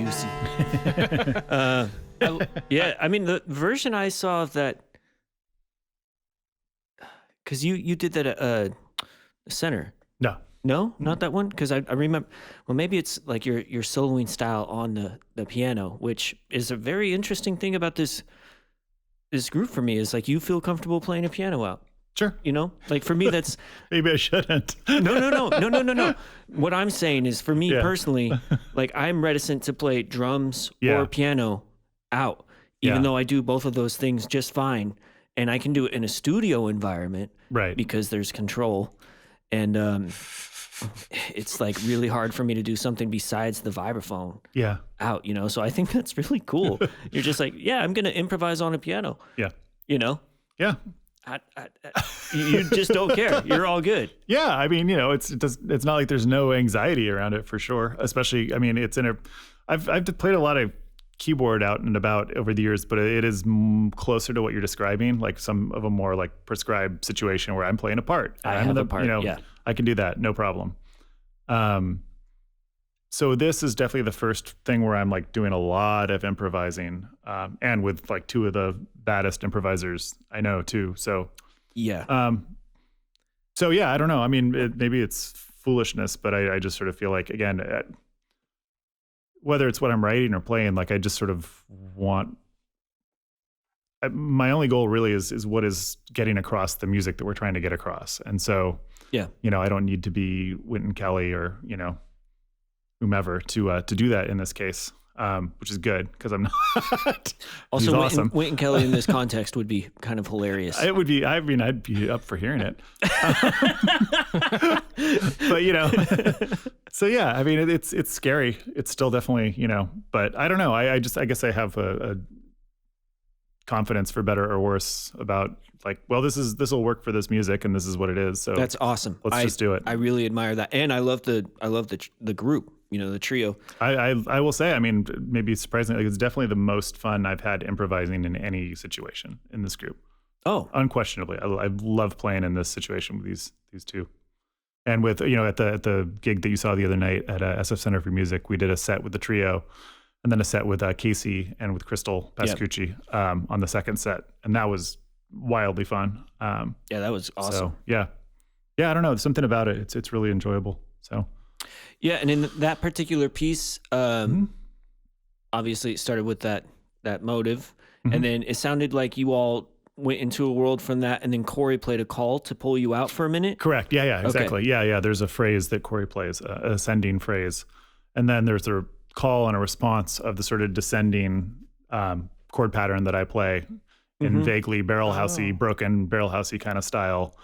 juicy. Yeah, I mean, the version I saw of that, because you did that at Center. No, not that one. Because I remember. Well, maybe it's like your soloing style on the piano, which is a very interesting thing about this group for me. Is like you feel comfortable playing a piano out. Sure. You know, like for me, that's Maybe I shouldn't. no. What I'm saying is, for me Yeah. personally, like I'm reticent to play drums Yeah. or piano out, even Yeah. though I do both of those things just fine, and I can do it in a studio environment Right. because there's control, and it's like really hard for me to do something besides the vibraphone Yeah. out, you know. So I think that's really cool. You're just like, yeah, I'm gonna improvise on a piano, Yeah. you know. Yeah. You just don't care. You're all good. Yeah, I mean, you know, it's not like there's no anxiety around it for sure. Especially, I mean, I've played a lot of keyboard out and about over the years, but it is closer to what you're describing, like some of a more like prescribed situation where I'm playing a part. I I'm have a part, you know, yeah. I can do that, no problem. So this is definitely the first thing where I'm like doing a lot of improvising, and with like two of the baddest improvisers I know too. So Yeah. So yeah, I don't know. I mean, maybe it's foolishness, but I just sort of feel like, again, whether it's what I'm writing or playing, like I just sort of want. My only goal really is what is getting across the music that we're trying to get across, and so Yeah. you know, I don't need to be Wynton Kelly or you know, whomever to do that in this case. Which is good because I'm not. Also, He's awesome. Wynton Kelly in this context would be kind of hilarious. It would be. I mean, I'd be up for hearing it. But you know, so yeah. I mean, it's scary. It's still definitely, you know. But I don't know. I guess I have a confidence, for better or worse, about like, well, this will work for this music, and this is what it is. So That's awesome. let's just do it. I really admire that, and I love the group. You know, the trio. I will say, I mean, maybe surprisingly, like, it's definitely the most fun I've had improvising in any situation in this group. Oh, Unquestionably, I love playing in this situation with these two, and with, you know, at the gig that you saw the other night at SF Center for Music, we did a set with the trio, and then a set with Casey and with Crystal Pascucci on the second set, and that was wildly fun. yeah, that was awesome. So yeah, I don't know, there's something about it. It's really enjoyable. So Yeah, and in that particular piece, obviously it started with that motive, and then it sounded like you all went into a world from that, and then Corey played a call to pull you out for a minute. correct. Yeah, exactly. Okay. Yeah. There's a phrase that Corey plays, an ascending phrase, and then there's a call and a response of the sort of descending chord pattern that I play in vaguely barrelhousey, broken barrelhousey kind of style.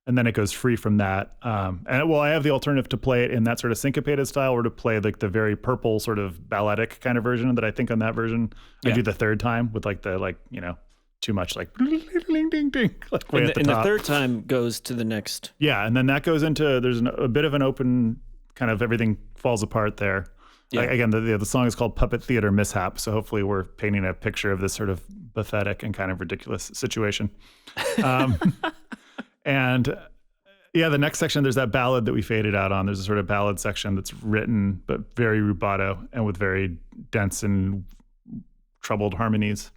And then it goes free from that. And well, I have the alternative to play it in that sort of syncopated style, or to play like the very purple sort of balletic kind of version that I think on that version I do the third time with like the, you know, too much like ding ding ding, like way at the And top. the third time goes to the next. Yeah, and then that goes into, there's a bit of an open kind of, everything falls apart there. Yeah. Like, again, the song is called Puppet Theater Mishap, so hopefully we're painting a picture of this sort of pathetic and kind of ridiculous situation. And yeah, the next section, there's that ballad that we faded out on. There's a sort of ballad section that's written, but very rubato and with very dense and troubled harmonies.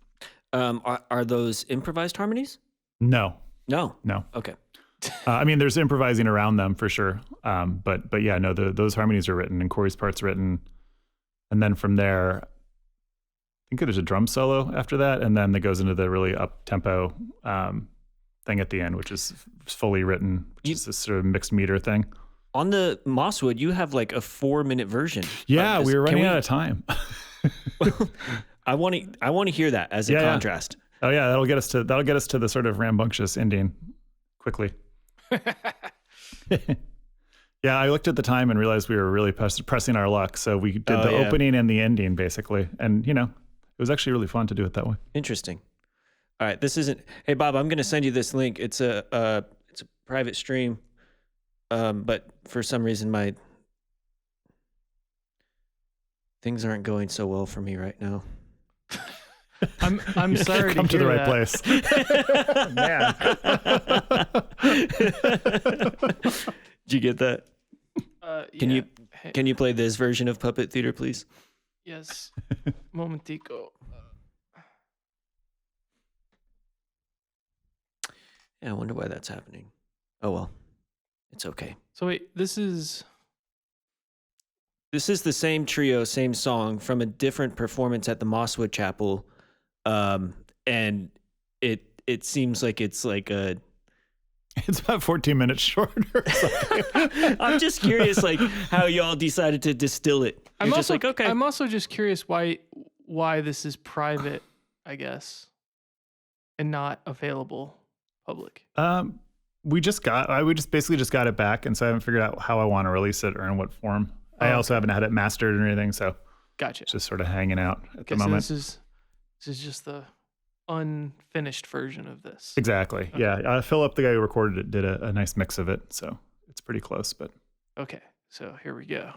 Are those improvised harmonies? No. Okay. I mean, there's improvising around them for sure. But yeah, no, those harmonies are written and Corey's part's written. And then from there, I think there's a drum solo after that. And then it goes into the really up tempo thing at the end, which is fully written, which is this sort of mixed meter thing. On the Mosswood, you have like a 4-minute version. Yeah, of this. we were running out of time. I want to hear that as a contrast. Oh yeah, that'll get us to the sort of rambunctious ending quickly. Yeah, I looked at the time and realized we were really pressing our luck, so we did the opening and the ending basically, and you know, it was actually really fun to do it that way. Interesting. All right, this isn't. Hey Bob, I'm going to send you this link. It's a private stream, but for some reason my things aren't going so well for me right now. I'm sorry Come to the right that. place. Did you get that? Yeah. Can you play this version of Puppet Theater, please? Yes. Momentico. Yeah, I wonder why that's happening. Oh well, it's okay. So wait, this is the same trio, same song from a different performance at the Mosswood Chapel, and it seems like it's like a. It's about 14 minutes shorter. or something. I'm just curious, like how y'all decided to distill it. You're I'm just also like, okay. I'm also just curious why this is private, I guess, and not available public. We just basically just got it back, and so I haven't figured out how I want to release it or in what form. I also haven't had it mastered or anything, so Gotcha. it's just sort of hanging out at the So moment. this is just the unfinished version of this. Exactly. Okay. Yeah. Philip, the guy who recorded it, did a nice mix of it, so it's pretty close. But Okay, so here we go.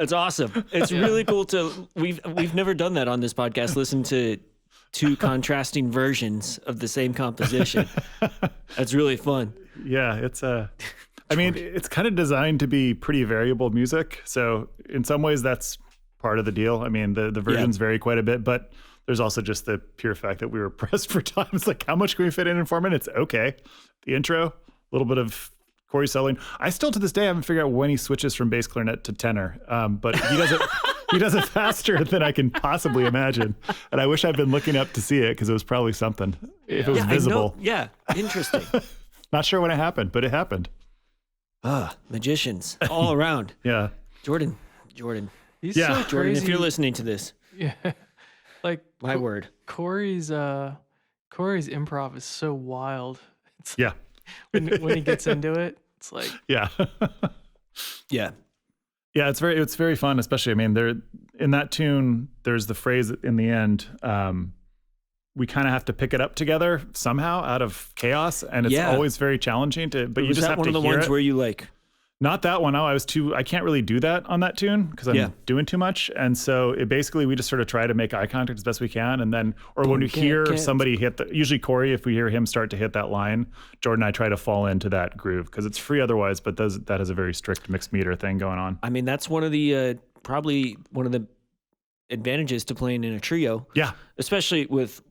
That's awesome. It's really cool to we've never done that on this podcast. Listen to two contrasting versions of the same composition. That's really fun. Yeah, it's I mean, it's kind of designed to be pretty variable music. So in some ways, that's part of the deal. I mean, the versions vary quite a bit, but there's also just the pure fact that we were pressed for time. It's like, how much can we fit in 4 minutes? Okay. The intro, a little bit of Corey soloing. I still, to this day, haven't figured out when he switches from bass clarinet to tenor. But he does it faster than I can possibly imagine. And I wish I'd been looking up to see it because it was probably something. If it was visible. Yeah, interesting. Not sure when it happened, but it happened. Magicians all around. Yeah. Jordan. He's so crazy. Jordan, if you're listening to this. Yeah. Like my word. Corey's improv is so wild. It's yeah. when he gets into it, it's like yeah. Yeah. Yeah, it's very fun, especially I mean, there in that tune, there's the phrase in the end, we kind of have to pick it up together somehow out of chaos, and it's always very challenging to. But you just have to hear it. Was that one of the ones where you like? Not that one. No, I can't really do that on that tune because I'm doing too much, and so it basically we just sort of try to make eye contact as best we can, and then when we hear somebody hit usually Corey, if we hear him start to hit that line, Jordan and I try to fall into that groove because it's free otherwise, but that has a very strict mixed meter thing going on. I mean, that's one of the probably one of the advantages to playing in a trio. Yeah, especially with.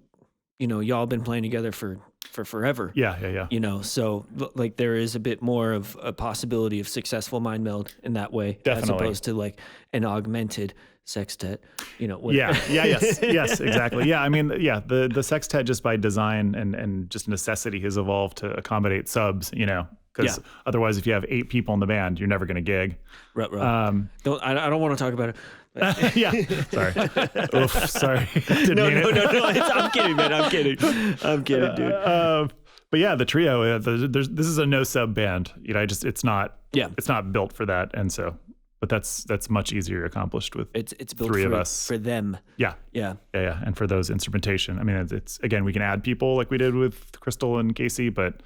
Y'all been playing together for forever. Yeah. So like there is a bit more of a possibility of successful mind meld in that way, definitely. As opposed to like an augmented sextet. Yes, exactly. Yeah, I mean, the sextet just by design and just necessity has evolved to accommodate subs. Because otherwise, if you have 8 people in the band, you're never going to gig. Right. I don't want to talk about it. Yeah. Sorry. Oof, sorry. No. I'm kidding, man. I'm kidding, dude. But yeah, the trio. This is a no sub band. It's not. Yeah. It's not built for that, and so. But that's much easier accomplished with it's built 3 of us for them. Yeah. And for those instrumentation. I mean, it's again we can add people like we did with Crystal and Casey, but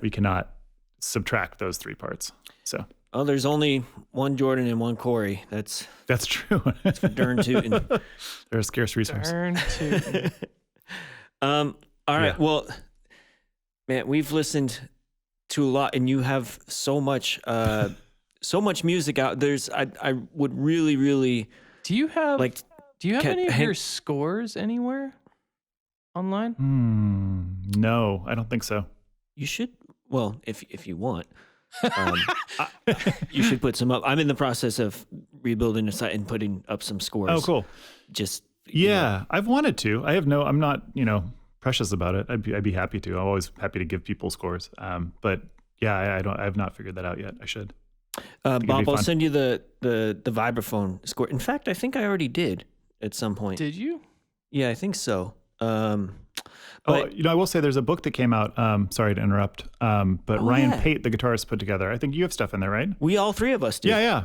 we cannot subtract those 3 parts. So. Oh, there's only one Jordan and one Corey. That's true. That's for darn tootin'. They're a scarce resource. Darn tootin'. All right. Well, man, we've listened to a lot, and you have so much music out. I would really. Do you have any of your scores anywhere online? No, I don't think so. You should. Well, if you want. You should put some up. I'm in the process of rebuilding the site and putting up some scores. Oh, cool. Just I've wanted to. I'm not precious about it. I'd be happy to. I'm always happy to give people scores. But I've not figured that out yet. I should. Bob, I'll send you the vibraphone score. In fact, I think I already did at some point. Did you? Yeah, I think so. I will say there's a book that came out. Sorry to interrupt. But Ryan Pate, the guitarist, put together. I think you have stuff in there, right? We all 3 of us do. Yeah.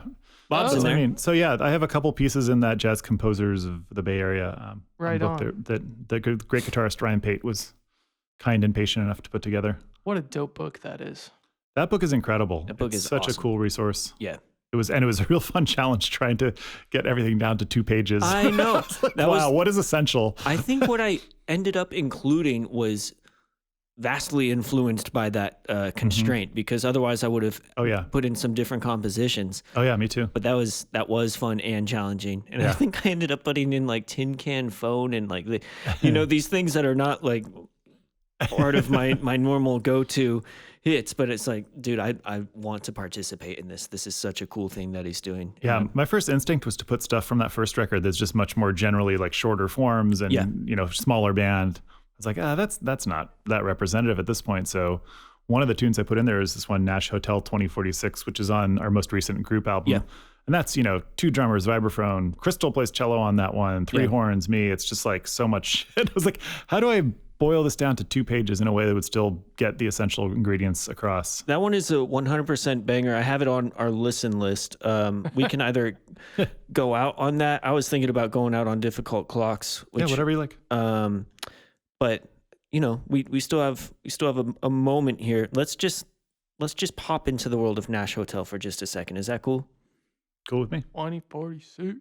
Bob's in there. I have a couple pieces in that Jazz Composers of the Bay Area book that the great guitarist Ryan Pate was kind and patient enough to put together. What a dope book that is. That book is incredible. That book is such awesome. A cool resource. Yeah. It was a real fun challenge trying to get everything down to 2 pages. I know. What is essential? I think what I ended up including was vastly influenced by that constraint because otherwise I would have put in some different compositions. Oh yeah, me too. But that was fun and challenging. And I think I ended up putting in like Tin Can Phone and like these things that are not like part of my normal go-to hits, but it's like, dude, I want to participate in this. This is such a cool thing that he's doing. Yeah, my first instinct was to put stuff from that first record that's just much more generally like shorter forms and smaller band. I was like, that's not that representative at this point. So one of the tunes I put in there is this one, Nash Hotel 2046, which is on our most recent group album. Yeah. And that's, 2 drummers, vibraphone, Crystal plays cello on that one, 3 horns, me. It's just like so much shit. I was like, how do I boil this down to 2 pages in a way that would still get the essential ingredients across? That one is a 100% banger. I have it on our listen list. We can either go out on that. I was thinking about going out on Difficult Clocks. Which, whatever you like. But we still have a moment here. Let's just pop into the world of Nash Hotel for just a second. Is that cool? Cool with me. 2046.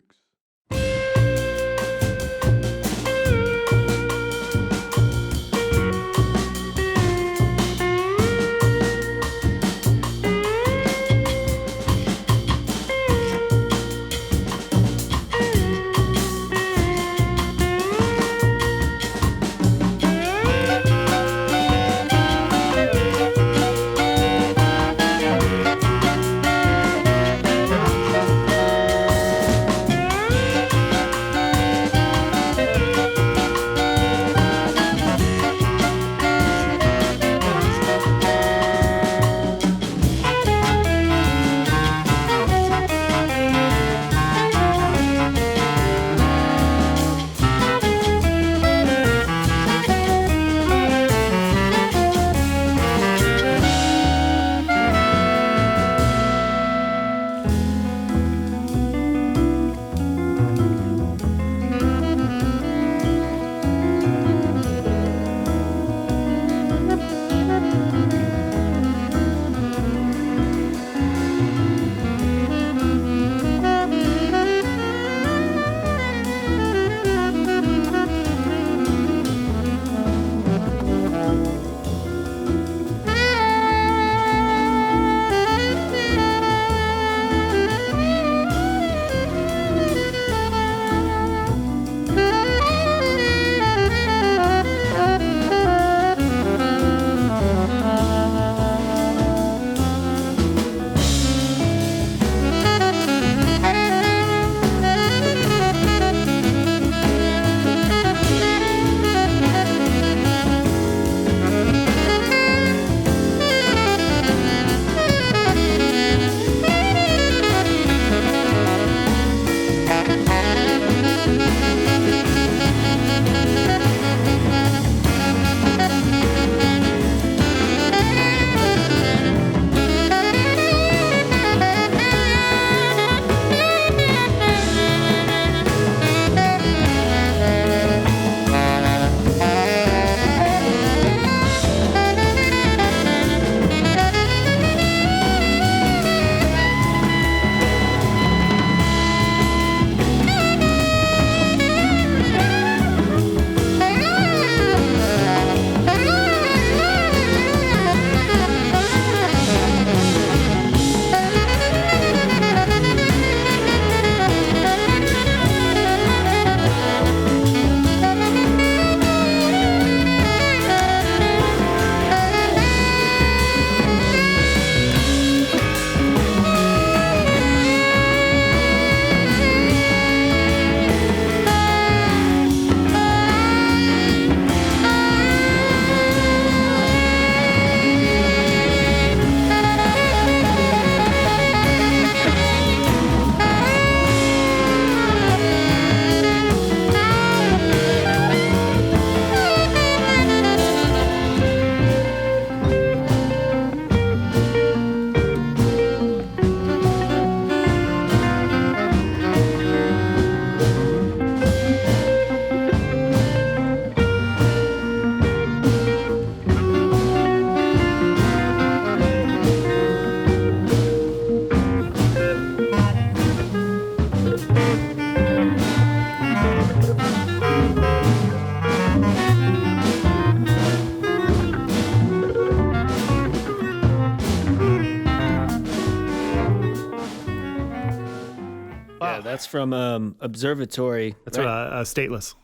That's from Observatory. That's right? Stateless.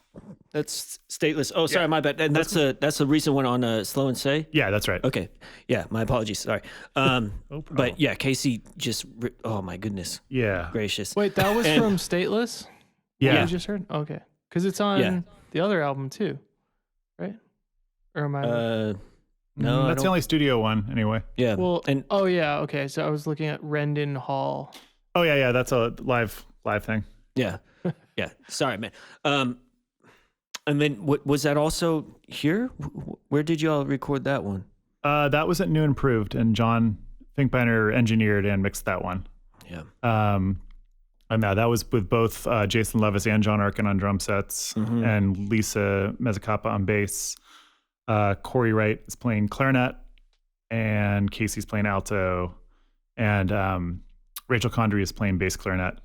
That's Stateless. Oh, sorry, my bad. And that's a recent one on Slow and Say. Yeah, that's right. Okay, yeah, my apologies. Sorry. But yeah, Casey just. Oh my goodness. Yeah. Gracious. Wait, that was from Stateless? Yeah. You just heard? Okay, because it's on the other album too, right? Or am I? No, that's the only studio one anyway. Yeah. Well, okay. So I was looking at Rendon Hall. Oh yeah, that's a live thing. Yeah, yeah. Sorry, man. And then was that also here? Where did y'all record that one? That was at New Improved, and John Finkbeiner engineered and mixed that one. Yeah. And that was with both Jason Levis and John Arkin on drum sets, and Lisa Mezzacapa on bass. Corey Wright is playing clarinet, and Casey's playing alto, and Rachel Condry is playing bass clarinet.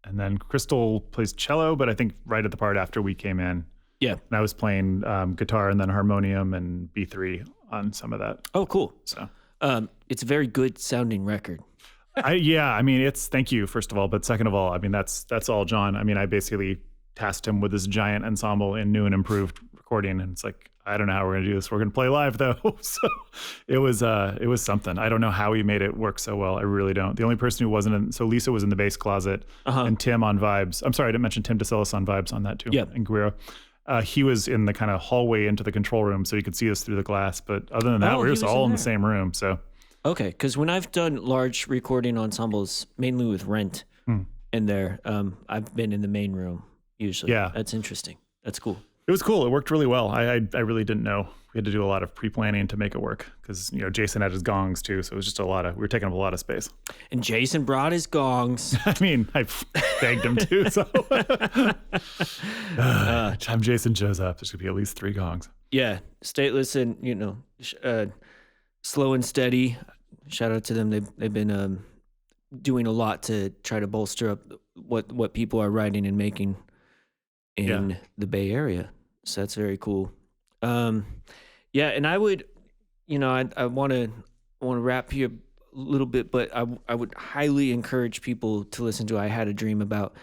And then Crystal plays cello, but I think right at the part after we came in. Yeah. And I was playing guitar and then harmonium and B3 on some of that. Oh, cool. So it's a very good sounding record. I mean, it's, thank you, first of all. But second of all, I mean, that's all John. I mean, I basically tasked him with this giant ensemble in new and improved recording. And it's like, I don't know how we're going to do this. We're going to play live though. So it was something. I don't know how he made it work so well. I really don't. The only person who wasn't in, so Lisa was in the bass closet and Tim on vibes. I'm sorry, I didn't mention Tim DeSillis on vibes on that too. Yeah. And Guerrero. He was in the kind of hallway into the control room so he could see us through the glass. But other than that, we were just all in the same room. So. Okay. Because when I've done large recording ensembles, mainly with Rent in there, I've been in the main room usually. Yeah. That's interesting. That's cool. It was cool. It worked really well. I really didn't know. We had to do a lot of pre-planning to make it work because, Jason had his gongs too. So it was just we were taking up a lot of space. And Jason brought his gongs. I mean, I begged him to. So time Jason shows up, there's going to be at least 3 gongs. Yeah. Stateless and, Slow and Steady. Shout out to them. They've been doing a lot to try to bolster up what people are writing and making in the Bay Area. So that's very cool. And I would, I want to wrap here a little bit, but I would highly encourage people to listen to I Had a Dream About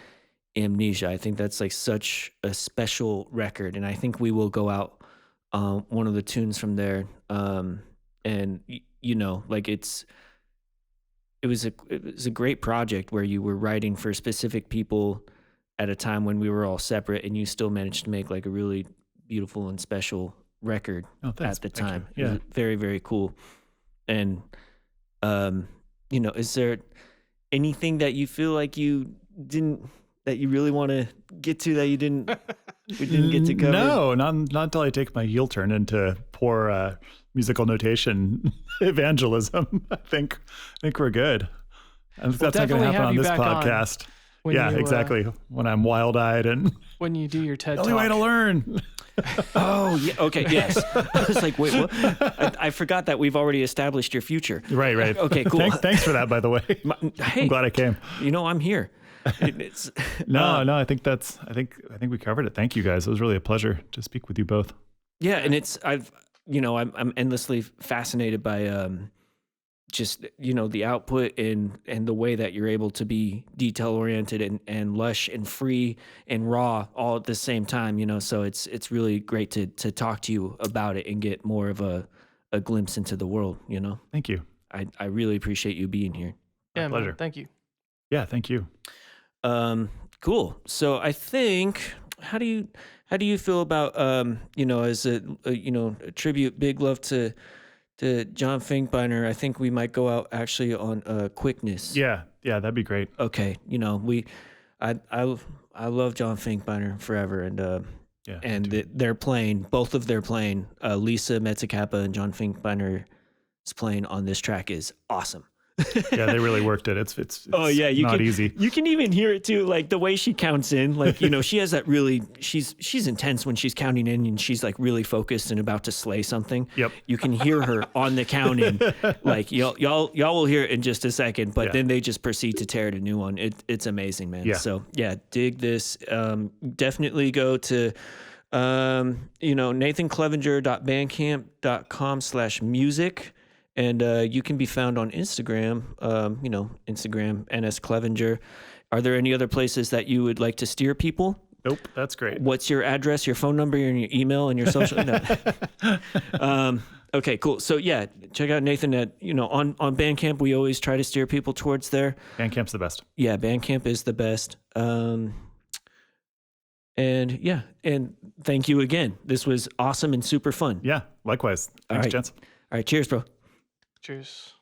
Amnesia. I think that's like such a special record, and I think we will go out one of the tunes from there. It was a great project where you were writing for specific people at a time when we were all separate, and you still managed to make like a really beautiful and special record at the time. Yeah. It was very, very cool. And, is there anything that you feel like that you really want to get to that we didn't get to cover? No, not until I take my heel turn into poor musical notation evangelism. I think we're good. That's not going to happen on this podcast. Exactly. When I'm wild-eyed and when you do your TED Talk. Talk. The only way to learn. Oh, yeah. Okay. Yes. I was like, wait, what? I forgot that we've already established your future. Right. Okay, cool. Thanks for that, by the way. Hey, I'm glad I came. I'm here. No, I think we covered it. Thank you guys. It was really a pleasure to speak with you both. Yeah. And I'm endlessly fascinated by, just the output and the way that you're able to be detail oriented and lush and free and raw all at the same time, so it's really great to talk to you about it and get more of a glimpse into the world. Thank you. I really appreciate you being here. Yeah, My pleasure. man, thank you. Yeah, thank you. Cool. So I think, how do you feel about as a tribute, big love to John Finkbeiner? I think we might go out actually on Quickness. Yeah, that'd be great. Okay, I love John Finkbeiner forever, and they're playing, both of their playing. Lisa Metzicappa and John Finkbeiner's playing on this track is awesome. Yeah, they really worked it. It's not easy. You can even hear it too, like the way she counts in. Like, she has that really, she's intense when she's counting in, and she's like really focused and about to slay something. Yep. You can hear her on the counting. Like y'all will hear it in just a second, but then they just proceed to tear it a new one. It's amazing, man. Yeah. So yeah, dig this. Definitely go to nathanclevenger.bandcamp.com/music. And you can be found on Instagram, Instagram, NS Clevenger. Are there any other places that you would like to steer people? Nope, that's great. What's your address, your phone number, and your email, and your social? No. Okay, cool. So yeah, check out Nathan at, on Bandcamp. We always try to steer people towards there. Bandcamp's the best. Yeah, Bandcamp is the best. And thank you again. This was awesome and super fun. Yeah, likewise. Thanks, gents. All right, cheers, bro. Cheers.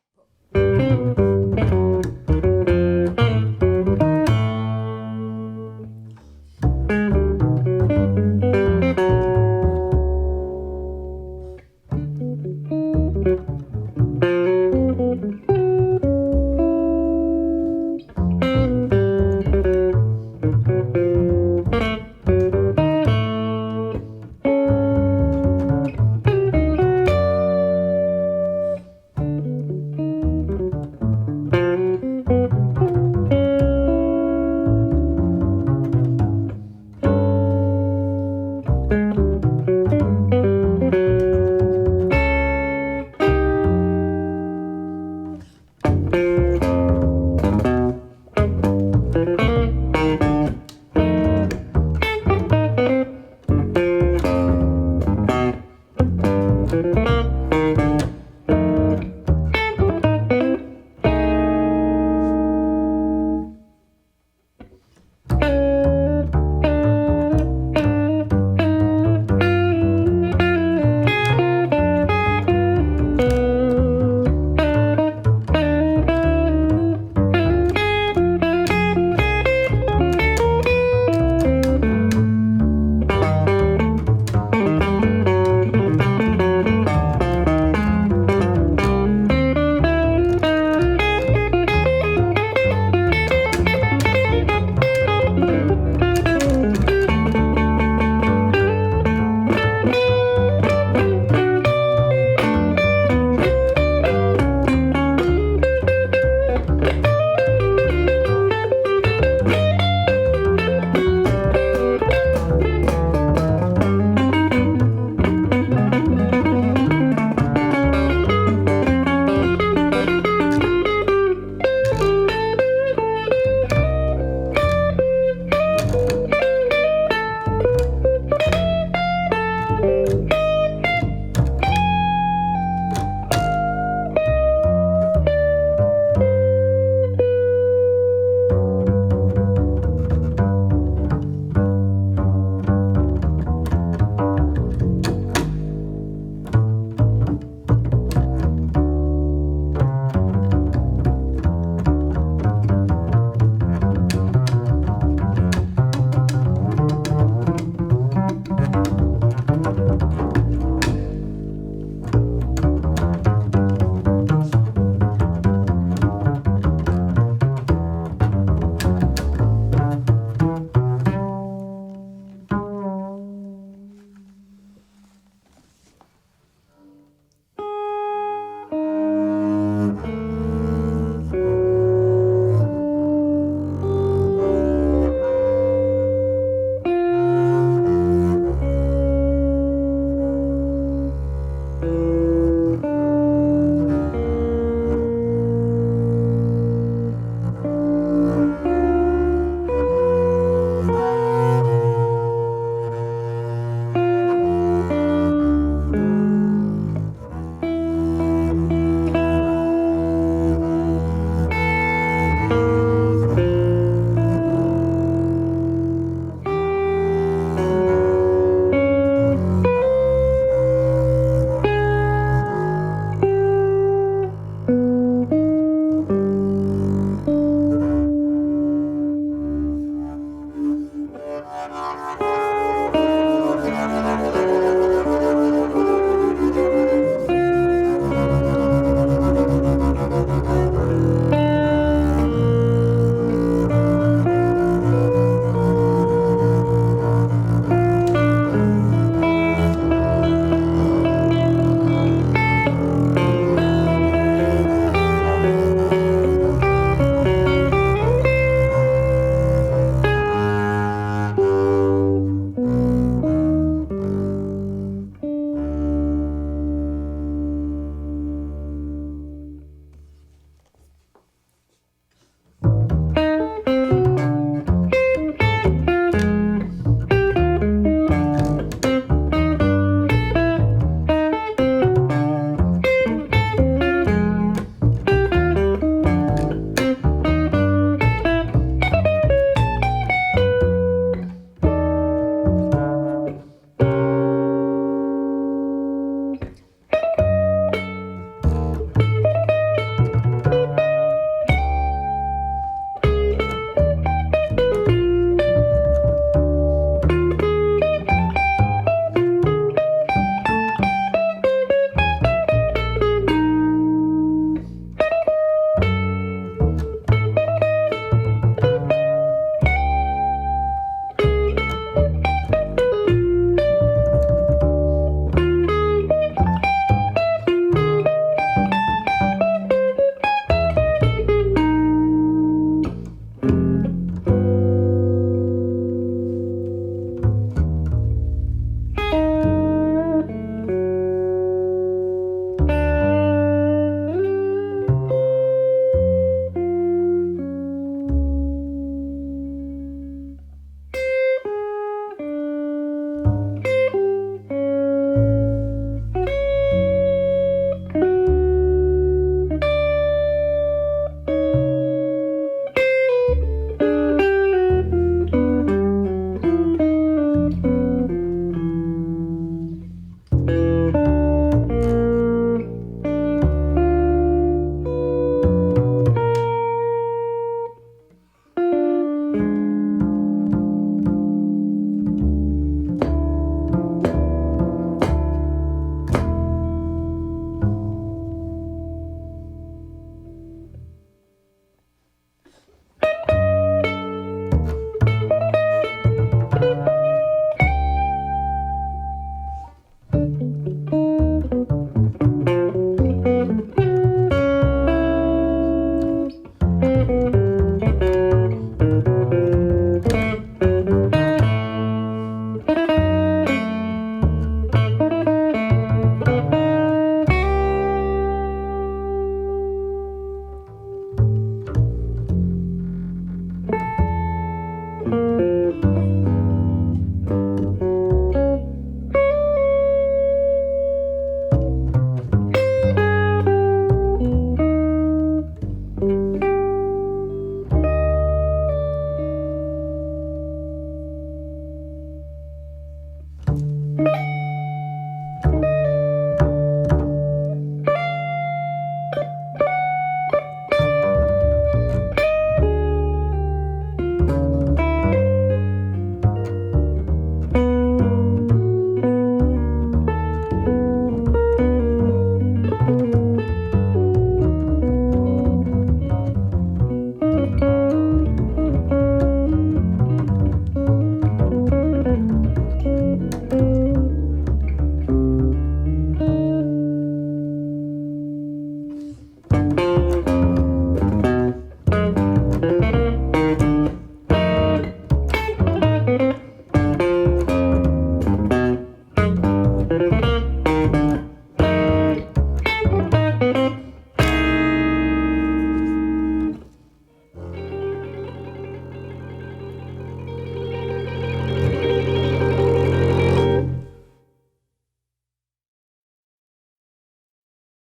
Bye.